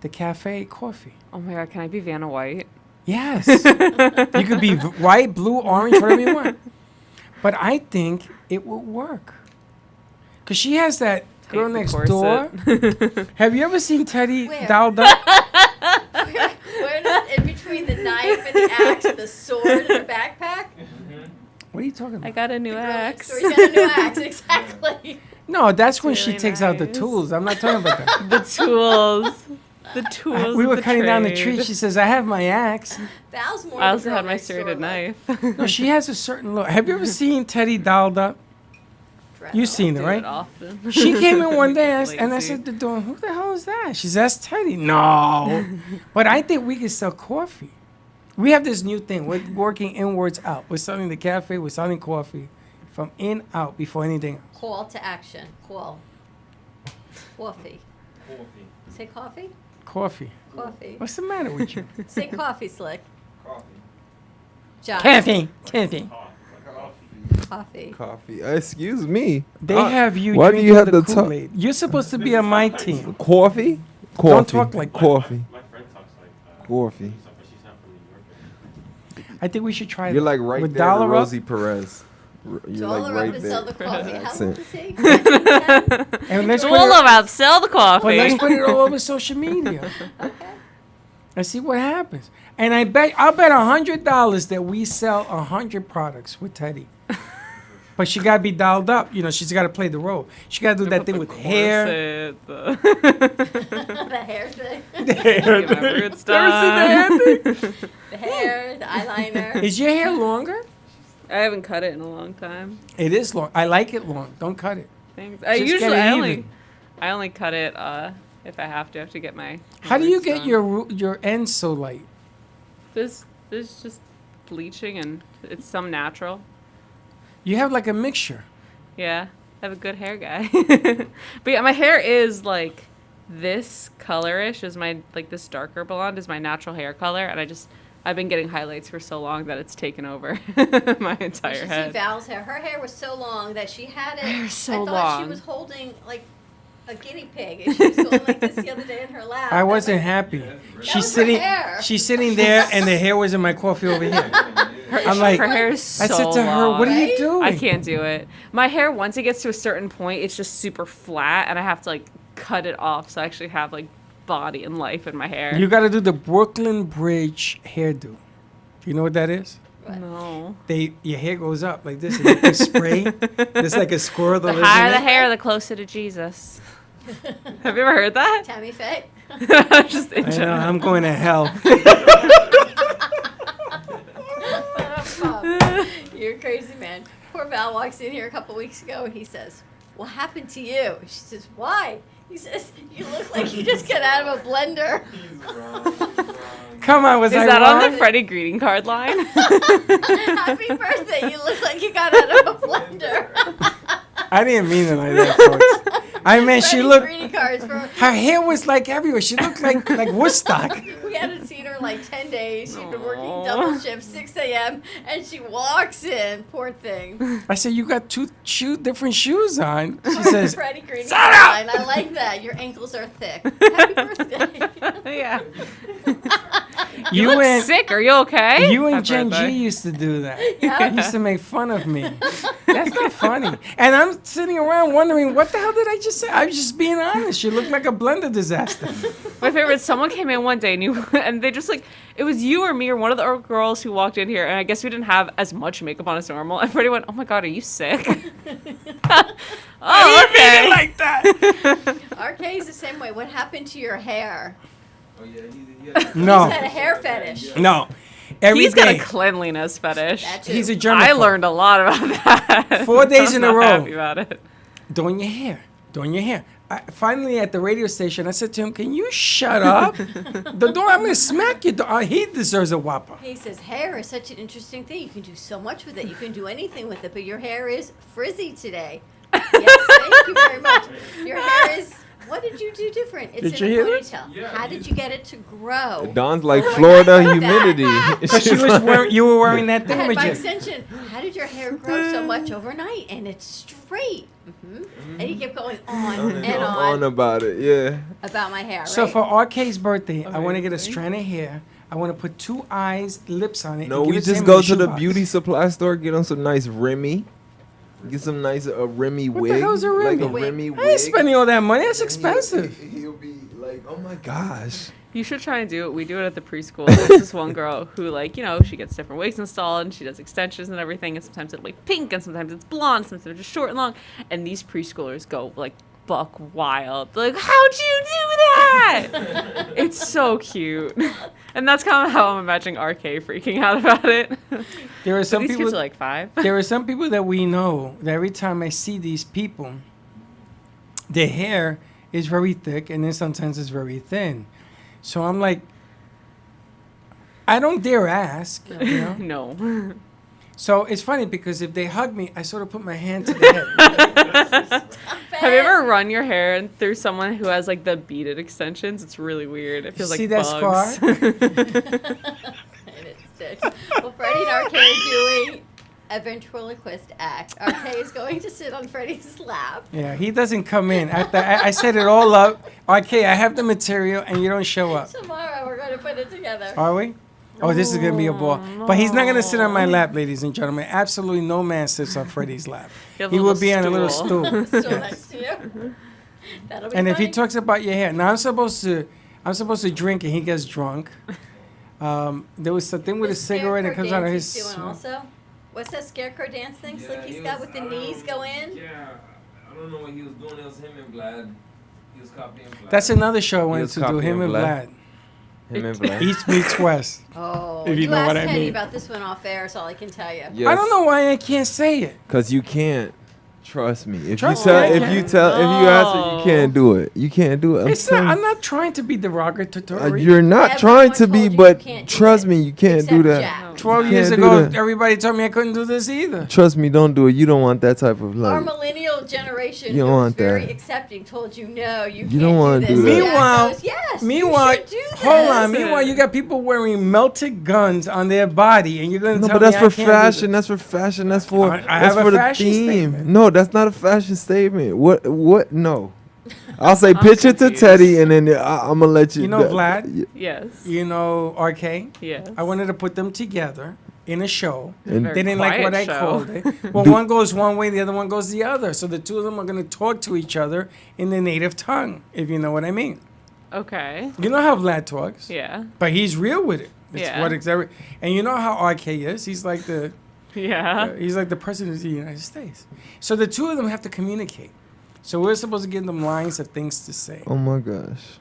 [SPEAKER 3] the cafe coffee.
[SPEAKER 5] Oh my God, can I be Vanna White?
[SPEAKER 3] Yes. You could be white, blue, orange, whatever you want. But I think it will work. Because she has that girl
[SPEAKER 5] the
[SPEAKER 3] next
[SPEAKER 5] corset.
[SPEAKER 3] door. Have you ever seen Teddy
[SPEAKER 2] Where?
[SPEAKER 3] dolled up?
[SPEAKER 2] Where does in between the knife and the axe and the sword and the backpack?
[SPEAKER 3] What are you talking about?
[SPEAKER 5] I got a new axe.
[SPEAKER 2] So you got a new axe, exactly.
[SPEAKER 3] No, that's when she
[SPEAKER 5] really
[SPEAKER 3] takes out the
[SPEAKER 5] nice.
[SPEAKER 3] tools. I'm not talking about that.
[SPEAKER 5] The tools. The tools.
[SPEAKER 3] We
[SPEAKER 5] of
[SPEAKER 3] were
[SPEAKER 5] the
[SPEAKER 3] cutting down the
[SPEAKER 5] trade.
[SPEAKER 3] tree. She says, I have my axe.
[SPEAKER 2] Val's more.
[SPEAKER 5] I
[SPEAKER 2] the
[SPEAKER 5] also
[SPEAKER 2] girl
[SPEAKER 5] had my
[SPEAKER 2] next door
[SPEAKER 5] serrated
[SPEAKER 2] look.
[SPEAKER 5] knife.
[SPEAKER 3] No, she has a certain look. Have you ever seen Teddy dolled up? You've seen it,
[SPEAKER 5] Do
[SPEAKER 3] right?
[SPEAKER 5] it often.
[SPEAKER 3] She came in one day and I
[SPEAKER 5] Lazy.
[SPEAKER 3] said to Dawn, who the hell is that? She says, that's Teddy. No. But I think we can sell coffee. We have this new thing. We're working inwards out. We're selling the cafe. We're selling coffee from in out before anything else.
[SPEAKER 2] Call to action. Call. Coffee. Say coffee.
[SPEAKER 3] Coffee.
[SPEAKER 2] Coffee.
[SPEAKER 3] What's the matter with you?
[SPEAKER 2] Say coffee, Slick. Josh.
[SPEAKER 3] Caffeine. Caffeine.
[SPEAKER 2] Coffee.
[SPEAKER 6] Coffee. Excuse me.
[SPEAKER 3] They have you
[SPEAKER 6] Why do
[SPEAKER 3] drinking
[SPEAKER 6] you have
[SPEAKER 3] the
[SPEAKER 6] to talk?
[SPEAKER 3] Kool-Aid. You're supposed to be on my team.
[SPEAKER 6] Coffee? Coffee.
[SPEAKER 3] Don't talk like that.
[SPEAKER 6] coffee. Coffee.
[SPEAKER 3] I think we should try
[SPEAKER 6] You're
[SPEAKER 3] that.
[SPEAKER 6] like right
[SPEAKER 3] With
[SPEAKER 6] there to
[SPEAKER 3] dollar up.
[SPEAKER 6] Rosie Perez. You're
[SPEAKER 2] Dollar
[SPEAKER 6] like
[SPEAKER 2] up
[SPEAKER 6] right
[SPEAKER 2] and
[SPEAKER 6] there.
[SPEAKER 2] sell the coffee. How
[SPEAKER 6] That's
[SPEAKER 2] old
[SPEAKER 6] it.
[SPEAKER 2] is he?
[SPEAKER 3] And let's put
[SPEAKER 5] Roll
[SPEAKER 3] it,
[SPEAKER 5] up, sell the coffee.
[SPEAKER 3] but let's put it all over social media. And see what happens. And I'll bet $100 that we sell 100 products with Teddy. But she gotta be dialed up. You know, she's gotta play the role. She gotta do that thing with hair.
[SPEAKER 2] The hair thing.
[SPEAKER 3] The hair
[SPEAKER 5] Get my
[SPEAKER 3] thing.
[SPEAKER 5] roots
[SPEAKER 3] You ever seen the hair thing?
[SPEAKER 2] The hair, the eyeliner.
[SPEAKER 3] Is your hair longer?
[SPEAKER 5] I haven't cut it in a long time.
[SPEAKER 3] It is long. I like it long. Don't cut it.
[SPEAKER 5] Thanks. I
[SPEAKER 3] Just get
[SPEAKER 5] usually
[SPEAKER 3] it
[SPEAKER 5] I
[SPEAKER 3] even.
[SPEAKER 5] only cut it if I have to. I have to get my.
[SPEAKER 3] How do you
[SPEAKER 5] roots
[SPEAKER 3] get
[SPEAKER 5] done.
[SPEAKER 3] your ends so light?
[SPEAKER 5] There's just bleaching and it's some natural.
[SPEAKER 3] You have like a mixture.
[SPEAKER 5] Yeah, I have a good hair guy. But yeah, my hair is like this colorish is my like this darker blonde is my natural hair color, and I've been getting highlights for so long that it's taken over my
[SPEAKER 2] You
[SPEAKER 5] entire
[SPEAKER 2] should see
[SPEAKER 5] head.
[SPEAKER 2] Val's hair. Her hair was so long that she had it.
[SPEAKER 5] Hair's so
[SPEAKER 2] I thought she
[SPEAKER 5] long.
[SPEAKER 2] was holding like a guinea pig, and she was going like this the other day in her lap.
[SPEAKER 3] I wasn't happy.
[SPEAKER 2] was her hair.
[SPEAKER 3] She's sitting there, and the hair was in my coffee over here. I'm like,
[SPEAKER 5] her hair is so
[SPEAKER 3] I said to her, "What are you
[SPEAKER 2] Right?
[SPEAKER 3] doing?"
[SPEAKER 5] I can't do it. My hair, once it gets to a certain point, it's just super flat, and I have to like cut it off so I actually have like body and life in my hair.
[SPEAKER 3] You got to do the Brooklyn Bridge hairdo. You know what that is?
[SPEAKER 5] No.
[SPEAKER 3] Your hair goes up like this, and you spray. It's like a squirrel.
[SPEAKER 5] The
[SPEAKER 3] that lives
[SPEAKER 5] higher
[SPEAKER 3] in
[SPEAKER 5] the
[SPEAKER 3] it.
[SPEAKER 5] hair, the closer to Jesus. Have you ever heard that?
[SPEAKER 2] Tammy Faye.
[SPEAKER 5] Just in
[SPEAKER 3] I know,
[SPEAKER 5] general.
[SPEAKER 3] I'm going to hell.
[SPEAKER 2] You're a crazy man. Poor Val walks in here a couple weeks ago and he says, "What happened to you?" She says, "Why?" He says, "You look like you just got out of a blender."
[SPEAKER 3] Come on, was
[SPEAKER 5] Is
[SPEAKER 3] I
[SPEAKER 5] that
[SPEAKER 3] wrong?
[SPEAKER 5] on the Freddie greeting card line?
[SPEAKER 2] Happy birthday! You look like you got out of a blender.
[SPEAKER 3] I didn't mean it like that, folks. I meant she
[SPEAKER 2] Freddie
[SPEAKER 3] looked.
[SPEAKER 2] greeting cards for.
[SPEAKER 3] Her hair was like everywhere. She looked like Woodstock.
[SPEAKER 2] We hadn't seen her in like 10 days. She'd been working
[SPEAKER 5] Aw.
[SPEAKER 2] double shift, 6 a.m., and she walks in. Poor thing.
[SPEAKER 3] I said, "You got different shoes on." She says,
[SPEAKER 2] Freddie greeting
[SPEAKER 3] "Shut
[SPEAKER 2] card
[SPEAKER 3] up!"
[SPEAKER 2] line. I like that. Your ankles are thick. Happy birthday.
[SPEAKER 5] Yeah. You look sick. Are you okay?
[SPEAKER 3] You and
[SPEAKER 5] Happy
[SPEAKER 3] Jen
[SPEAKER 5] birthday.
[SPEAKER 3] G used to do that.
[SPEAKER 2] Yeah.
[SPEAKER 3] You used to make fun of me. That's not funny. And I'm sitting around wondering, what the hell did I just say? I was just being honest. You look like a blender disaster.
[SPEAKER 5] My favorite, someone came in one day and they just like, it was you or me or one of the girls who walked in here, and I guess we didn't have as much makeup on as normal. And Freddie went, "Oh my God, are you sick?" Oh, okay.
[SPEAKER 3] Like that.
[SPEAKER 2] RK's the same way. What happened to your hair?
[SPEAKER 10] Oh yeah,
[SPEAKER 3] No.
[SPEAKER 2] He's had a hair fetish.
[SPEAKER 3] No. Every
[SPEAKER 5] He's got
[SPEAKER 3] day.
[SPEAKER 5] a cleanliness fetish.
[SPEAKER 2] That too.
[SPEAKER 3] He's a germaphobe.
[SPEAKER 5] I learned a lot about that.
[SPEAKER 3] 4 days in a
[SPEAKER 5] I'm not
[SPEAKER 3] row.
[SPEAKER 5] happy about it.
[SPEAKER 3] Doing your hair. Doing your hair. Finally, at the radio station, I said to him, "Can you shut up? The door, I'm going to smack you. He deserves a whopper."
[SPEAKER 2] He says hair is such an interesting thing. You can do so much with it. You can do anything with it, but your hair is frizzy today. Yes, thank you very much. Your hair is. What did you do different? It's
[SPEAKER 3] Did
[SPEAKER 2] in
[SPEAKER 3] you
[SPEAKER 2] a
[SPEAKER 3] hear that?
[SPEAKER 2] ponytail. How did you get it to grow?
[SPEAKER 6] Dawn's like Florida humidity.
[SPEAKER 3] Because you were wearing that thing
[SPEAKER 2] And
[SPEAKER 3] with
[SPEAKER 2] by
[SPEAKER 3] you.
[SPEAKER 2] extension, how did your hair grow so much overnight? And it's straight. And he kept going on and on
[SPEAKER 6] about it, yeah.
[SPEAKER 2] about my hair, right?
[SPEAKER 3] So for RK's birthday, I want to get a strand of hair. I want to put 2 eyes, lips on it.
[SPEAKER 6] No,
[SPEAKER 3] and give
[SPEAKER 6] we
[SPEAKER 3] it
[SPEAKER 6] just
[SPEAKER 3] him
[SPEAKER 6] go
[SPEAKER 3] in a
[SPEAKER 6] to the
[SPEAKER 3] shoebox.
[SPEAKER 6] beauty supply store, get on some nice Remy. Get some nice Remy
[SPEAKER 3] What
[SPEAKER 6] wig.
[SPEAKER 3] the hell's a Remy?
[SPEAKER 6] Like a Remy
[SPEAKER 3] I
[SPEAKER 6] wig.
[SPEAKER 3] ain't spending all that money. That's expensive.
[SPEAKER 6] He'll be like, oh my gosh.
[SPEAKER 5] You should try and do it. We do it at the preschool. There's this one girl who, like, you know, she gets different wigs installed and she does extensions and everything. And sometimes it'll be pink and sometimes it's blonde, sometimes it's just short and long. And these preschoolers go, like, buck wild. They're like, how'd you do that? It's so cute. And that's kind of how I'm imagining RK freaking out about it.
[SPEAKER 3] There are some
[SPEAKER 5] these
[SPEAKER 3] people.
[SPEAKER 5] kids are like 5.
[SPEAKER 3] There are some people that we know that every time I see these people, their hair is very thick and then sometimes it's very thin. So I'm like, I don't dare ask. You know?
[SPEAKER 5] No.
[SPEAKER 3] So it's funny because if they hug me, I sort of put my hand to the head.
[SPEAKER 5] Have you ever run your hair through someone who has like the beaded extensions? It's really weird. It feels
[SPEAKER 3] See
[SPEAKER 5] like
[SPEAKER 3] that
[SPEAKER 5] bugs.
[SPEAKER 3] scar?
[SPEAKER 2] And it sticks. Well, Freddie and RK are doing a ventriloquist act. RK is going to sit on Freddie's lap.
[SPEAKER 3] Yeah, he doesn't come in. I set it all up. Okay, I have the material and you don't show up.
[SPEAKER 2] Tomorrow we're going to put it together.
[SPEAKER 3] Are we? Oh, this is going to be a ball. But he's not going to sit on my lap, ladies and gentlemen. Absolutely no man sits on Freddie's lap.
[SPEAKER 5] You have
[SPEAKER 3] He
[SPEAKER 5] a
[SPEAKER 3] will
[SPEAKER 5] little
[SPEAKER 3] be on a little
[SPEAKER 5] stool.
[SPEAKER 3] stool.
[SPEAKER 2] Still
[SPEAKER 3] Yes.
[SPEAKER 2] next to you. That'll be
[SPEAKER 3] And if he
[SPEAKER 2] funny.
[SPEAKER 3] talks about your hair, now I'm supposed to drink and he gets drunk. There was something with a cigarette that
[SPEAKER 2] Scarecrow
[SPEAKER 3] comes out of
[SPEAKER 2] dance
[SPEAKER 3] his.
[SPEAKER 2] he's doing also. What's that scarecrow dance thing?
[SPEAKER 10] Yeah,
[SPEAKER 2] Slicky's
[SPEAKER 10] he
[SPEAKER 2] got
[SPEAKER 10] was-
[SPEAKER 2] with the knees go in.
[SPEAKER 10] Yeah, I don't know what he was doing. It was him and Vlad. He was copying Vlad.
[SPEAKER 3] That's another show I
[SPEAKER 6] He
[SPEAKER 3] wanted
[SPEAKER 6] was
[SPEAKER 3] to do. Him
[SPEAKER 6] copying
[SPEAKER 3] and
[SPEAKER 6] Vlad.
[SPEAKER 3] Vlad.
[SPEAKER 6] Him and Vlad.
[SPEAKER 3] East meets West.
[SPEAKER 2] Oh,
[SPEAKER 3] If you know
[SPEAKER 2] asked
[SPEAKER 3] what I
[SPEAKER 2] Teddy
[SPEAKER 3] mean.
[SPEAKER 2] about this one off air, so all I can tell you.
[SPEAKER 6] Yes.
[SPEAKER 3] I don't know why I can't say it.
[SPEAKER 6] Cause you can't. Trust me. If
[SPEAKER 3] Trust
[SPEAKER 6] you tell,
[SPEAKER 3] me, I
[SPEAKER 6] if you
[SPEAKER 3] can't.
[SPEAKER 6] tell, if you answer, you can't do it. You can't do it.
[SPEAKER 3] I'm not trying to be derogatory.
[SPEAKER 6] You're not trying to be, but trust me, you can't do that.
[SPEAKER 3] 12
[SPEAKER 6] You
[SPEAKER 3] years
[SPEAKER 6] can't do
[SPEAKER 3] ago,
[SPEAKER 6] that.
[SPEAKER 3] everybody told me I couldn't do this either.
[SPEAKER 6] Trust me, don't do it. You don't want that type of
[SPEAKER 2] Our
[SPEAKER 6] like.
[SPEAKER 2] millennial generation,
[SPEAKER 6] You
[SPEAKER 2] who
[SPEAKER 6] don't
[SPEAKER 2] was
[SPEAKER 6] want
[SPEAKER 2] very
[SPEAKER 6] that.
[SPEAKER 2] accepting, told you no, you
[SPEAKER 6] You
[SPEAKER 2] can't
[SPEAKER 6] don't wanna
[SPEAKER 2] do
[SPEAKER 6] do
[SPEAKER 2] this.
[SPEAKER 6] that.
[SPEAKER 2] Jack
[SPEAKER 3] Meanwhile,
[SPEAKER 2] goes, yes,
[SPEAKER 3] meanwhile,
[SPEAKER 2] you should do this.
[SPEAKER 3] hold on. Meanwhile, you got people wearing melted guns on their body, and you're going to
[SPEAKER 6] No,
[SPEAKER 3] tell
[SPEAKER 6] but
[SPEAKER 3] me
[SPEAKER 6] that's
[SPEAKER 3] I
[SPEAKER 6] for
[SPEAKER 3] can't do
[SPEAKER 6] fashion.
[SPEAKER 3] this.
[SPEAKER 6] That's for fashion. That's for
[SPEAKER 3] I
[SPEAKER 6] that's
[SPEAKER 3] have a
[SPEAKER 6] for the
[SPEAKER 3] fashion
[SPEAKER 6] theme.
[SPEAKER 3] statement.
[SPEAKER 6] No, that's not a fashion statement. What? No. I'll say pitch it to Teddy, and then I'm gonna let you.
[SPEAKER 3] You know Vlad?
[SPEAKER 5] Yes.
[SPEAKER 3] You know RK?
[SPEAKER 5] Yes.
[SPEAKER 3] I wanted to put them together in a show.
[SPEAKER 6] And-
[SPEAKER 3] They didn't like what I
[SPEAKER 5] quiet show.
[SPEAKER 3] called it. Well, one goes one way, the other one goes the other. So the two of them are going to talk to each other in their native tongue, if you know what I mean.
[SPEAKER 5] Okay.
[SPEAKER 3] You know how Vlad talks?
[SPEAKER 5] Yeah.
[SPEAKER 3] But he's real with it. It's
[SPEAKER 5] Yeah.
[SPEAKER 3] what and you know how RK is? He's like the
[SPEAKER 5] Yeah.
[SPEAKER 3] he's like the president of the United States. So the two of them have to communicate. So we're supposed to give them lines of things to say.
[SPEAKER 6] Oh my gosh.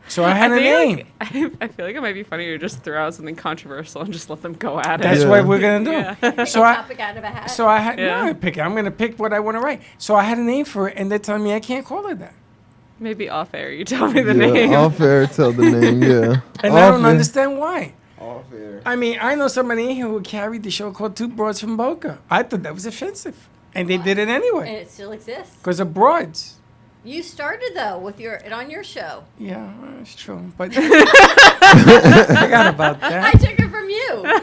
[SPEAKER 3] So I had a
[SPEAKER 5] feel
[SPEAKER 3] name.
[SPEAKER 5] Like, I feel like it might be funnier to just throw out something controversial and just let them go at it.
[SPEAKER 3] That's what we're gonna do.
[SPEAKER 5] Yeah.
[SPEAKER 3] So I
[SPEAKER 2] Topic out of a hat.
[SPEAKER 3] so I had
[SPEAKER 5] Yeah.
[SPEAKER 3] no I pick it. I'm gonna pick what I want to write. So I had a name for it, and they're telling me I can't call it that.
[SPEAKER 5] Maybe off air, you tell me the
[SPEAKER 6] Yeah,
[SPEAKER 5] name.
[SPEAKER 6] off air, tell the name. Yeah.
[SPEAKER 3] And I don't
[SPEAKER 6] Off air.
[SPEAKER 3] understand why.
[SPEAKER 6] Off air.
[SPEAKER 3] I mean, I know somebody in here who carried the show called Two Broads from Boca. I thought that was offensive, and they did it
[SPEAKER 2] and
[SPEAKER 3] anyway
[SPEAKER 2] it still exists.
[SPEAKER 3] because of broads.
[SPEAKER 2] You started though with on your show.
[SPEAKER 3] Yeah, it's true, but forgot about
[SPEAKER 2] I
[SPEAKER 3] that.
[SPEAKER 2] took it from you.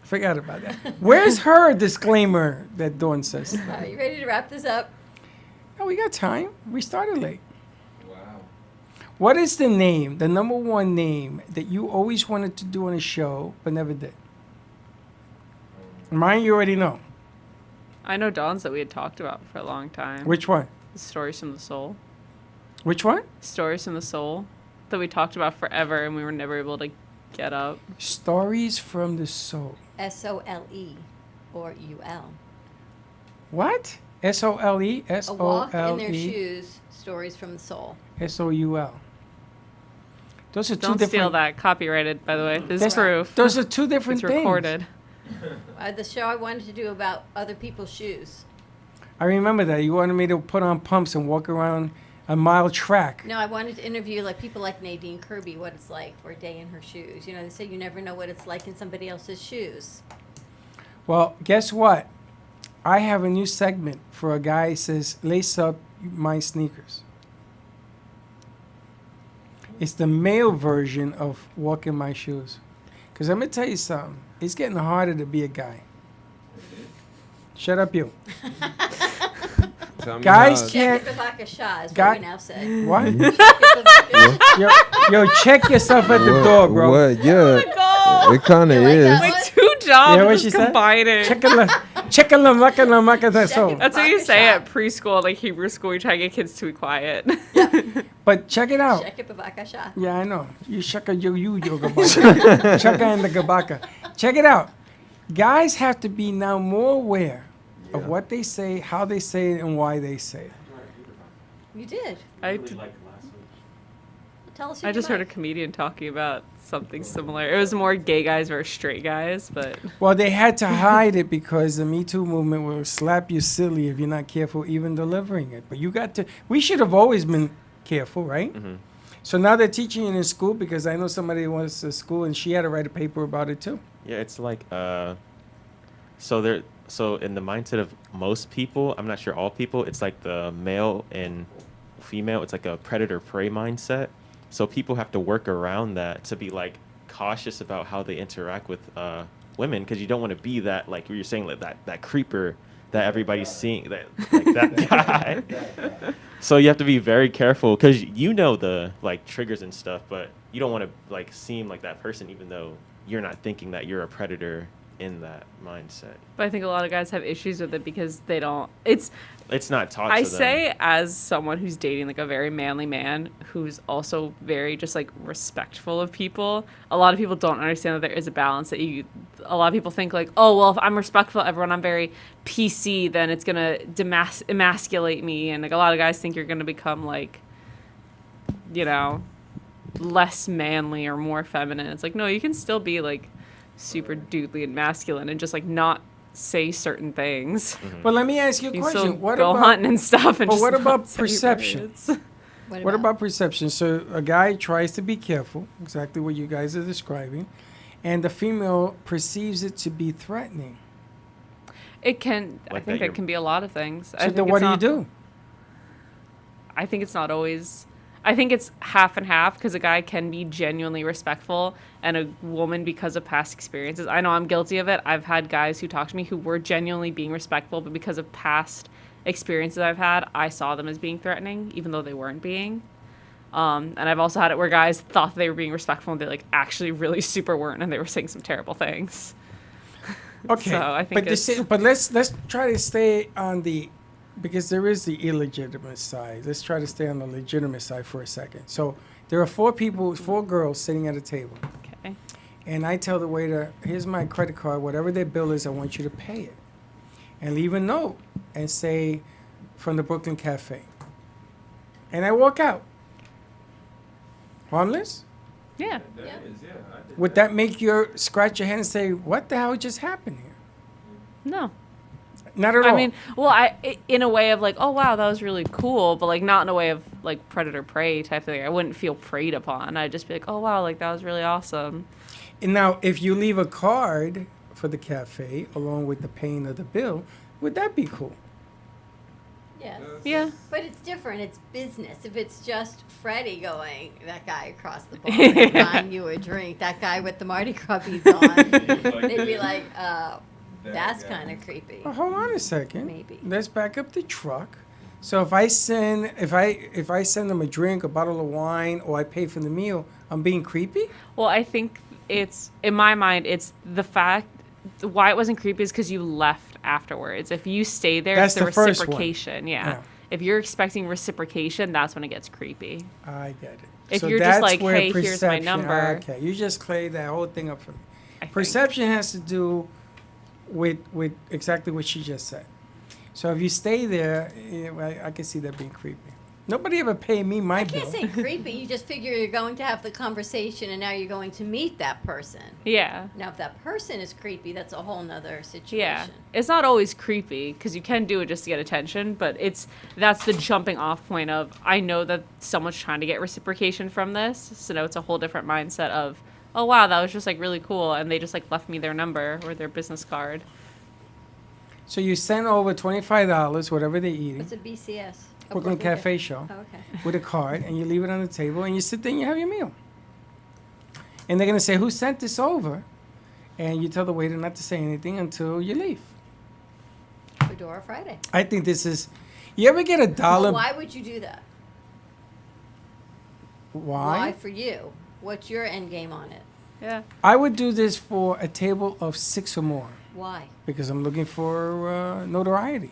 [SPEAKER 3] Forgot about that. Where's her disclaimer that Dawn says?
[SPEAKER 2] Are you ready to wrap this up?
[SPEAKER 3] Oh, we got time. We started late.
[SPEAKER 10] Wow.
[SPEAKER 3] What is the name, the number one name that you always wanted to do on a show but never did? Mine, you already know.
[SPEAKER 5] I know Dawn's that we had talked about for a long time.
[SPEAKER 3] Which one?
[SPEAKER 5] Stories from the Soul.
[SPEAKER 3] Which one?
[SPEAKER 5] Stories from the Soul that we talked about forever and we were never able to get up.
[SPEAKER 3] Stories from the Soul.
[SPEAKER 2] SOLE or UL.
[SPEAKER 3] What? SOLE?
[SPEAKER 2] A walk in their
[SPEAKER 3] SOLE?
[SPEAKER 2] shoes. Stories from the soul.
[SPEAKER 3] SOUL. Those are two
[SPEAKER 5] Don't
[SPEAKER 3] different.
[SPEAKER 5] steal that. Copyrighted, by the way. This is
[SPEAKER 3] That's-
[SPEAKER 5] proof.
[SPEAKER 3] Those are two different
[SPEAKER 5] It's
[SPEAKER 3] things.
[SPEAKER 5] recorded.
[SPEAKER 2] The show I wanted to do about other people's shoes.
[SPEAKER 3] I remember that. You wanted me to put on pumps and walk around a mile track.
[SPEAKER 2] No, I wanted to interview like people like Nadine Kirby, what it's like for a day in her shoes. You know, they say you never know what it's like in somebody else's shoes.
[SPEAKER 3] Well, guess what? I have a new segment for a guy who says, lace up my sneakers. It's the male version of walking my shoes. Because I'm going to tell you something. It's getting harder to be a guy. Shut up, you. Guys can't.
[SPEAKER 2] Check it Babaka Shah is
[SPEAKER 3] Guy-
[SPEAKER 2] what we now say.
[SPEAKER 3] What?
[SPEAKER 2] Check it Babaka Shah.
[SPEAKER 3] yo, check yourself at the door, bro.
[SPEAKER 6] What? Yeah. It kind of is.
[SPEAKER 5] Like 2 jobs
[SPEAKER 3] Yeah, what
[SPEAKER 5] just
[SPEAKER 3] she said?
[SPEAKER 5] combining.
[SPEAKER 3] Check
[SPEAKER 5] That's what you say at preschool, like Hebrew school. You try to get kids to be quiet.
[SPEAKER 3] But check it out.
[SPEAKER 2] Check it Babaka Shah.
[SPEAKER 3] Yeah, I know. You shaka you gabaka. Shaka and the gabaka. Check it out. Guys have to be now more aware of what they say, how they say it, and why they say it.
[SPEAKER 2] You did.
[SPEAKER 5] I
[SPEAKER 2] Tell us who
[SPEAKER 5] I
[SPEAKER 2] you
[SPEAKER 5] just heard a
[SPEAKER 2] like.
[SPEAKER 5] comedian talking about something similar. It was more gay guys versus straight guys, but
[SPEAKER 3] Well, they had to hide it because the Me Too movement will slap you silly if you're not careful even delivering it. But you got to, we should have always been careful, right?
[SPEAKER 19] Mm-hmm.
[SPEAKER 3] So now they're teaching it in school because I know somebody wants to school and she had to write a paper about it too.
[SPEAKER 19] Yeah, it's like so in the mindset of most people, I'm not sure all people, it's like the male and female, it's like a predator prey mindset. So people have to work around that to be like cautious about how they interact with women, because you don't want to be that, like you're saying, like that creeper that everybody's seeing, that like that guy. So you have to be very careful because you know the like triggers and stuff, but you don't want to like seem like that person, even though you're not thinking that you're a predator in that mindset.
[SPEAKER 5] I think a lot of guys have issues with it because they don't. It's
[SPEAKER 19] not taught
[SPEAKER 5] I
[SPEAKER 19] to them.
[SPEAKER 5] say as someone who's dating like a very manly man who's also very just like respectful of people. A lot of people don't understand that there is a balance that you. A lot of people think like, oh well, if I'm respectful to everyone, I'm very PC, then it's gonna emasculate me, and like a lot of guys think you're gonna become like, you know, less manly or more feminine. It's like no, you can still be like super dudely and masculine and just like not say certain things.
[SPEAKER 3] But let me ask you a
[SPEAKER 5] You
[SPEAKER 3] question.
[SPEAKER 5] still
[SPEAKER 3] What
[SPEAKER 5] go
[SPEAKER 3] about
[SPEAKER 5] hunting and stuff and
[SPEAKER 3] But
[SPEAKER 5] just
[SPEAKER 3] what
[SPEAKER 5] not
[SPEAKER 3] about
[SPEAKER 5] say your
[SPEAKER 3] perception?
[SPEAKER 5] words.
[SPEAKER 3] What about perception? So a guy tries to be careful, exactly what you guys are describing, and the female perceives it to be threatening.
[SPEAKER 5] It can. I
[SPEAKER 19] Like
[SPEAKER 5] think
[SPEAKER 19] that
[SPEAKER 5] that can be a lot of things.
[SPEAKER 3] So then what do you do?
[SPEAKER 5] I think it's not always. I think it's half and half because a guy can be genuinely respectful and a woman because of past experiences. I know I'm guilty of it. I've had guys who talk to me who were genuinely being respectful, but because of past experiences I've had, I saw them as being threatening, even though they weren't being. And I've also had it where guys thought they were being respectful and they like actually really super weren't, and they were saying some terrible things.
[SPEAKER 3] Okay,
[SPEAKER 5] So I think
[SPEAKER 3] but let's try to stay on the, because there is the illegitimate side. Let's try to stay on the legitimate side for a second. So there are four girls sitting at a table.
[SPEAKER 5] Okay.
[SPEAKER 3] And I tell the waiter, here's my credit card, whatever their bill is, I want you to pay it. And leave a note and say, from the Brooklyn Cafe. And I walk out. Harmless?
[SPEAKER 5] Yeah.
[SPEAKER 3] Would that make you scratch your head and say, what the hell just happened here?
[SPEAKER 5] No.
[SPEAKER 3] Not at all.
[SPEAKER 5] I mean, well, in a way of like, oh wow, that was really cool, but like not in a way of like predator prey type thing. I wouldn't feel preyed upon. I'd just be like, oh wow, like that was really awesome.
[SPEAKER 3] And now, if you leave a card for the cafe along with the paying of the bill, would that be cool?
[SPEAKER 2] Yes.
[SPEAKER 5] Yeah.
[SPEAKER 2] But it's different. It's business. If it's just Freddie going, that guy across the bar and buying you a drink, that guy with the Mardi Gras beads on, they'd be like, that's kind of creepy.
[SPEAKER 3] Well, hold on a second.
[SPEAKER 2] Maybe.
[SPEAKER 3] Let's back up the truck. So if I send them a drink, a bottle of wine, or I pay for the meal, I'm being creepy?
[SPEAKER 5] Well, I think it's, in my mind, it's the fact why it wasn't creepy is because you left afterwards. If you stay there,
[SPEAKER 3] That's
[SPEAKER 5] it's the
[SPEAKER 3] the first one.
[SPEAKER 5] reciprocation. Yeah.
[SPEAKER 3] Yeah.
[SPEAKER 5] If you're expecting reciprocation, that's when it gets creepy.
[SPEAKER 3] I get it.
[SPEAKER 5] If
[SPEAKER 3] So
[SPEAKER 5] you're just
[SPEAKER 3] that's
[SPEAKER 5] like,
[SPEAKER 3] where
[SPEAKER 5] hey, here's my
[SPEAKER 3] perception-
[SPEAKER 5] number.
[SPEAKER 3] Okay, you just cleared that whole thing up for me. Perception has to do with exactly what she just said. So if you stay there, I can see that being creepy. Nobody ever paid me my
[SPEAKER 2] I
[SPEAKER 3] bill.
[SPEAKER 2] can't say creepy. You just figure you're going to have the conversation, and now you're going to meet that person.
[SPEAKER 5] Yeah.
[SPEAKER 2] Now, if that person is creepy, that's a whole nother situation.
[SPEAKER 5] Yeah. It's not always creepy because you can do it just to get attention, but that's the jumping off point of, I know that someone's trying to get reciprocation from this. So now it's a whole different mindset of, oh, wow, that was just like really cool. And they just like left me their number or their business card.
[SPEAKER 3] So you send over $25, whatever they're eating,
[SPEAKER 2] It's a BCS. Oh,
[SPEAKER 3] Brooklyn Cafe show,
[SPEAKER 2] Oh, okay.
[SPEAKER 3] with a card, and you leave it on the table, and you sit there and you have your meal. And they're going to say, who sent this over? And you tell the waiter not to say anything until you leave.
[SPEAKER 2] Fedora Friday.
[SPEAKER 3] I think this is, you ever get a dollar?
[SPEAKER 2] Well, why would you do that?
[SPEAKER 3] Why?
[SPEAKER 2] for you? What's your end game on it?
[SPEAKER 5] Yeah.
[SPEAKER 3] I would do this for a table of 6 or more.
[SPEAKER 2] Why?
[SPEAKER 3] Because I'm looking for notoriety.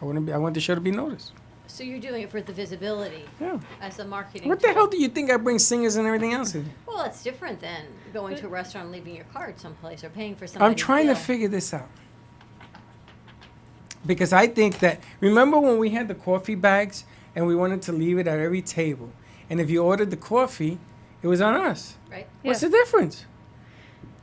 [SPEAKER 3] I want the show to be noticed.
[SPEAKER 2] So you're doing it for the visibility.
[SPEAKER 3] Yeah.
[SPEAKER 2] As a marketing.
[SPEAKER 3] What the
[SPEAKER 2] tool.
[SPEAKER 3] hell do you think I bring singers and everything else in?
[SPEAKER 2] Well, it's different than going to a restaurant and leaving your card someplace or paying for something.
[SPEAKER 3] I'm trying to figure this out. Because I think that, remember when we had the coffee bags and we wanted to leave it at every table? And if you ordered the coffee, it was on us.
[SPEAKER 2] Right.
[SPEAKER 3] What's the difference?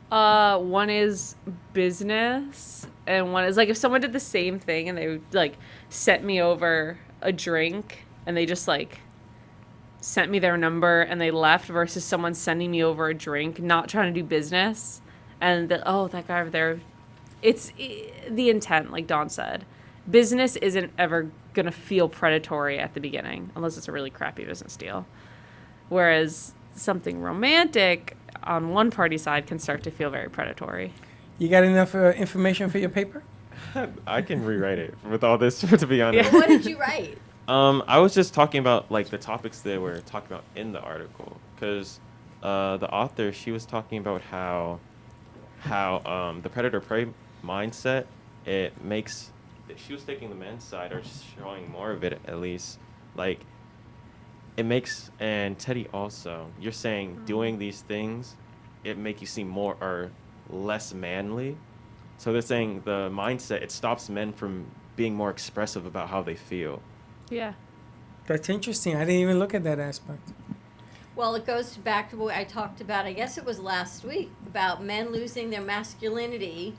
[SPEAKER 5] One is business, and one is like if someone did the same thing and they like sent me over a drink and they just like sent me their number and they left versus someone sending me over a drink, not trying to do business, and that guy over there, it's the intent, like Dawn said. Business isn't ever gonna feel predatory at the beginning unless it's a really crappy business deal, whereas something romantic on one party side can start to feel very predatory.
[SPEAKER 3] You got enough information for your paper?
[SPEAKER 19] I can rewrite it with all this, to be honest.
[SPEAKER 2] What did you write?
[SPEAKER 19] I was just talking about like the topics they were talking about in the article, because the author, she was talking about how the predator prey mindset, it makes, she was taking the men's side, or showing more of it at least, like it makes, and Teddy also, you're saying doing these things, it make you seem more or less manly. So they're saying the mindset, it stops men from being more expressive about how they feel.
[SPEAKER 5] Yeah.
[SPEAKER 3] That's interesting. I didn't even look at that aspect.
[SPEAKER 2] Well, it goes back to what I talked about, I guess it was last week, about men losing their masculinity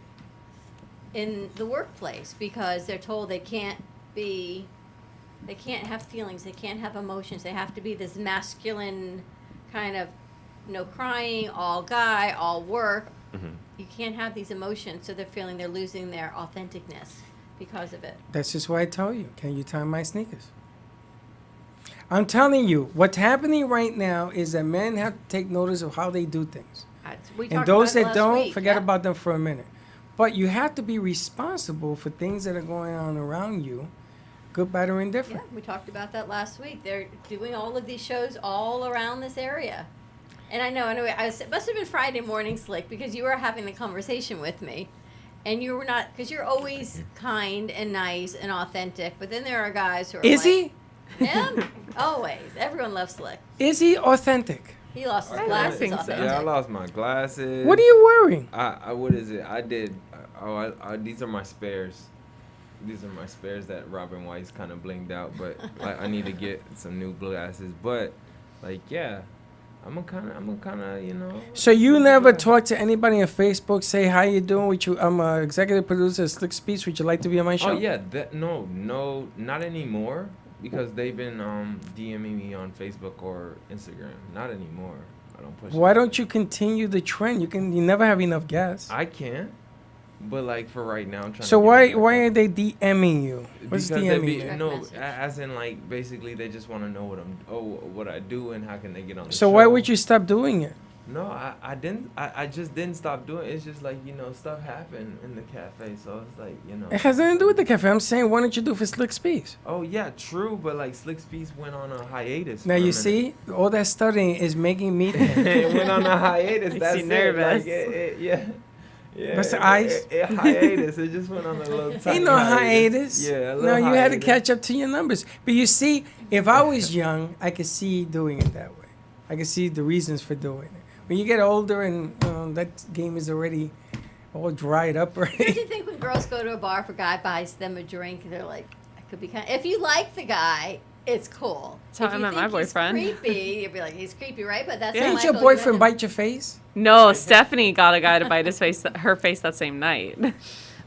[SPEAKER 2] in the workplace because they're told they can't have feelings, they can't have emotions, they have to be this masculine kind of no crying, all guy, all work.
[SPEAKER 19] Mm-hmm.
[SPEAKER 2] You can't have these emotions, so they're feeling they're losing their authenticness because of it.
[SPEAKER 3] That's just why I tell you, can you tie my sneakers? I'm telling you, what's happening right now is that men have to take notice of how they do things.
[SPEAKER 2] We
[SPEAKER 3] And
[SPEAKER 2] talked
[SPEAKER 3] those
[SPEAKER 2] about it
[SPEAKER 3] that
[SPEAKER 2] last
[SPEAKER 3] don't,
[SPEAKER 2] week,
[SPEAKER 3] forget
[SPEAKER 2] yeah.
[SPEAKER 3] about them for a minute. But you have to be responsible for things that are going on around you, good, bad, or indifferent.
[SPEAKER 2] Yeah, we talked about that last week. They're doing all of these shows all around this area. And I know, it must have been Friday morning, Slick, because you were having the conversation with me. And you were not, because you're always kind and nice and authentic. But then there are guys who are
[SPEAKER 3] Is
[SPEAKER 2] like,
[SPEAKER 3] he?
[SPEAKER 2] Him? Always. Everyone loves Slick.
[SPEAKER 3] Is he authentic?
[SPEAKER 2] He lost his glasses authentic.
[SPEAKER 6] Yeah, I lost my glasses.
[SPEAKER 3] What are you wearing?
[SPEAKER 6] I what is it? I did. These are my spares. These are my spares that Robin Weiss kind of blinged out, but I need to get some new glasses. But like, yeah, I'm a kind of, you know.
[SPEAKER 3] So you never talk to anybody on Facebook, say how you doing? I'm a executive producer of Slick Speech. Would you like to be on my show?
[SPEAKER 6] Oh yeah, no, not anymore, because they've been DMing me on Facebook or Instagram. Not anymore. I don't push.
[SPEAKER 3] Why don't you continue the trend? You never have enough guests.
[SPEAKER 6] I can, but like for right now, I'm trying.
[SPEAKER 3] So
[SPEAKER 6] to
[SPEAKER 3] why are they DMing you? What's
[SPEAKER 6] because
[SPEAKER 3] DMing you?
[SPEAKER 6] no, as in like basically they just want to know what I do and how can they get on the
[SPEAKER 3] So
[SPEAKER 6] show.
[SPEAKER 3] why would you stop doing it?
[SPEAKER 6] No, I didn't. I just didn't stop doing it. It's just like, stuff happened in the cafe. So it's like,
[SPEAKER 3] It has nothing to do with the cafe. I'm saying, why don't you do it for Slick Speeds?
[SPEAKER 6] Oh, yeah, true. But like Slick Speeds went on a hiatus.
[SPEAKER 3] Now,
[SPEAKER 6] for a
[SPEAKER 3] you
[SPEAKER 6] minute.
[SPEAKER 3] see, all that studying is making me think.
[SPEAKER 6] It went on a hiatus.
[SPEAKER 5] Makes
[SPEAKER 6] That's
[SPEAKER 5] you
[SPEAKER 6] it.
[SPEAKER 5] nervous.
[SPEAKER 6] Like, yeah.
[SPEAKER 3] What's the ice?
[SPEAKER 6] It hiatus. It just went on a little tiny
[SPEAKER 3] Ain't no hiatus.
[SPEAKER 6] Yeah, a
[SPEAKER 3] No,
[SPEAKER 6] little
[SPEAKER 3] you had to
[SPEAKER 6] hiatus.
[SPEAKER 3] catch up to your numbers. But you see, if I was young, I could see doing it that way. I could see the reasons for doing it. When you get older and that game is already all dried up
[SPEAKER 2] Don't
[SPEAKER 3] already.
[SPEAKER 2] you think when girls go to a bar, if a guy buys them a drink, they're like, I could be kind. If you like the guy, it's cool.
[SPEAKER 5] That's how
[SPEAKER 2] if
[SPEAKER 5] I
[SPEAKER 2] you
[SPEAKER 5] met my
[SPEAKER 2] think
[SPEAKER 5] boyfriend.
[SPEAKER 2] He's creepy. You'd be like, he's creepy, right? But that's how
[SPEAKER 3] Didn't
[SPEAKER 2] Michael,
[SPEAKER 3] your
[SPEAKER 2] you met
[SPEAKER 3] boyfriend
[SPEAKER 2] him.
[SPEAKER 3] bite your face?
[SPEAKER 5] No, Stephanie got a guy to bite her face that same night.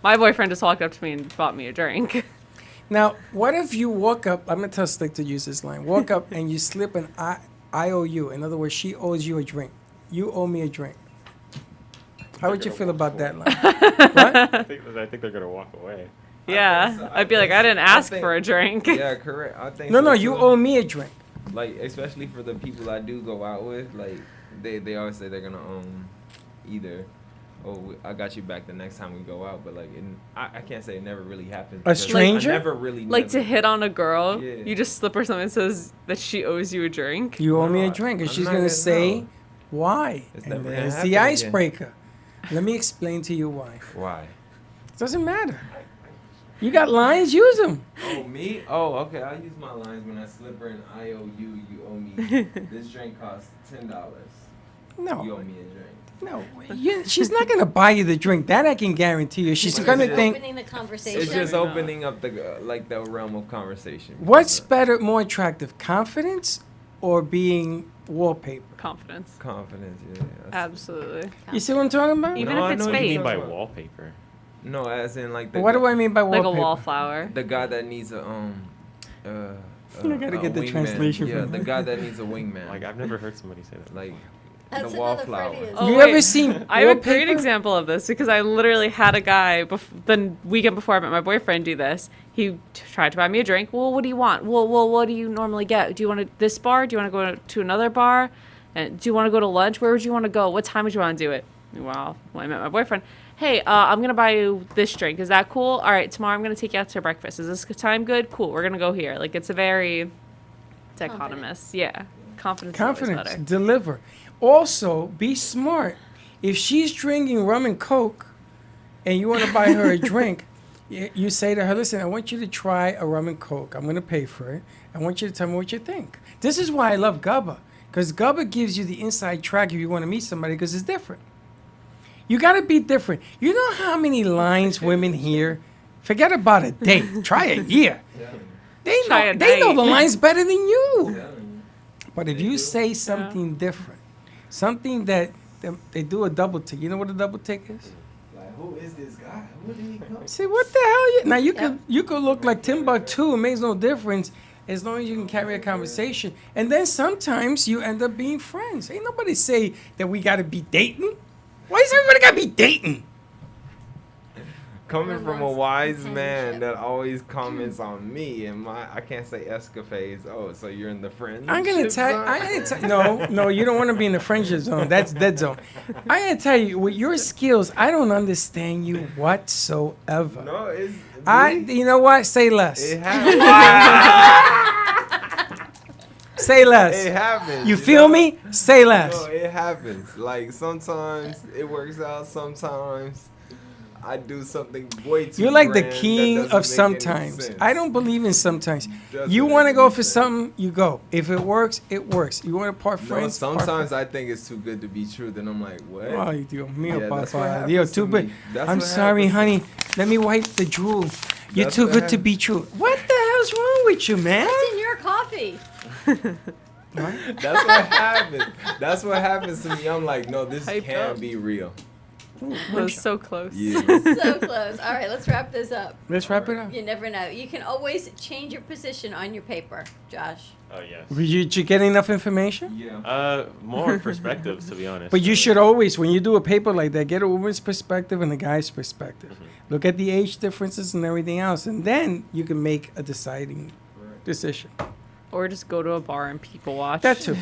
[SPEAKER 5] My boyfriend just walked up to me and bought me a drink.
[SPEAKER 3] Now, what if you walk up? I'm gonna tell Slick to use this line. Walk up and you slip an IOU. In other words, she owes you a drink. You owe me a drink. How would you feel about that line?
[SPEAKER 19] I think they're gonna walk away.
[SPEAKER 5] Yeah, I'd be like, I didn't ask for a drink.
[SPEAKER 6] Yeah, correct. I think
[SPEAKER 3] No,
[SPEAKER 6] so,
[SPEAKER 3] you
[SPEAKER 6] too.
[SPEAKER 3] owe me a drink.
[SPEAKER 6] Like, especially for the people I do go out with, like, they always say they're gonna either, I got you back the next time we go out, but like, I can't say it never really happens.
[SPEAKER 3] A
[SPEAKER 6] because
[SPEAKER 3] stranger?
[SPEAKER 6] I never really
[SPEAKER 5] Like to hit on a girl,
[SPEAKER 6] Yeah.
[SPEAKER 5] you just slip her something that says that she owes you a drink.
[SPEAKER 3] You owe me a
[SPEAKER 6] No,
[SPEAKER 3] drink, and
[SPEAKER 6] I'm
[SPEAKER 3] she's
[SPEAKER 6] not
[SPEAKER 3] gonna
[SPEAKER 6] gonna
[SPEAKER 3] say,
[SPEAKER 6] know.
[SPEAKER 3] why?
[SPEAKER 6] It's
[SPEAKER 3] And
[SPEAKER 6] never gonna
[SPEAKER 3] there's
[SPEAKER 6] happen
[SPEAKER 3] the
[SPEAKER 6] again.
[SPEAKER 3] icebreaker. Let me explain to you why.
[SPEAKER 6] Why?
[SPEAKER 3] It doesn't matter. You got lines, use them.
[SPEAKER 6] Oh, me? Oh, okay. I'll use my lines when I slip her an IOU. You owe me. This drink costs $10.
[SPEAKER 3] No.
[SPEAKER 6] You owe me a drink.
[SPEAKER 3] No, she's not gonna buy you the drink. That I can guarantee you. She's gonna think,
[SPEAKER 2] Opening the conversation.
[SPEAKER 6] It's just opening up the realm of conversation.
[SPEAKER 3] what's better, more attractive, confidence or being wallpaper?
[SPEAKER 5] Confidence.
[SPEAKER 6] Confidence, yeah.
[SPEAKER 5] Absolutely.
[SPEAKER 3] You see what I'm talking about?
[SPEAKER 5] Even
[SPEAKER 6] No,
[SPEAKER 5] if
[SPEAKER 6] I
[SPEAKER 5] it's
[SPEAKER 6] know what you
[SPEAKER 5] fake.
[SPEAKER 6] mean
[SPEAKER 19] By wallpaper.
[SPEAKER 6] No, as in like the.
[SPEAKER 3] What do I mean by
[SPEAKER 5] Like
[SPEAKER 3] wallpaper?
[SPEAKER 5] a wallflower.
[SPEAKER 6] The guy that needs a
[SPEAKER 3] I gotta get the
[SPEAKER 6] wingman.
[SPEAKER 3] translation
[SPEAKER 6] Yeah,
[SPEAKER 3] from
[SPEAKER 6] the
[SPEAKER 3] that.
[SPEAKER 6] guy that needs a wingman.
[SPEAKER 19] Like I've never heard somebody say that.
[SPEAKER 6] Like
[SPEAKER 2] That's
[SPEAKER 6] the
[SPEAKER 2] another
[SPEAKER 6] wallflower.
[SPEAKER 2] Freddie is-
[SPEAKER 5] Oh,
[SPEAKER 3] You
[SPEAKER 5] wait.
[SPEAKER 3] ever seen
[SPEAKER 5] I have a great
[SPEAKER 3] wallpaper?
[SPEAKER 5] example of this because I literally had a guy the weekend before I met my boyfriend do this. He tried to buy me a drink. Well, what do you want? Well, what do you normally get? Do you want this bar? Do you want to go to another bar? And do you want to go to lunch? Where would you want to go? What time would you want to do it? Well, when I met my boyfriend, hey, I'm gonna buy you this drink. Is that cool? All right, tomorrow I'm gonna take you out to breakfast. Is this time good? Cool. We're gonna go here. Like it's a very dichotomous. Yeah, confidence. Is always
[SPEAKER 3] Confidence,
[SPEAKER 5] better.
[SPEAKER 3] deliver. Also, be smart. If she's drinking rum and coke, and you want to buy her a drink, you say to her, "Listen, I want you to try a rum and coke. I'm going to pay for it. I want you to tell me what you think." This is why I love Gubba, because Gubba gives you the inside track if you want to meet somebody, because it's different. You got to be different. You know how many lines women hear? Forget about a date. Try a year. They
[SPEAKER 5] Try
[SPEAKER 3] know,
[SPEAKER 5] a
[SPEAKER 3] they know the
[SPEAKER 5] night.
[SPEAKER 3] lines better than you. But if you say something different, something that they do a double tick. You know what a double tick is?
[SPEAKER 6] Like, who is this guy? Where did he come?
[SPEAKER 3] See, what the hell? Now you could look like Timbuktu. It makes no difference as long as you can carry a conversation. And then sometimes you end up being friends. Ain't nobody say that we got to be dating. Why does everybody got to be dating?
[SPEAKER 6] Coming from a wise man that always comments on me and I can't say escapades. Oh, so you're in the friendship
[SPEAKER 3] I'm gonna tell.
[SPEAKER 6] zone?
[SPEAKER 3] No, you don't want to be in the friendship zone. That's dead zone. I gotta tell you, with your skills, I don't understand you whatsoever.
[SPEAKER 6] No, it's
[SPEAKER 3] You know what? Say less.
[SPEAKER 6] It happens.
[SPEAKER 3] Say less.
[SPEAKER 6] It happens.
[SPEAKER 3] You feel
[SPEAKER 6] know?
[SPEAKER 3] me? Say less.
[SPEAKER 6] No, it happens. Like sometimes it works out. Sometimes I do something way too.
[SPEAKER 3] You're like the
[SPEAKER 6] grand that
[SPEAKER 3] king
[SPEAKER 6] doesn't
[SPEAKER 3] of
[SPEAKER 6] make any
[SPEAKER 3] sometimes.
[SPEAKER 6] sense.
[SPEAKER 3] I don't believe in sometimes.
[SPEAKER 6] Doesn't
[SPEAKER 3] You
[SPEAKER 6] make
[SPEAKER 3] want to
[SPEAKER 6] any
[SPEAKER 3] go for
[SPEAKER 6] sense.
[SPEAKER 3] something, you go. If it works, it works. You want to part
[SPEAKER 6] No,
[SPEAKER 3] friends? part
[SPEAKER 6] sometimes I think it's too good to be true. Then I'm like, what?
[SPEAKER 3] Ay, Dios mío,
[SPEAKER 6] Yeah, that's what
[SPEAKER 3] papá.
[SPEAKER 6] happens
[SPEAKER 3] Dios,
[SPEAKER 6] to
[SPEAKER 3] too
[SPEAKER 6] me.
[SPEAKER 3] big.
[SPEAKER 6] That's
[SPEAKER 3] I'm
[SPEAKER 6] what
[SPEAKER 3] sorry,
[SPEAKER 6] happens.
[SPEAKER 3] honey. Let me wipe the drool. You're
[SPEAKER 6] That's
[SPEAKER 3] too
[SPEAKER 6] what
[SPEAKER 3] good to
[SPEAKER 6] happens.
[SPEAKER 3] be true. What the hell's wrong with you, man?
[SPEAKER 2] What's in your coffee?
[SPEAKER 6] That's what happens. That's what happens to me. I'm like, no, this
[SPEAKER 5] Hyped
[SPEAKER 6] can't
[SPEAKER 5] up.
[SPEAKER 6] be real.
[SPEAKER 5] That was so close.
[SPEAKER 6] Yeah.
[SPEAKER 2] So close. All right, let's wrap this up.
[SPEAKER 3] Let's wrap it up.
[SPEAKER 2] You never know. You can always change your position on your paper, Josh.
[SPEAKER 19] Oh yes.
[SPEAKER 3] Did you get enough information?
[SPEAKER 6] Yeah.
[SPEAKER 19] More perspectives, to be honest.
[SPEAKER 3] But you should always, when you do a paper like that, get a woman's perspective and a guy's perspective. Look at the age differences and everything else, and then you can make a deciding decision.
[SPEAKER 5] Or just go to a bar and people watch.
[SPEAKER 3] That too.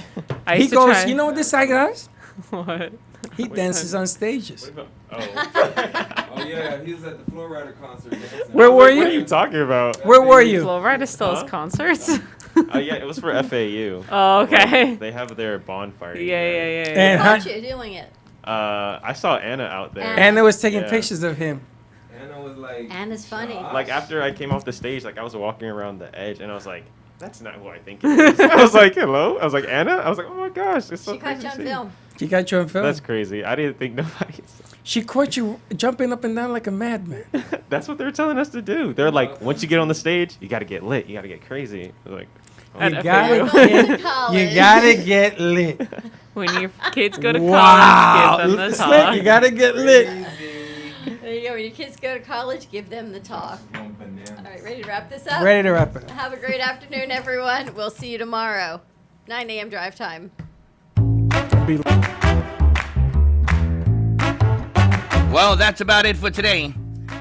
[SPEAKER 5] I
[SPEAKER 3] He
[SPEAKER 5] used to
[SPEAKER 3] goes,
[SPEAKER 5] try-
[SPEAKER 3] you know what this guy does?
[SPEAKER 5] What?
[SPEAKER 3] He dances on stages.
[SPEAKER 6] Oh yeah, he was at the Flow Rider concert. dancing.
[SPEAKER 3] Where were you?
[SPEAKER 19] What are you talking about?
[SPEAKER 3] Where were you?
[SPEAKER 5] Flo Rida still has concerts.
[SPEAKER 19] Oh yeah, it was for FAU.
[SPEAKER 5] Oh, okay.
[SPEAKER 19] They have their bonfire.
[SPEAKER 5] Yeah.
[SPEAKER 3] And
[SPEAKER 2] Caught you doing it.
[SPEAKER 19] I saw Anna out there.
[SPEAKER 3] Anna was taking
[SPEAKER 19] Yeah.
[SPEAKER 3] pictures of him.
[SPEAKER 6] Anna was like.
[SPEAKER 2] Anna's funny.
[SPEAKER 19] Like after I came off the stage, like I was walking around the edge, and I was like, "That's not who I think it is." I was like, "Hello." I was like, "Anna." I was like, "Oh my gosh, it's so
[SPEAKER 2] She
[SPEAKER 19] crazy
[SPEAKER 2] caught you
[SPEAKER 19] to
[SPEAKER 2] on
[SPEAKER 19] see."
[SPEAKER 2] film.
[SPEAKER 3] She got you on film.
[SPEAKER 19] That's crazy. I didn't think nobody.
[SPEAKER 3] She caught you jumping up and down like a madman.
[SPEAKER 19] That's what they're telling us to do. They're like, once you get on the stage, you got to get lit. You got to get crazy. They're like,
[SPEAKER 3] You gotta get lit.
[SPEAKER 5] When your kids go to
[SPEAKER 3] Wow.
[SPEAKER 5] college, give them the
[SPEAKER 3] Slick,
[SPEAKER 5] talk.
[SPEAKER 3] you gotta get lit.
[SPEAKER 2] There you go. When your kids go to college, give them the talk. All right, ready to wrap this up?
[SPEAKER 3] Ready to wrap it up.
[SPEAKER 2] Have a great afternoon, everyone. We'll see you tomorrow. 9 a.m. drive time.
[SPEAKER 1] Well, that's about it for today.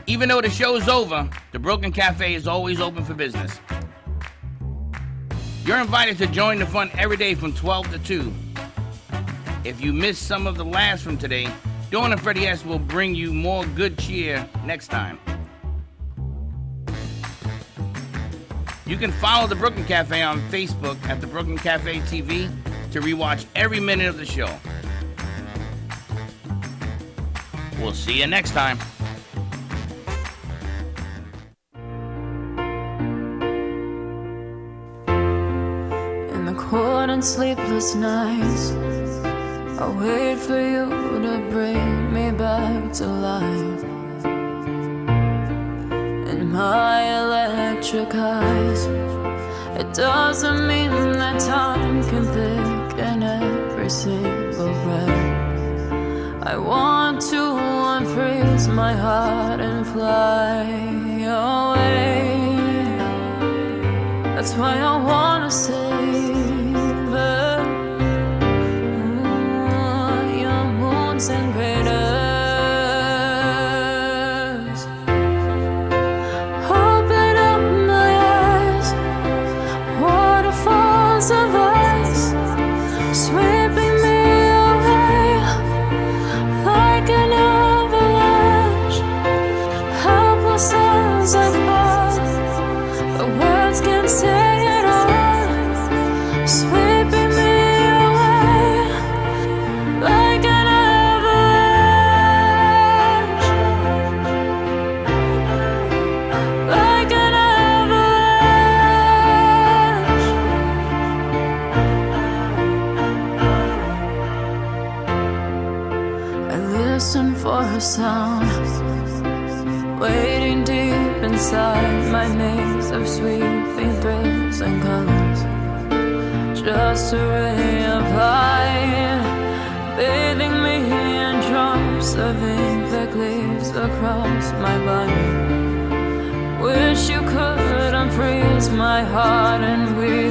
[SPEAKER 1] Even though the show's over, the Brooklyn Cafe is always open for business. You're invited to join the fun every day from 12 to 2. If you missed some of the laughs from today, Dawn and Freddie S. will bring you more good cheer next time. You can follow the Brooklyn Cafe on Facebook at the Brooklyn Cafe TV to rewatch every minute of the show. We'll see you next time.
[SPEAKER 15] In the cold and sleepless nights, I wait for you to bring me back to life. In my electric eyes, it doesn't mean that time can thicken every single breath. I want to unfreeze my heart and fly away. That's why I wanna save it. Your moons and craters. Open up my eyes, waterfalls of ice, sweeping me away like an avalanche. Helpless as I fall, the words can't say it all, sweeping me away like an avalanche, like an avalanche. I listen for a sound, waiting deep inside my maze of sweeping thrills and colors. Just a ray of light, bathing me in drops of ink that gleams across my body. Wish you could unfreeze my heart and we